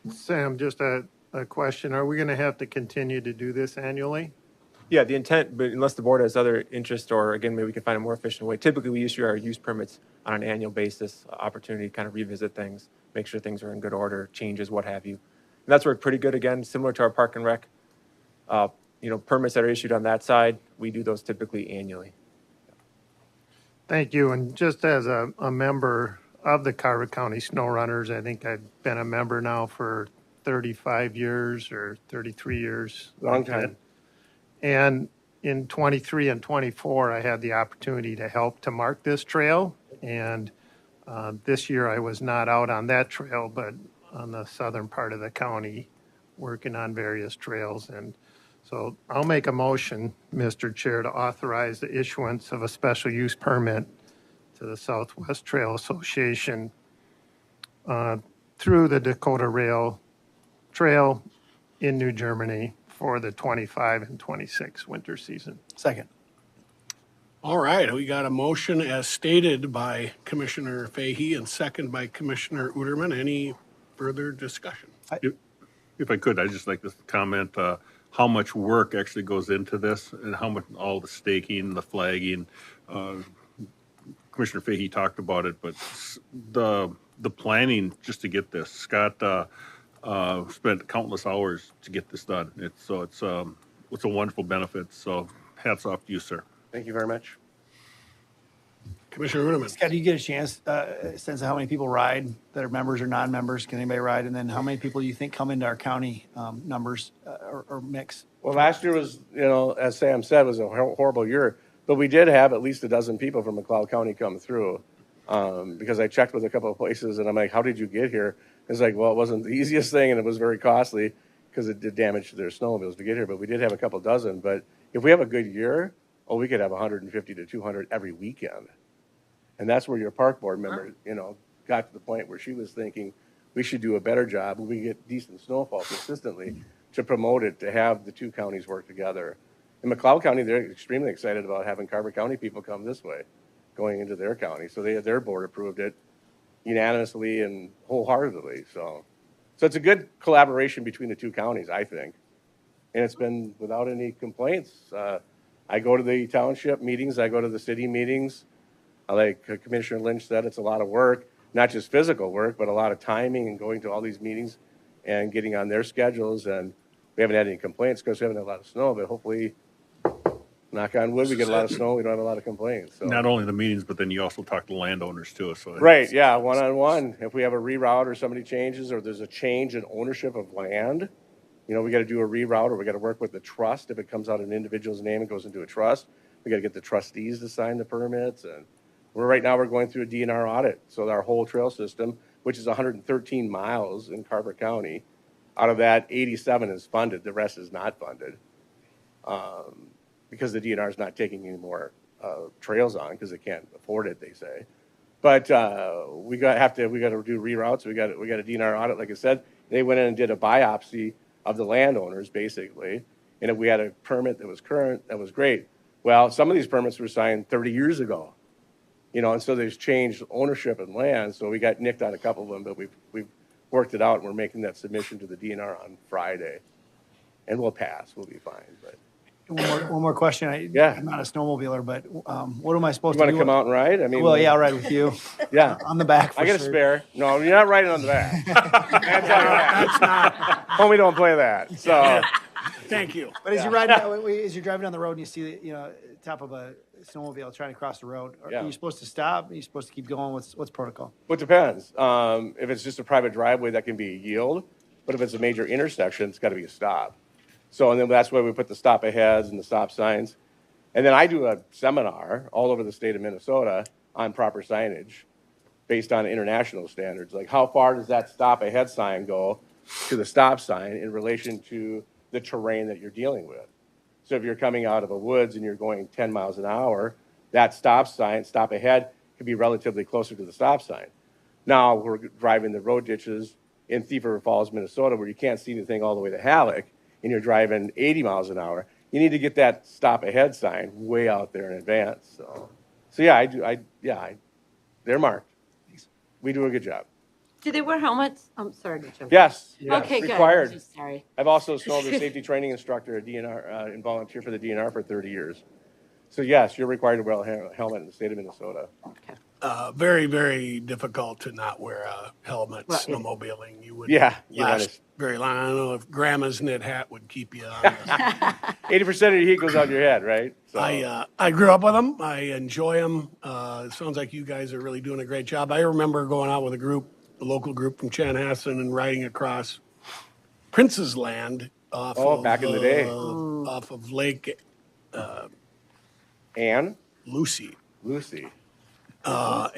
Sam, just a question. Are we going to have to continue to do this annually? Yeah, the intent, but unless the board has other interest, or again, maybe we can find a more efficient way. Typically, we issue our use permits on an annual basis, opportunity to kind of revisit things, make sure things are in good order, changes, what have you. And that's worked pretty good, again, similar to our park and rec. Permits that are issued on that side, we do those typically annually. Thank you. And just as a member of the Carver County Snow Runners, I think I've been a member now for 35 years or 33 years. Long time. And in 23 and 24, I had the opportunity to help to mark this trail. And this year I was not out on that trail, but on the southern part of the county, working on various trails. And so I'll make a motion, Mr. Chair, to authorize the issuance of a special use permit to the Southwest Trail Association through the Dakota Rail Trail in New Germany for the 25 and 26 winter season. Second. All right, we got a motion as stated by Commissioner Fahey and second by Commissioner Uterman. Any further discussion? If I could, I'd just like to comment how much work actually goes into this and how much, all the staking, the flagging. Commissioner Fahey talked about it, but the planning just to get this, Scott spent countless hours to get this done. It's a wonderful benefit. So hats off to you, sir. Thank you very much. Commissioner Uterman. Scott, do you get a chance, sense of how many people ride that are members or non-members? Can anybody ride? And then how many people do you think come into our county numbers or mix? Well, last year was, as Sam said, was a horrible year, but we did have at least a dozen people from McLeod County come through. Because I checked with a couple of places and I'm like, how did you get here? It's like, well, it wasn't the easiest thing and it was very costly because it did damage to their snowmobiles to get here, but we did have a couple dozen. But if we have a good year, we could have 150 to 200 every weekend. And that's where your park board member, got to the point where she was thinking we should do a better job when we get decent snowfall consistently to promote it, to have the two counties work together. In McLeod County, they're extremely excited about having Carver County people come this way, going into their county. So their board approved it unanimously and wholeheartedly. So it's a good collaboration between the two counties, I think. And it's been without any complaints. I go to the township meetings, I go to the city meetings. Like Commissioner Lynch said, it's a lot of work, not just physical work, but a lot of timing and going to all these meetings and getting on their schedules. And we haven't had any complaints because we haven't had a lot of snow, but hopefully, knock on wood, we get a lot of snow, we don't have a lot of complaints. So. Not only the meetings, but then you also talk to landowners too. So Right, yeah, one-on-one. If we have a reroute or somebody changes or there's a change in ownership of land, we got to do a reroute or we got to work with the trust. If it comes out in an individual's name and goes into a trust, we got to get the trustees to sign the permits. And right now we're going through a DNR audit. So our whole trail system, which is 113 miles in Carver County, out of that, 87 is funded. The rest is not funded. Because the DNR is not taking any more trails on because they can't afford it, they say. But we got to do reroutes. We got a DNR audit, like I said. They went in and did a biopsy of the landowners, basically. And if we had a permit that was current, that was great. Well, some of these permits were signed 30 years ago, and so they've changed ownership and land. So we got nicked on a couple of them, but we're worked it out, and we're making that submission to the DNR on Friday. And we'll pass, we'll be fine, but. One more question. Yeah. I'm not a snowmobiler, but what am I supposed You to want do? to come out and ride? I mean. Well, yeah, I'll ride with you. Yeah. On the back for I got a sure. spare. No, you're not riding on the back. Can't tell you that. That's not, Homie don't play that, so. thank you. But as you're riding, as you're driving down the road and you see, top of a snowmobile trying to cross the road, Yeah. are you supposed to stop? Are you supposed to keep going? What's protocol? Well, it depends. If it's just a private driveway, that can be a yield, but if it's a major intersection, it's gotta be a stop. So, and then that's why we put the stop aheads and the stop signs. And then I do a seminar all over the state of Minnesota on proper signage based on international standards. Like how far does that stop ahead sign go to the stop sign in relation to the terrain that you're dealing with? So if you're coming out of a woods and you're going 10 miles an hour, that stop sign, stop ahead, could be relatively closer to the stop sign. Now we're driving the road ditches in Thief River Falls, Minnesota, where you can't see the thing all the way to Halleck, and you're driving 80 miles an hour. You need to get that stop ahead sign way out there in advance. So yeah, they're marked. We do a good job. Do they wear helmets? I'm sorry to jump. Yes. Okay, good. Required. I'm just sorry. I've also served as safety training instructor at DNR and volunteer for the DNR for 30 years. So yes, you're required to wear a helmet in the state of Minnesota. Okay. Very, very difficult to not wear a helmet Well, snowmobiling. You would Yeah, you last notice. very long. I don't know if grandma's knit hat would keep you on. 80% of your heat goes out your head, right? So, I grew up with them. I enjoy them. It sounds like you guys are really doing a great job. I remember going out with a local group from Chanhassen and riding across Prince's Land off back in the day. off of Lake Anne, Lucy. But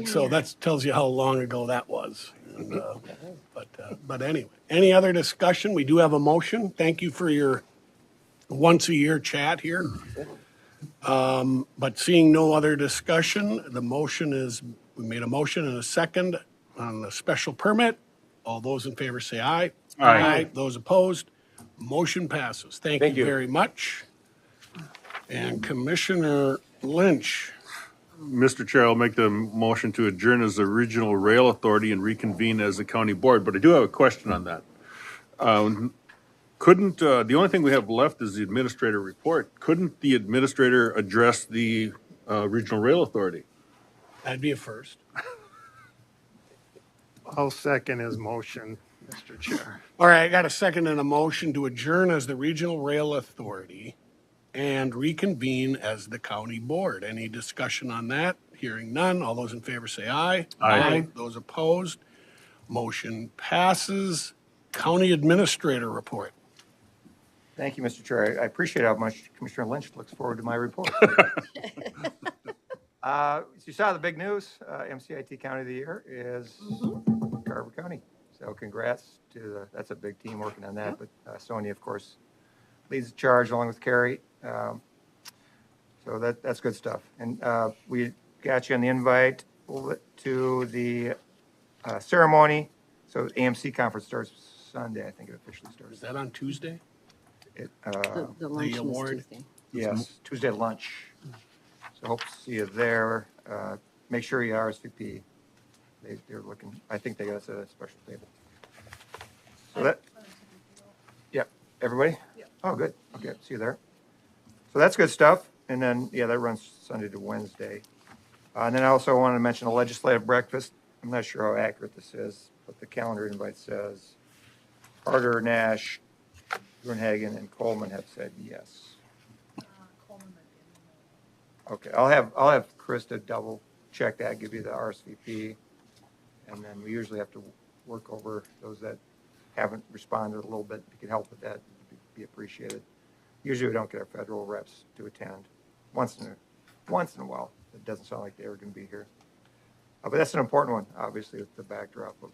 so that tells you how long ago that was. And, but anyway, any other discussion? We do have a motion. Thank you for your once a year chat here. But seeing no other discussion, the motion is, we made a motion and a second on the special permit. All those in favor say aye. Aye. Those opposed, motion passes. Thank Thank you you. very much. And Commissioner Lynch. Mr. Chair, I'll make the motion to adjourn as the Regional Rail Authority and reconvene as the county board, but I do have a question on that. The only thing we have left is the administrator report. Couldn't the administrator address the Regional Rail Authority? That'd be a first. I'll second his motion, Mr. Chair. All right, I got a second and a motion to adjourn as the Regional Rail Authority and reconvene as the county board. Any discussion on that? Hearing none. All those in favor say aye. Aye. Those opposed, motion passes. County Administrator report. Thank you, Mr. Chair. I appreciate how much Commissioner Lynch looks forward to my report. You saw the big news, MCIT County of the Year is Carver County. So congrats to that's a big team working on that, but Sonia, of course, leads the charge along with Carrie. So that's good stuff. And we got you on the invite to the ceremony. So AMC conference starts Sunday, I think it officially starts. Is that on Tuesday? The luncheon is award. Tuesday. Yes, Tuesday lunch. So hope to see you there. Make sure you RSVP. They're looking, I think they got us a special table. So that, yep, everybody? Oh, good. Okay, see you there. So that's good stuff. And then, yeah, that runs Sunday to Wednesday. And then I also wanted to mention a legislative breakfast. I'm not sure how accurate this is, but the calendar invite says Carter, Nash, Grunhagen, and Coleman have said yes. Okay, I'll have Krista double check that, give you the RSVP. And then we usually have to work over those that haven't responded a little bit. If you could help with that, it'd be appreciated. Usually we don't get our federal reps to attend. Once in a while. It doesn't sound like they were going to be here. But that's an important one, obviously, with the backdrop of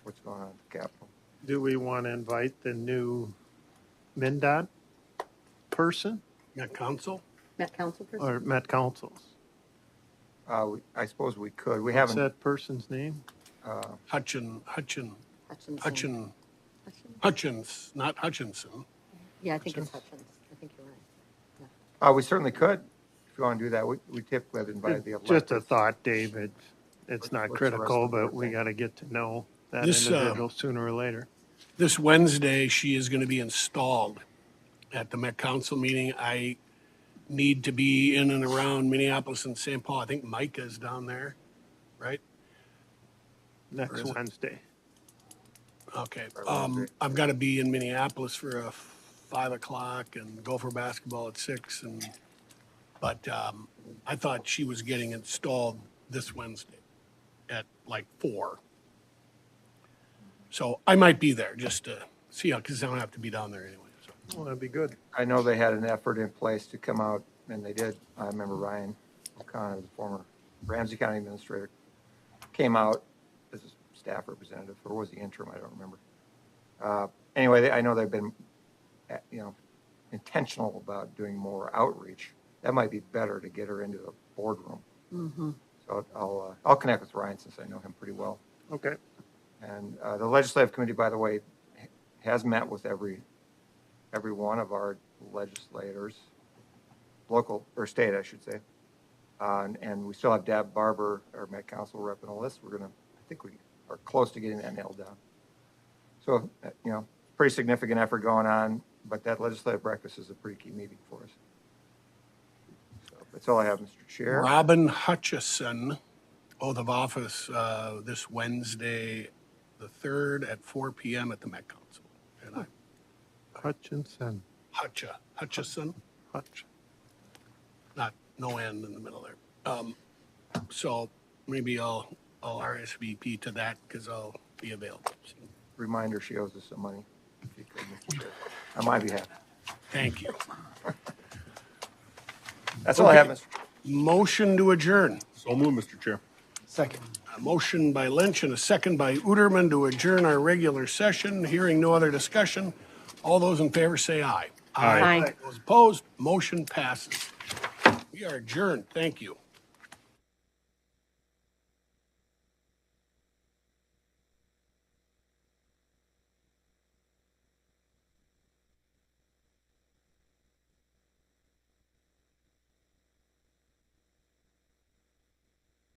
what's going on at the Capitol. Do we want to invite the new MnDOT person Met Council? Met council person? or Met Councils? I suppose we could. We What's haven't. that person's name? Hutchins, Hutchinson. not Hutchinson. Yeah, I think it's Hutchins. I think you're right. We certainly could, if you want to do that. We typically have invited the elected. Just a thought, David. It's not What's the rest critical, of the but we thing? got to get to know that This, individual sooner or later. This Wednesday, she is going to be installed at the Met Council meeting. I need to be in and around Minneapolis and St. Paul. I think Micah is down there, right? Next is it? Wednesday. Okay. I've got to be in Minneapolis for a 5 o'clock and go for basketball at 6. But I thought she was getting installed this Wednesday at like 4. So I might be there just to see how, because I don't have to be down there anyway. So. Well, that'd be good. I know they had an effort in place to come out, and they did. I remember Ryan O'Connor, the former Ramsey County Administrator, came out as a staff representative, or was he interim? I don't remember. Anyway, I know they've been, intentional about doing more outreach. That might be better to get her into the boardroom. Mm-hmm. So I'll connect with Ryan since I know him pretty well. Okay. And the legislative committee, by the way, has met with every one of our legislators, local or state, I should say. And we still have Deb Barber, our Met Council rep, on the list. I think we are close to getting that nailed down. So, pretty significant effort going on, but that legislative breakfast is a pretty key meeting for us. So that's all I have, Mr. Chair. Robin Hutchison, oath of office this Wednesday, the 3rd at 4 p.m. at the Met Council. And Hutchinson. Hutchison, Hutch. not no N in the middle there. So maybe I'll RSVP to that because I'll be available. So, Reminder, she owes us some money, if you could, Mr. Chair, on my behalf. thank you. That's all I have, Okay. Mr. Chair. Motion to adjourn. So move, Mr. Chair. Second. A motion by Lynch and a second by Uterman to adjourn our regular session. Hearing no other discussion. All those in favor say aye. Aye. Those opposed, motion passes. We are adjourned. Thank you.